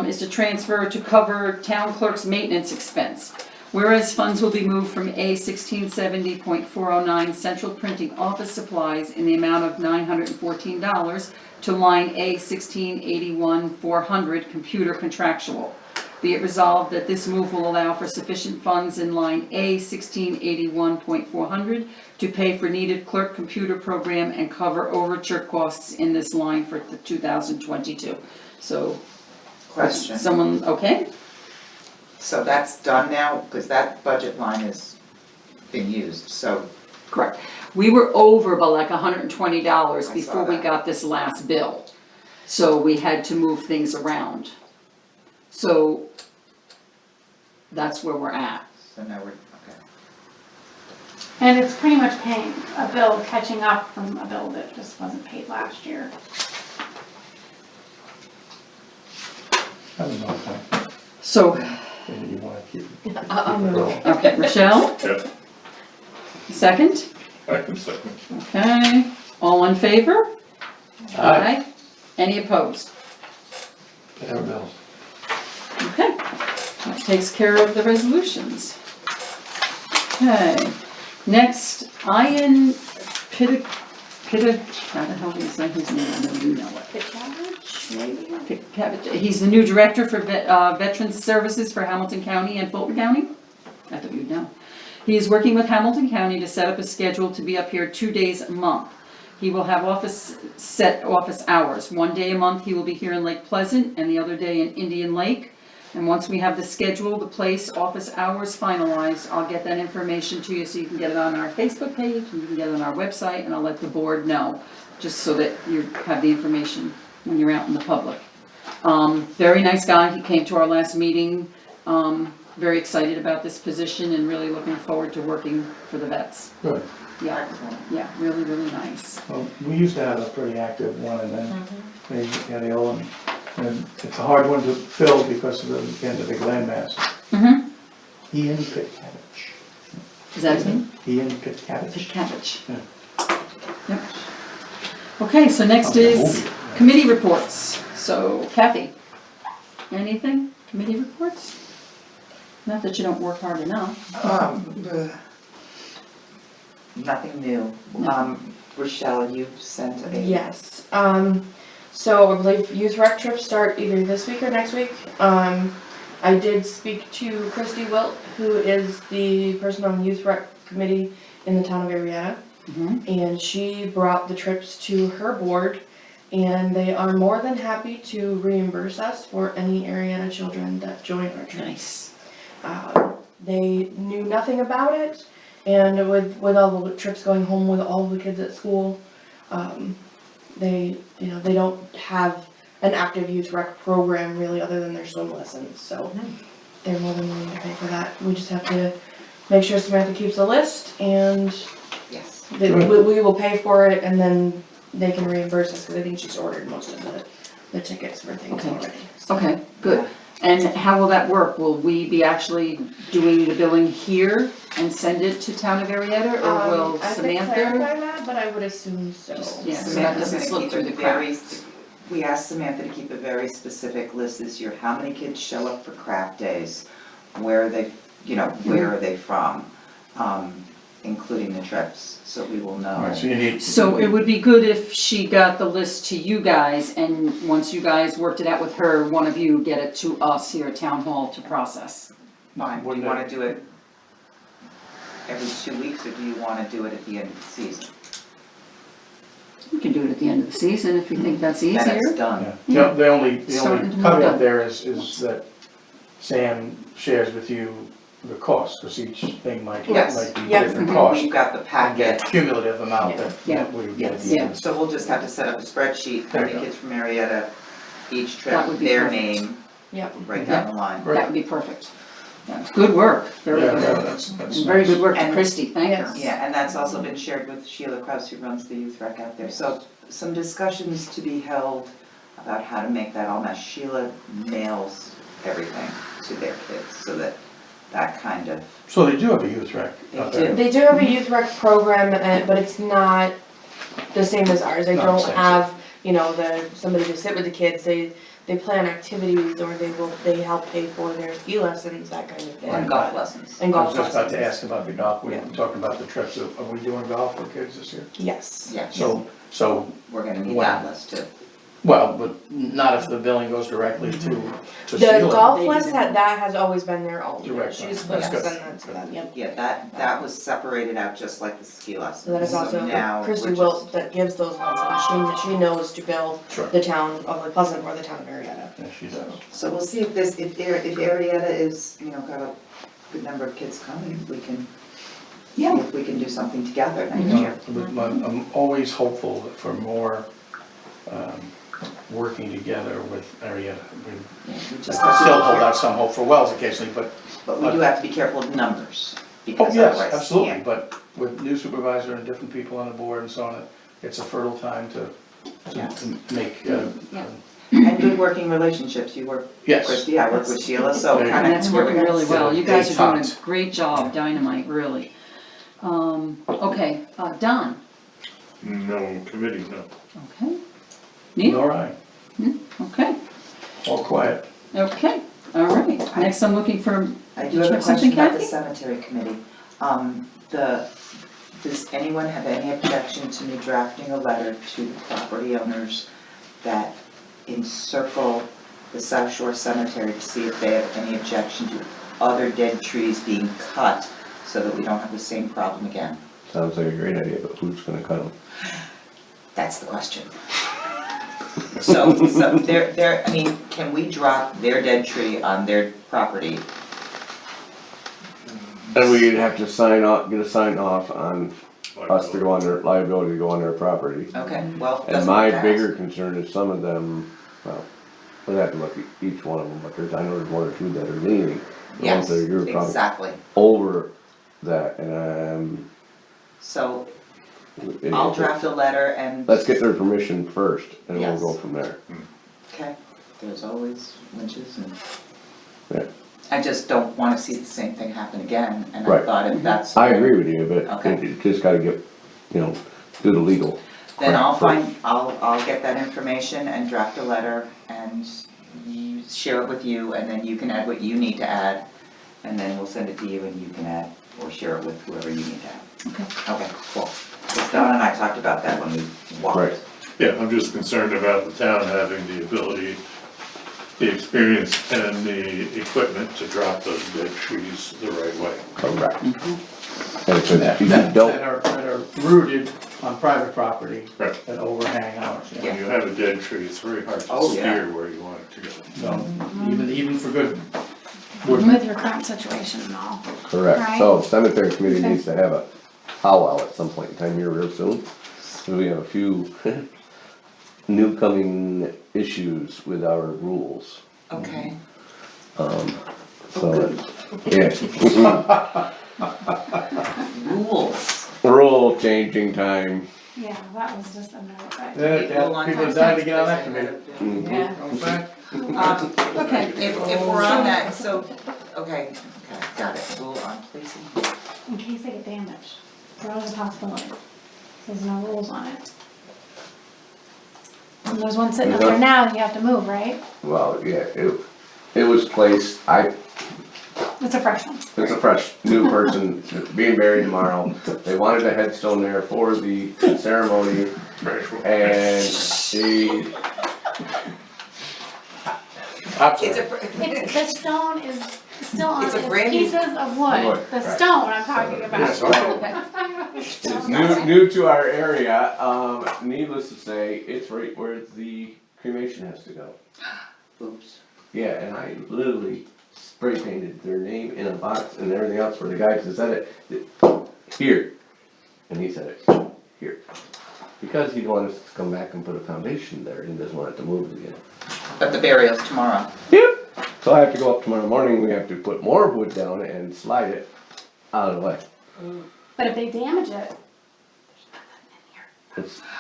[SPEAKER 2] is to transfer to cover town clerk's maintenance expense. Whereas funds will be moved from A 1670.409 central printing office supplies in the amount of $914 to line A 1681.400 computer contractual. Be it resolved that this move will allow for sufficient funds in line A 1681.400 to pay for needed clerk computer program and cover overture costs in this line for the 2022. So,
[SPEAKER 1] Question,
[SPEAKER 2] someone, okay?
[SPEAKER 1] so that's done now, because that budget line has been used, so,
[SPEAKER 2] Correct. We were over by like $120
[SPEAKER 1] I saw
[SPEAKER 2] before we
[SPEAKER 1] that.
[SPEAKER 2] got this last bill. So we had to move things around. So that's where we're at.
[SPEAKER 1] so now we're, okay.
[SPEAKER 9] And it's pretty much paying a bill, catching up from a bill that just wasn't paid last year.
[SPEAKER 4] I don't know,
[SPEAKER 2] So,
[SPEAKER 4] you wanna keep.
[SPEAKER 6] I'll move.
[SPEAKER 2] okay, Rochelle,
[SPEAKER 5] Yep,
[SPEAKER 2] second?
[SPEAKER 5] I can second.
[SPEAKER 2] Okay, all in favor? Aye. Any opposed?
[SPEAKER 4] Pay our bills.
[SPEAKER 2] Okay, that takes care of the resolutions. Okay, next, Ian how the hell do you say his name? I know you know it. He's the new director for Veterans Services for Hamilton County and Fulton County. I thought you'd know. He is working with Hamilton County to set up a schedule to be up here 2 days a month. He will have set office hours. 1 day a month he will be here in Lake Pleasant and the other day in Indian Lake. And once we have the schedule, the place, office hours finalized, I'll get that information to you so you can get it on our Facebook page and you can get it on our website, and I'll let the board know, just so that you have the information when you're out in the public. Very nice guy. He came to our last meeting, very excited about this position and really looking forward to working for the vets.
[SPEAKER 4] Good.
[SPEAKER 2] Yeah, yeah, really, really nice.
[SPEAKER 4] Well, we used to have a pretty active one, and then they got ill, and it's a hard one to fill because of the end of the landmass.
[SPEAKER 2] Mm-hmm.
[SPEAKER 4] Ian Pitcavage.
[SPEAKER 2] Is that his name?
[SPEAKER 4] Ian Pitcavage.
[SPEAKER 2] Cabbage.
[SPEAKER 4] Yeah.
[SPEAKER 2] Yep. Okay, so next is committee reports. So Kathy, anything? Committee reports? Not that you don't work hard enough.
[SPEAKER 1] Nothing new. Rochelle, you sent a.
[SPEAKER 6] Yes, so I believe youth rec trips start either this week or next week. I did speak to Christy Wilt, who is the person on the youth rec committee in the town of Arietta.
[SPEAKER 2] Mhm.
[SPEAKER 6] And she brought the trips to her board, and they are more than happy to reimburse us for any Arietta children that join our trips.
[SPEAKER 2] Nice.
[SPEAKER 6] They knew nothing about it, and with all the trips going home with all the kids at school, they don't have an active youth rec program really other than their swim lessons, so they're more than willing to pay for that. We just have to make sure Samantha keeps a list, and
[SPEAKER 1] Yes.
[SPEAKER 6] we will pay for it, and then they can reimburse us, because I think she's ordered most of the tickets for things
[SPEAKER 2] Okay.
[SPEAKER 6] already. So-
[SPEAKER 2] Okay, good. And how will that work? Will we be actually doing the billing here and send it to Town of Arietta, or will
[SPEAKER 6] I can
[SPEAKER 2] Samantha?
[SPEAKER 6] clarify that, but I would assume so.
[SPEAKER 2] Just- yeah.
[SPEAKER 1] Samantha's
[SPEAKER 2] doesn't
[SPEAKER 1] gonna
[SPEAKER 2] slip
[SPEAKER 1] keep
[SPEAKER 2] through
[SPEAKER 1] a
[SPEAKER 2] the
[SPEAKER 1] very,
[SPEAKER 2] cracks.
[SPEAKER 1] we asked Samantha to keep a very specific list this year, how many kids show up for craft days? Where are they, where are they from? Including the trips, so we will know.
[SPEAKER 4] Alright, so you need.
[SPEAKER 2] So it would be good if she got the list to you guys, and once you guys worked it out with her, one of you get it to us here at Town Hall to process.
[SPEAKER 1] Fine, do you
[SPEAKER 4] Wouldn't
[SPEAKER 1] wanna
[SPEAKER 4] it-
[SPEAKER 1] do it every 2 weeks, or do you wanna do it at the end of the season?
[SPEAKER 2] We can do it at the end of the season if you think that's
[SPEAKER 1] Then it's
[SPEAKER 2] easier.
[SPEAKER 1] done.
[SPEAKER 4] Yeah, the only
[SPEAKER 2] Starting to move
[SPEAKER 4] caveat
[SPEAKER 2] on.
[SPEAKER 4] there is that Sam shares with you the cost, because each thing might be
[SPEAKER 1] Yes.
[SPEAKER 6] Yeah.
[SPEAKER 4] different cost.
[SPEAKER 1] We've got the
[SPEAKER 4] And
[SPEAKER 1] packet.
[SPEAKER 4] get cumulative amount
[SPEAKER 2] Yeah.
[SPEAKER 4] that we would get. at the
[SPEAKER 2] Yeah.
[SPEAKER 4] end.
[SPEAKER 1] So we'll just have to set up a spreadsheet, how
[SPEAKER 4] There
[SPEAKER 1] many
[SPEAKER 4] you go.
[SPEAKER 1] kids from Marietta, each
[SPEAKER 2] That
[SPEAKER 1] trip,
[SPEAKER 2] would be
[SPEAKER 1] their
[SPEAKER 2] perfect.
[SPEAKER 1] name,
[SPEAKER 6] Yep.
[SPEAKER 1] right down the line.
[SPEAKER 4] Great.
[SPEAKER 2] That would be perfect. Yeah, good work, very
[SPEAKER 4] Yeah,
[SPEAKER 2] good
[SPEAKER 4] yeah,
[SPEAKER 2] work.
[SPEAKER 4] that's
[SPEAKER 2] Very good work to
[SPEAKER 1] And-
[SPEAKER 2] Christie, thank her.
[SPEAKER 6] Yes.
[SPEAKER 1] Yeah, and that's also been shared with Sheila Kraus, who runs the youth rec out there. So some discussions to be held about how to make that all match. Sheila mails everything to their kids, so that kind of,
[SPEAKER 4] So they do have a youth rec out
[SPEAKER 1] They
[SPEAKER 4] there?
[SPEAKER 1] do.
[SPEAKER 6] They do have a youth rec program, but it's not the same as ours. They
[SPEAKER 4] Not
[SPEAKER 6] don't
[SPEAKER 4] the same.
[SPEAKER 6] have, somebody to sit with the kids. They plan activities, or they help pay for their ski lessons, that kind of thing.
[SPEAKER 1] and golf lessons.
[SPEAKER 6] And
[SPEAKER 4] I
[SPEAKER 6] golf
[SPEAKER 4] was just about to
[SPEAKER 6] lessons.
[SPEAKER 4] ask about the golf, we were
[SPEAKER 6] Yeah.
[SPEAKER 4] talking about the trips, are we doing golf for kids this year?
[SPEAKER 6] Yes.
[SPEAKER 1] Yeah,
[SPEAKER 4] So,
[SPEAKER 1] we're gonna need
[SPEAKER 4] Wow.
[SPEAKER 1] that list too.
[SPEAKER 4] well, but not if the billing goes directly to
[SPEAKER 6] The
[SPEAKER 4] Sheila.
[SPEAKER 6] golf
[SPEAKER 2] They
[SPEAKER 6] list,
[SPEAKER 2] do.
[SPEAKER 6] that has always been their own.
[SPEAKER 4] Direct
[SPEAKER 6] She's
[SPEAKER 4] line.
[SPEAKER 6] supposed to
[SPEAKER 1] Yes.
[SPEAKER 6] send that to them. Yep.
[SPEAKER 1] Yeah, that was separated out just like the ski lessons.
[SPEAKER 6] So that is also
[SPEAKER 1] now
[SPEAKER 6] Chrissy
[SPEAKER 1] we're
[SPEAKER 6] Wilt
[SPEAKER 1] just-
[SPEAKER 6] that gives those lessons. She knows to bill
[SPEAKER 4] Sure,
[SPEAKER 6] the town of Lake Pleasant or the town of Marietta.
[SPEAKER 4] yeah, she does.
[SPEAKER 1] So we'll see if Arietta is, got a good number of kids coming, we can, see
[SPEAKER 2] Yeah.
[SPEAKER 1] if we can do something together next
[SPEAKER 4] No,
[SPEAKER 1] year.
[SPEAKER 4] but I'm always hopeful for more, working together with Arietta.
[SPEAKER 1] Yeah, we
[SPEAKER 4] I
[SPEAKER 1] just have to
[SPEAKER 4] still
[SPEAKER 1] be
[SPEAKER 4] hold
[SPEAKER 1] careful.
[SPEAKER 4] out some hope for Wells occasionally, but,
[SPEAKER 1] But we do have to be careful of numbers,
[SPEAKER 4] oh,
[SPEAKER 1] because
[SPEAKER 4] yes,
[SPEAKER 1] otherwise,
[SPEAKER 4] absolutely,
[SPEAKER 1] yeah.
[SPEAKER 4] but with new supervisor and different people on the board and so on, it's a fertile time to
[SPEAKER 1] Yes.
[SPEAKER 4] make,
[SPEAKER 1] And good working relationships, you work,
[SPEAKER 4] yes.
[SPEAKER 1] Christie, I work with Sheila, so
[SPEAKER 4] There you go.
[SPEAKER 1] kind
[SPEAKER 2] And
[SPEAKER 1] of.
[SPEAKER 2] that's working really well, you guys are doing
[SPEAKER 4] Detente.
[SPEAKER 2] a great job, dynamite, really. Okay, Don,
[SPEAKER 5] No committee, no.
[SPEAKER 2] okay. Neil,
[SPEAKER 4] All right,
[SPEAKER 2] okay,
[SPEAKER 4] all quiet.
[SPEAKER 2] okay, all right, next I'm looking for,
[SPEAKER 1] I
[SPEAKER 2] Did
[SPEAKER 1] do
[SPEAKER 2] you
[SPEAKER 1] have a
[SPEAKER 2] have something,
[SPEAKER 1] question about the
[SPEAKER 2] Kathy?
[SPEAKER 1] cemetery committee. Does anyone have any objection to me drafting a letter to the property owners that encircle the South Shore Cemetery to see if they have any objection to other dead trees being cut so that we don't have the same problem again?
[SPEAKER 3] Sounds like a great idea, but who's gonna cut them?
[SPEAKER 1] That's the question. So I mean, can we drop their dead tree on their property?
[SPEAKER 3] And we'd have to sign off, get a sign off on us to go on their, liability to go on their property.
[SPEAKER 1] Okay, well,
[SPEAKER 3] And
[SPEAKER 1] that's
[SPEAKER 3] my
[SPEAKER 1] what I asked.
[SPEAKER 3] bigger concern is some of them, well, we'd have to look at each one of them, but I know there's one or two that are leaning. The ones
[SPEAKER 1] Yes,
[SPEAKER 3] that you're probably
[SPEAKER 1] exactly.
[SPEAKER 3] over that, and
[SPEAKER 1] So I'll draft a letter and.
[SPEAKER 3] let's get their permission first, and we'll
[SPEAKER 1] Yes.
[SPEAKER 3] go from there.
[SPEAKER 1] Okay, there's always winches and.
[SPEAKER 3] Yeah.
[SPEAKER 1] I just don't wanna see the same thing happen again, and I
[SPEAKER 3] Right.
[SPEAKER 1] thought if that's.
[SPEAKER 3] I agree with you, but
[SPEAKER 1] Okay.
[SPEAKER 3] it just gotta get, do the legal.
[SPEAKER 1] Then I'll
[SPEAKER 3] crap
[SPEAKER 1] find, I'll get that information and draft a letter and you share it with you, and then you can add what you need to add. And then we'll send it to you and you can add, or share it with whoever you need to add.
[SPEAKER 2] Okay.
[SPEAKER 1] Okay, cool. Because Don and I talked about that when we walked.
[SPEAKER 3] Right.
[SPEAKER 5] Yeah, I'm just concerned about the town having the ability, the experience and the equipment to drop those dead trees the right way.
[SPEAKER 3] Correct. And if
[SPEAKER 4] That
[SPEAKER 3] you
[SPEAKER 4] that
[SPEAKER 3] don't,
[SPEAKER 4] are rooted on private property
[SPEAKER 5] Right.
[SPEAKER 4] that overhang ours, yeah.
[SPEAKER 5] When you have a dead tree, it's very hard to
[SPEAKER 1] Oh, yeah.
[SPEAKER 5] steer where you want it to go.
[SPEAKER 4] So, even for good wood.
[SPEAKER 9] With your current situation and all.
[SPEAKER 3] correct,
[SPEAKER 9] Right.
[SPEAKER 3] so cemetery committee
[SPEAKER 9] Okay.
[SPEAKER 3] needs to have a powwow at some point in time here real soon. So we have a few new coming issues with our rules,
[SPEAKER 1] Okay.
[SPEAKER 3] so, yeah.
[SPEAKER 1] Rules.
[SPEAKER 3] Rule changing time.
[SPEAKER 9] Yeah, that was just a note, right?
[SPEAKER 4] Yeah, people are dying to get on that committee.
[SPEAKER 3] Mhm.
[SPEAKER 2] yeah,
[SPEAKER 4] Know what I'm saying?
[SPEAKER 2] okay.
[SPEAKER 1] If we're on that, so, okay, got it. Rule on placing.
[SPEAKER 9] In case they get damaged. There was a possibility. There's no rules on it. And there's one sitting up there now that you have to move, right?
[SPEAKER 3] Well, yeah, it was placed,
[SPEAKER 9] It's a fresh one.
[SPEAKER 3] it's a fresh, new person being buried tomorrow. They wanted a headstone there for the ceremony, and she,
[SPEAKER 1] It's a,
[SPEAKER 9] It's, the stone is still on,
[SPEAKER 1] It's a
[SPEAKER 9] it's
[SPEAKER 1] brand new-
[SPEAKER 9] pieces of wood,
[SPEAKER 3] Wood,
[SPEAKER 9] the
[SPEAKER 3] right.
[SPEAKER 9] stone I'm talking
[SPEAKER 3] Yes,
[SPEAKER 9] about.
[SPEAKER 3] okay. It's new to our area, needless to say, it's right where the cremation has to go.
[SPEAKER 1] oops.
[SPEAKER 3] Yeah, and I literally spray painted their name in a box and everything else for the guy to set it, here. And he said it, here. Because he wanted us to come back and put a foundation there, he doesn't want it to move again.
[SPEAKER 1] But the burial's tomorrow.
[SPEAKER 3] Yep. So I have to go up tomorrow morning, we have to put more wood down and slide it out of the way.
[SPEAKER 9] But if they damage it,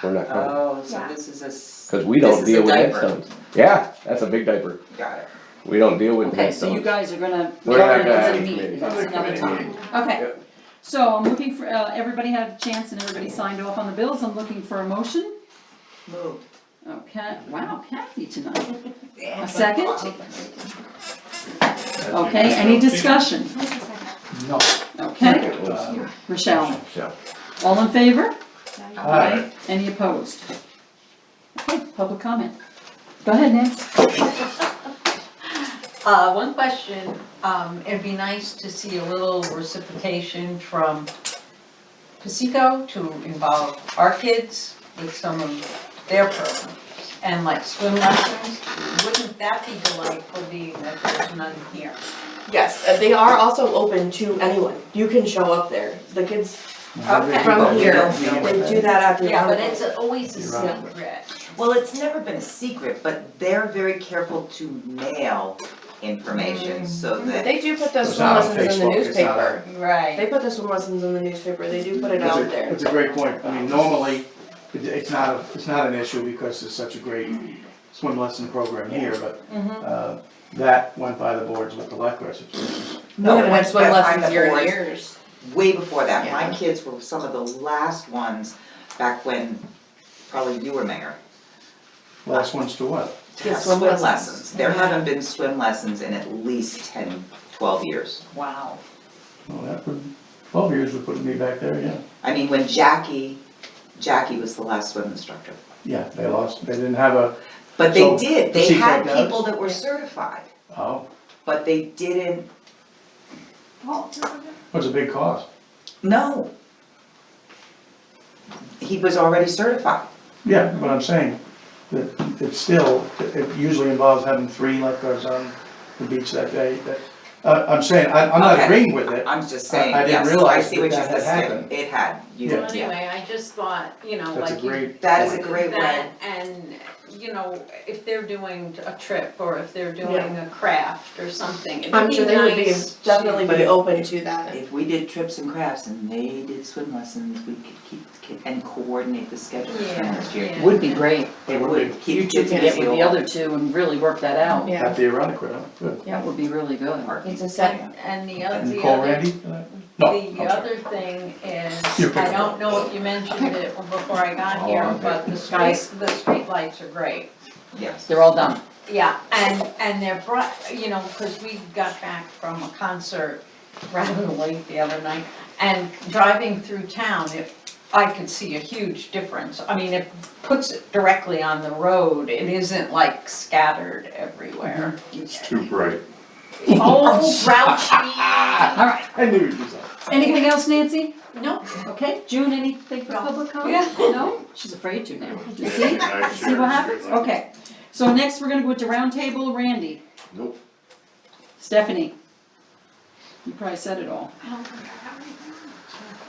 [SPEAKER 3] We're not coming,
[SPEAKER 1] Oh, so
[SPEAKER 9] Yeah.
[SPEAKER 1] this is a.
[SPEAKER 3] cause we
[SPEAKER 1] this
[SPEAKER 3] don't
[SPEAKER 1] is a
[SPEAKER 3] deal with
[SPEAKER 1] diaper.
[SPEAKER 3] headstones. Yeah, that's a big diaper.
[SPEAKER 1] Got it.
[SPEAKER 3] We don't deal with
[SPEAKER 2] Okay, so you
[SPEAKER 3] headstones.
[SPEAKER 2] guys are gonna.
[SPEAKER 3] We're not
[SPEAKER 2] it's
[SPEAKER 3] gonna
[SPEAKER 2] a
[SPEAKER 3] have a
[SPEAKER 2] meeting,
[SPEAKER 3] committee.
[SPEAKER 2] that's another time. Okay,
[SPEAKER 3] Yep.
[SPEAKER 2] so I'm looking for, everybody had a chance and everybody signed off on the bills, I'm looking for a motion.
[SPEAKER 1] Moved.
[SPEAKER 2] Okay, wow, Kathy tonight.
[SPEAKER 1] Yeah.
[SPEAKER 2] A second? Okay, any discussion?
[SPEAKER 4] No.
[SPEAKER 2] Okay,
[SPEAKER 3] Uh,
[SPEAKER 2] Rochelle,
[SPEAKER 3] So,
[SPEAKER 2] all in favor?
[SPEAKER 4] Aye.
[SPEAKER 2] Any opposed? Okay, public comment. Go ahead, Nancy.
[SPEAKER 7] One question, it'd be nice to see a little reciprocation from Pacifico to involve our kids with some of their programs. And like swim lessons, wouldn't that be delightful being that there's none here?
[SPEAKER 6] Yes, they are also open to anyone. You can show up there. The kids
[SPEAKER 7] Okay.
[SPEAKER 6] from
[SPEAKER 1] we
[SPEAKER 6] here,
[SPEAKER 1] don't know
[SPEAKER 6] they
[SPEAKER 1] what
[SPEAKER 6] do that at the
[SPEAKER 7] Yeah, but
[SPEAKER 6] roundabout.
[SPEAKER 7] it's always a
[SPEAKER 4] You're right.
[SPEAKER 7] secret.
[SPEAKER 1] Well, it's never been a secret, but they're very careful to mail information so
[SPEAKER 6] But
[SPEAKER 1] that.
[SPEAKER 6] they do put the
[SPEAKER 4] It's
[SPEAKER 6] swim
[SPEAKER 4] not on
[SPEAKER 6] lessons in the
[SPEAKER 4] Facebook, it's not
[SPEAKER 6] newspaper. They
[SPEAKER 7] Right.
[SPEAKER 6] put the swim lessons in the newspaper. They do put it
[SPEAKER 4] That's
[SPEAKER 6] out
[SPEAKER 4] a,
[SPEAKER 6] there.
[SPEAKER 4] that's a great point. I mean, normally, it's not an issue because there's such a great swim lesson program here, but, that went by the boards with the lifeguard situation.
[SPEAKER 6] We haven't
[SPEAKER 1] it
[SPEAKER 6] had
[SPEAKER 1] went
[SPEAKER 6] swim
[SPEAKER 1] behind
[SPEAKER 6] lessons
[SPEAKER 1] the
[SPEAKER 6] year and
[SPEAKER 1] boards
[SPEAKER 6] years.
[SPEAKER 1] Way before that, my
[SPEAKER 6] Yeah.
[SPEAKER 1] kids were some of the last ones back when probably you were mayor.
[SPEAKER 4] Last one's to what?
[SPEAKER 1] To
[SPEAKER 6] Yeah,
[SPEAKER 1] have
[SPEAKER 6] swim
[SPEAKER 1] swim
[SPEAKER 6] lessons.
[SPEAKER 1] lessons. There haven't been swim lessons in at least 10, 12 years.
[SPEAKER 7] Wow.
[SPEAKER 4] Well, that would, 12 years would put me back there, yeah.
[SPEAKER 1] I mean, when Jackie was the last swim instructor.
[SPEAKER 4] Yeah, they didn't have a,
[SPEAKER 1] But they
[SPEAKER 4] So,
[SPEAKER 1] did, they
[SPEAKER 4] Pacifico
[SPEAKER 1] had
[SPEAKER 4] does?
[SPEAKER 1] people that were certified,
[SPEAKER 4] oh,
[SPEAKER 1] but they didn't,
[SPEAKER 4] what's a big cost?
[SPEAKER 1] no. He was already certified.
[SPEAKER 4] Yeah, but I'm saying that it's still, it usually involves having 3 lifeguards on the beach that day. I'm saying, I'm not
[SPEAKER 1] Okay.
[SPEAKER 4] agreeing with it.
[SPEAKER 1] I'm just saying,
[SPEAKER 4] I didn't
[SPEAKER 1] yes, I
[SPEAKER 4] realize
[SPEAKER 1] see
[SPEAKER 4] that
[SPEAKER 1] what you're
[SPEAKER 4] that had
[SPEAKER 1] saying,
[SPEAKER 4] happened.
[SPEAKER 1] it had, you,
[SPEAKER 4] Yeah.
[SPEAKER 7] Well, anyway, I just thought,
[SPEAKER 4] That's a
[SPEAKER 7] like you.
[SPEAKER 4] great.
[SPEAKER 1] that is a
[SPEAKER 4] point.
[SPEAKER 1] great way.
[SPEAKER 7] That, and, if they're doing a trip or if they're doing a craft or something, it'd
[SPEAKER 6] I'm
[SPEAKER 7] be
[SPEAKER 6] sure they would be
[SPEAKER 7] nice to-
[SPEAKER 6] definitely
[SPEAKER 1] But
[SPEAKER 6] be
[SPEAKER 1] if-
[SPEAKER 6] open to that.
[SPEAKER 1] If we did trips and crafts and they did swim lessons, we could keep and coordinate the schedule for
[SPEAKER 7] Yeah,
[SPEAKER 1] next year.
[SPEAKER 7] yeah.
[SPEAKER 2] Would be great.
[SPEAKER 1] It would keep
[SPEAKER 2] You two
[SPEAKER 1] kids
[SPEAKER 2] can
[SPEAKER 1] busy.
[SPEAKER 2] get with the other two and really work that out.
[SPEAKER 6] Yeah.
[SPEAKER 4] At the Aeronaquid, huh? Good.
[SPEAKER 2] That would be really good.
[SPEAKER 6] It's a set.
[SPEAKER 7] And the
[SPEAKER 4] And
[SPEAKER 7] other,
[SPEAKER 4] Nicole Randy? No,
[SPEAKER 7] the
[SPEAKER 4] I'm sorry.
[SPEAKER 7] other thing is,
[SPEAKER 4] You're
[SPEAKER 7] I
[SPEAKER 4] picking
[SPEAKER 7] don't
[SPEAKER 4] up.
[SPEAKER 7] know if you mentioned it before I got
[SPEAKER 3] Oh,
[SPEAKER 7] here,
[SPEAKER 3] okay.
[SPEAKER 7] but the street lights are great.
[SPEAKER 1] Yes.
[SPEAKER 2] They're all done.
[SPEAKER 7] Yeah, and they're bright, cause we got back from a concert rather late the other night, and driving through town, I could see a huge difference. I mean, it puts it directly on the road, it isn't like scattered everywhere.
[SPEAKER 5] It's too bright.
[SPEAKER 7] Oh, grouchy.
[SPEAKER 2] All right,
[SPEAKER 4] I knew you'd do that.
[SPEAKER 2] anything else, Nancy?
[SPEAKER 7] No,
[SPEAKER 2] Okay, June, anything for
[SPEAKER 7] No.
[SPEAKER 2] public comment?
[SPEAKER 7] Yeah.
[SPEAKER 2] No? She's afraid to now. You see?
[SPEAKER 5] I
[SPEAKER 2] See what happens? Okay, so next we're gonna go to round table, Randy.
[SPEAKER 3] Nope.
[SPEAKER 2] Stephanie. You probably said it all.
[SPEAKER 9] I don't think I have anything.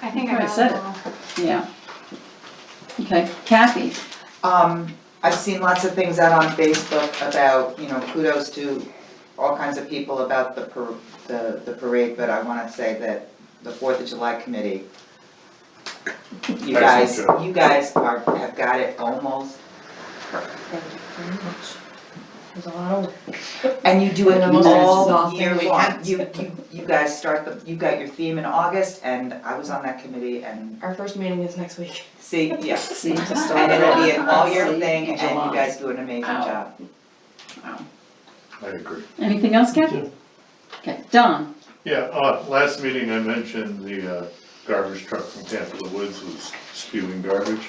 [SPEAKER 9] I think I
[SPEAKER 2] Probably
[SPEAKER 9] got
[SPEAKER 2] said
[SPEAKER 9] it
[SPEAKER 2] it.
[SPEAKER 9] all.
[SPEAKER 2] Yeah. Okay, Kathy.
[SPEAKER 1] I've seen lots of things out on Facebook about, kudos to all kinds of people about the parade, but I wanna say that the 4th of July committee, you guys,
[SPEAKER 5] Excellent job.
[SPEAKER 1] you guys have got it almost perfect.
[SPEAKER 6] Thank you very much. There's a lot of work.
[SPEAKER 1] And you do it
[SPEAKER 6] And the most
[SPEAKER 1] all
[SPEAKER 6] exhausting
[SPEAKER 1] year long.
[SPEAKER 6] weekend.
[SPEAKER 1] You guys you got your theme in August, and I was on that committee, and
[SPEAKER 6] Our first meeting is next week.
[SPEAKER 1] see, yeah.
[SPEAKER 2] See, to start
[SPEAKER 1] And it'll be an all year
[SPEAKER 2] See,
[SPEAKER 1] thing,
[SPEAKER 2] in
[SPEAKER 1] and you
[SPEAKER 2] July.
[SPEAKER 1] guys do an amazing
[SPEAKER 2] Wow.
[SPEAKER 1] job.
[SPEAKER 5] I agree.
[SPEAKER 2] Anything else, Kathy? Okay, Don.
[SPEAKER 5] Yeah, last meeting I mentioned the garbage truck from Camp of the Woods was spewing garbage.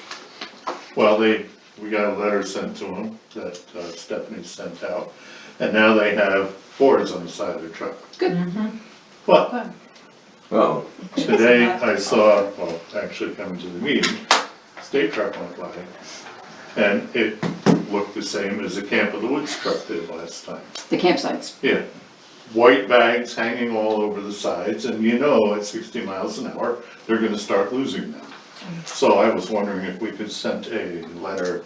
[SPEAKER 5] Well, we got a letter sent to them that Stephanie sent out, and now they have boards on the side of the truck.
[SPEAKER 2] Good.
[SPEAKER 5] But
[SPEAKER 3] Oh,
[SPEAKER 5] today I saw, well, actually coming to the meeting, state truck went by, and it looked the same as the Camp of the Woods truck did last time.
[SPEAKER 2] The campsites.
[SPEAKER 5] Yeah, white bags hanging all over the sides, and you know at 60 miles an hour, they're gonna start losing them. So I was wondering if we could send a letter,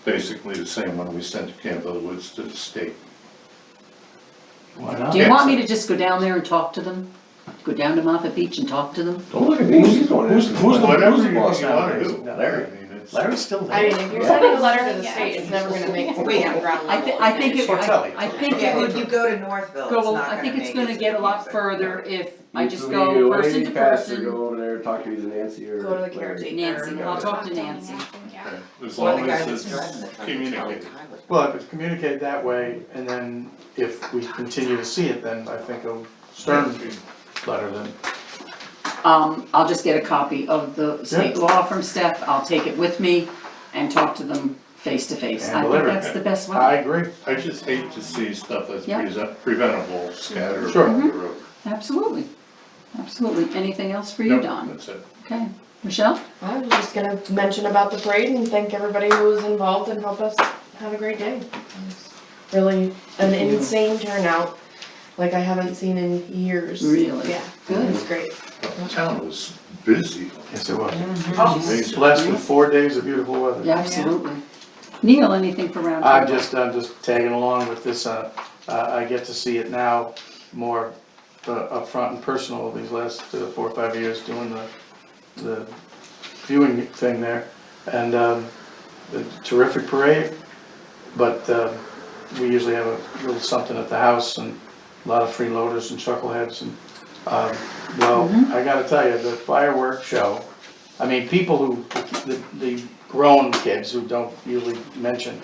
[SPEAKER 5] basically the same one we sent to Camp of the Woods to the state.
[SPEAKER 4] Why not?
[SPEAKER 2] Do you want me to just go down there and talk to them? Go down to Moffett Beach and talk to them?
[SPEAKER 3] Don't look at me, he's going
[SPEAKER 4] Who's the
[SPEAKER 5] Whatever you
[SPEAKER 4] boss
[SPEAKER 5] wanna
[SPEAKER 4] nowadays?
[SPEAKER 5] do.
[SPEAKER 4] Larry.
[SPEAKER 5] I mean, it's-
[SPEAKER 4] Larry's still there.
[SPEAKER 6] I mean, if you're sending a letter to the state, it's never gonna make its way down ground level.
[SPEAKER 2] I think it,
[SPEAKER 4] Tortelli.
[SPEAKER 2] I think it
[SPEAKER 1] Yeah,
[SPEAKER 2] would
[SPEAKER 1] if you go to Northville, it's not
[SPEAKER 2] go,
[SPEAKER 1] gonna
[SPEAKER 2] I think it's
[SPEAKER 1] make
[SPEAKER 2] gonna
[SPEAKER 1] it
[SPEAKER 2] get a
[SPEAKER 1] to
[SPEAKER 2] lot
[SPEAKER 1] music.
[SPEAKER 2] further if I just
[SPEAKER 3] Usually
[SPEAKER 2] go
[SPEAKER 3] you
[SPEAKER 2] person
[SPEAKER 3] lady
[SPEAKER 2] to
[SPEAKER 3] pastor,
[SPEAKER 2] person.
[SPEAKER 3] Go over there, talk to either Nancy or.
[SPEAKER 6] Go to the
[SPEAKER 3] Larry.
[SPEAKER 6] caretaker.
[SPEAKER 2] Nancy, I'll talk to Nancy.
[SPEAKER 9] Yeah.
[SPEAKER 5] Okay, as
[SPEAKER 1] Or
[SPEAKER 5] long
[SPEAKER 1] the guy
[SPEAKER 5] as
[SPEAKER 1] that's
[SPEAKER 5] it's
[SPEAKER 1] driving the truck, it's
[SPEAKER 5] communicated.
[SPEAKER 1] probably Tyler.
[SPEAKER 4] Well, if it's communicated that way, and then if we continue to see it, then I think a stern letter then.
[SPEAKER 2] I'll just get a copy of the state
[SPEAKER 4] Yeah.
[SPEAKER 2] law from Steph, I'll take it with me and talk to them face to face.
[SPEAKER 4] And
[SPEAKER 2] I think
[SPEAKER 4] deliver it.
[SPEAKER 2] that's the best
[SPEAKER 4] I
[SPEAKER 2] way.
[SPEAKER 4] agree.
[SPEAKER 5] I just hate to see stuff that's
[SPEAKER 2] Yeah.
[SPEAKER 5] preventable scatter
[SPEAKER 4] Sure.
[SPEAKER 5] around the road.
[SPEAKER 2] Absolutely, absolutely. Anything else for you,
[SPEAKER 5] Nope,
[SPEAKER 2] Don?
[SPEAKER 5] That's it.
[SPEAKER 2] Okay, Michelle?
[SPEAKER 6] I was just gonna mention about the parade and thank everybody who was involved and helped us have a great day. It was really an insane turnout, like I haven't seen in years.
[SPEAKER 2] Really?
[SPEAKER 6] Yeah, it
[SPEAKER 2] Good.
[SPEAKER 6] was great.
[SPEAKER 5] The town was busy.
[SPEAKER 4] Yes, it was.
[SPEAKER 5] Amazing.
[SPEAKER 4] Blessed with 4 days of beautiful weather.
[SPEAKER 2] Yeah, absolutely. Neil, anything for round
[SPEAKER 4] I'm
[SPEAKER 2] table?
[SPEAKER 4] just tagging along with this, I get to see it now more upfront and personal these last 4 or 5 years doing the viewing thing there. And, a terrific parade, but, we usually have a little something at the house and a lot of freeloaders and chuckleheads and, well, I gotta tell you, the fireworks show, I mean, people who, the grown kids who don't usually mention,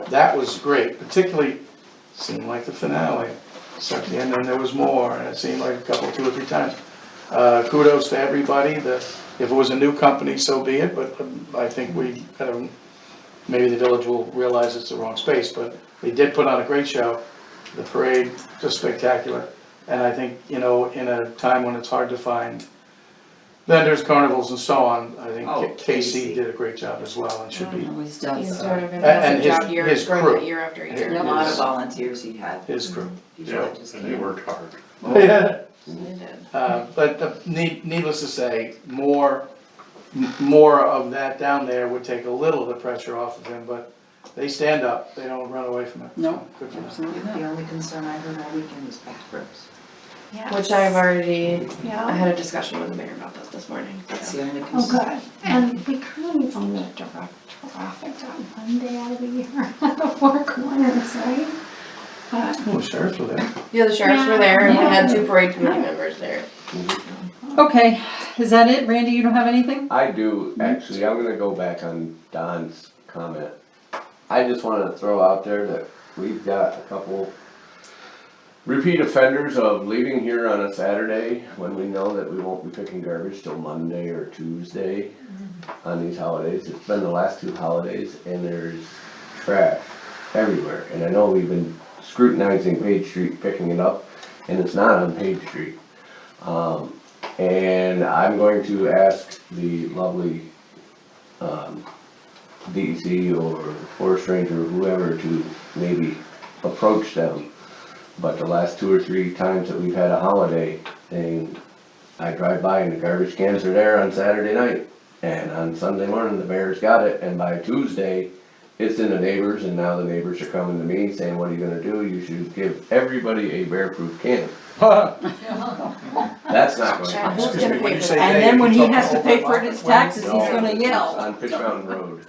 [SPEAKER 4] that was great, particularly, seemed like the finale. So at the end, and there was more, and it seemed like a couple, 2 or 3 times. Kudos to everybody, if it was a new company, so be it, but I think we gotta, maybe the village will realize it's the wrong space, but they did put on a great show. The parade, just spectacular, and I think, in a time when it's hard to find vendors, carnivals and so on, I think
[SPEAKER 1] Oh,
[SPEAKER 4] Casey
[SPEAKER 1] Casey.
[SPEAKER 4] did a great job as well, and should be
[SPEAKER 2] Always
[SPEAKER 6] He's
[SPEAKER 2] does.
[SPEAKER 6] doing a
[SPEAKER 4] and
[SPEAKER 6] fantastic
[SPEAKER 4] his-
[SPEAKER 6] job year,
[SPEAKER 4] his
[SPEAKER 6] growing
[SPEAKER 4] crew.
[SPEAKER 6] it year after year.
[SPEAKER 1] A lot of volunteers he had.
[SPEAKER 4] his crew.
[SPEAKER 1] He
[SPEAKER 5] Yeah,
[SPEAKER 1] really just
[SPEAKER 5] and they
[SPEAKER 1] came.
[SPEAKER 5] worked hard.
[SPEAKER 4] Yeah.
[SPEAKER 6] He did.
[SPEAKER 4] But needless to say, more of that down there would take a little of the pressure off of him, but they stand up, they don't run away from it.
[SPEAKER 2] No,
[SPEAKER 4] So, good for them.
[SPEAKER 2] absolutely not.
[SPEAKER 1] The only concern I heard all weekend was bathrooms.
[SPEAKER 9] Yes.
[SPEAKER 6] Which I've already, I
[SPEAKER 9] Yeah.
[SPEAKER 6] had a discussion with the mayor about this morning.
[SPEAKER 1] That's the only
[SPEAKER 9] Oh,
[SPEAKER 1] concern.
[SPEAKER 9] good. And we kind of need some of the direct traffic on one day out of the year, the 4 corners, right? But,
[SPEAKER 4] Oh, the sheriffs were there.
[SPEAKER 6] Yeah, the sheriffs were there and we had
[SPEAKER 9] Yeah.
[SPEAKER 6] 2 parade committee members there.
[SPEAKER 2] Okay, is that it? Randy, you don't have anything?
[SPEAKER 3] I do, actually, I'm gonna go back on Don's comment. I just wanna throw out there that we've got a couple repeat offenders of leaving here on a Saturday when we know that we won't be picking garbage till Monday or Tuesday on these holidays. It's been the last 2 holidays and there's trash everywhere. And I know we've been scrutinizing Page Street, picking it up, and it's not on Page Street. And I'm going to ask the lovely DEC or forest ranger or whoever to maybe approach them. But the last 2 or 3 times that we've had a holiday, and I drive by and the garbage cans are there on Saturday night. And on Sunday morning, the mayor's got it, and by Tuesday, it's in the neighbors, and now the neighbors are coming to me saying, what are you gonna do? You should give everybody a bear-proof can. That's not going to happen.
[SPEAKER 6] Who's gonna pay for that?
[SPEAKER 2] And then when he has to pay for his taxes, he's gonna yell.
[SPEAKER 3] On Fish Mountain Road,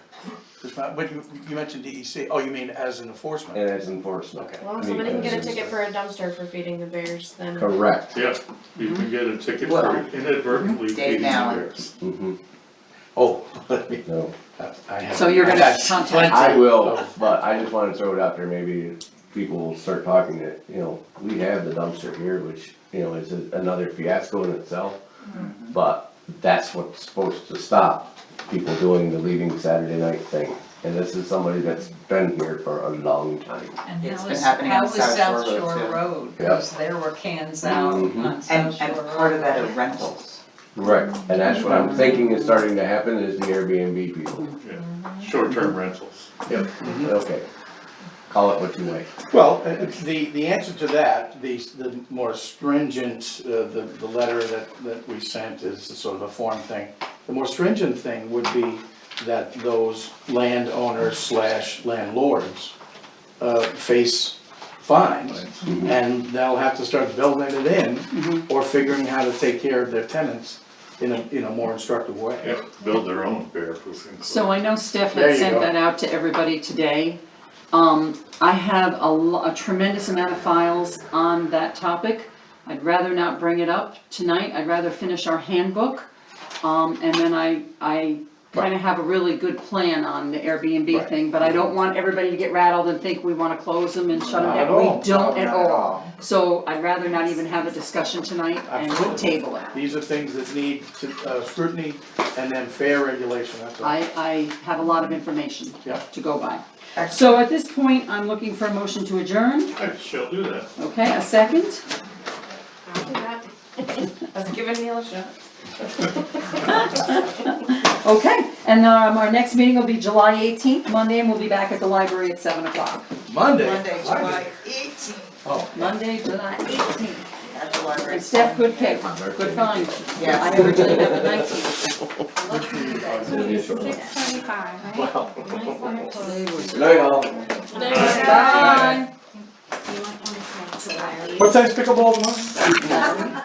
[SPEAKER 4] But you mentioned DEC, oh, you mean as an enforcement?
[SPEAKER 3] and it's enforcement.
[SPEAKER 4] Okay.
[SPEAKER 6] Well, somebody can get a ticket for a dumpster for feeding the bears then.
[SPEAKER 3] Correct.
[SPEAKER 5] Yeah, you can get a ticket
[SPEAKER 1] Well,
[SPEAKER 5] for inadvertently
[SPEAKER 1] Dave
[SPEAKER 5] feeding
[SPEAKER 1] Allen.
[SPEAKER 5] bears.
[SPEAKER 3] Mhm.
[SPEAKER 4] Oh, let me,
[SPEAKER 3] No,
[SPEAKER 4] I have.
[SPEAKER 2] So you're gonna
[SPEAKER 4] I have
[SPEAKER 2] contact-
[SPEAKER 4] plenty
[SPEAKER 3] I will,
[SPEAKER 4] of-
[SPEAKER 3] but I just wanna throw it out there, maybe people will start talking that, we have the dumpster here, which, is another fiasco in itself. But that's what's supposed to stop people doing the leaving Saturday night thing. And this is somebody that's been here for a long time.
[SPEAKER 7] And
[SPEAKER 1] It's
[SPEAKER 7] how
[SPEAKER 1] been
[SPEAKER 7] is,
[SPEAKER 1] happening
[SPEAKER 7] how
[SPEAKER 1] on
[SPEAKER 7] is
[SPEAKER 1] South
[SPEAKER 7] South
[SPEAKER 1] Shore
[SPEAKER 7] Shore
[SPEAKER 1] Road, too.
[SPEAKER 7] Road? Because there were cans out
[SPEAKER 3] Mhm.
[SPEAKER 7] on South Shore
[SPEAKER 1] And
[SPEAKER 7] Road.
[SPEAKER 1] part of that are rentals.
[SPEAKER 3] Right, and that's what I'm thinking is starting to happen is the Airbnb people.
[SPEAKER 5] Yeah. Short-term rentals.
[SPEAKER 3] Yep. Okay. call it what you may.
[SPEAKER 4] Well, the answer to that, the more stringent, the letter that we sent is sort of a form thing. The more stringent thing would be that those landowners slash landlords face fines, and they'll have to start building it in, or figuring how to take care of their tenants in a more instructive way.
[SPEAKER 5] Yeah, build their own bear pussy.
[SPEAKER 2] So I know Steph
[SPEAKER 4] There
[SPEAKER 2] had
[SPEAKER 4] you
[SPEAKER 2] sent
[SPEAKER 4] go.
[SPEAKER 2] that out to everybody today. I have a tremendous amount of files on that topic. I'd rather not bring it up tonight, I'd rather finish our handbook. And then I kinda have a really good plan on the Airbnb
[SPEAKER 4] Right.
[SPEAKER 2] thing, but I don't want everybody to get rattled and think we wanna close them and shut them
[SPEAKER 4] Not
[SPEAKER 2] down.
[SPEAKER 4] at all.
[SPEAKER 2] We don't
[SPEAKER 1] No,
[SPEAKER 2] at
[SPEAKER 1] not
[SPEAKER 2] all.
[SPEAKER 1] at all.
[SPEAKER 2] So I'd rather not even have a discussion tonight and
[SPEAKER 4] Absolutely.
[SPEAKER 2] table it.
[SPEAKER 4] These are things that need scrutiny and then fair regulation, that's all.
[SPEAKER 2] I have a lot of information
[SPEAKER 4] Yeah.
[SPEAKER 2] to go by. So at this point, I'm looking for a motion to adjourn.
[SPEAKER 5] I shall do that.
[SPEAKER 2] Okay, a second?
[SPEAKER 6] I'll do that. I was giving Neil a shot.
[SPEAKER 2] Okay, and our next meeting will be July 18th, Monday, and we'll be back at the library at 7 o'clock.
[SPEAKER 4] Monday.
[SPEAKER 1] Monday, July 18th
[SPEAKER 4] Oh,
[SPEAKER 2] Monday, July 18th.
[SPEAKER 1] at the library.
[SPEAKER 2] And Steph, good pick, good find.
[SPEAKER 1] Yes.
[SPEAKER 2] I originally had the 19th.
[SPEAKER 9] 6:25, right?
[SPEAKER 4] wow.
[SPEAKER 2] Today was- Bye.
[SPEAKER 4] What size pickleball tomorrow?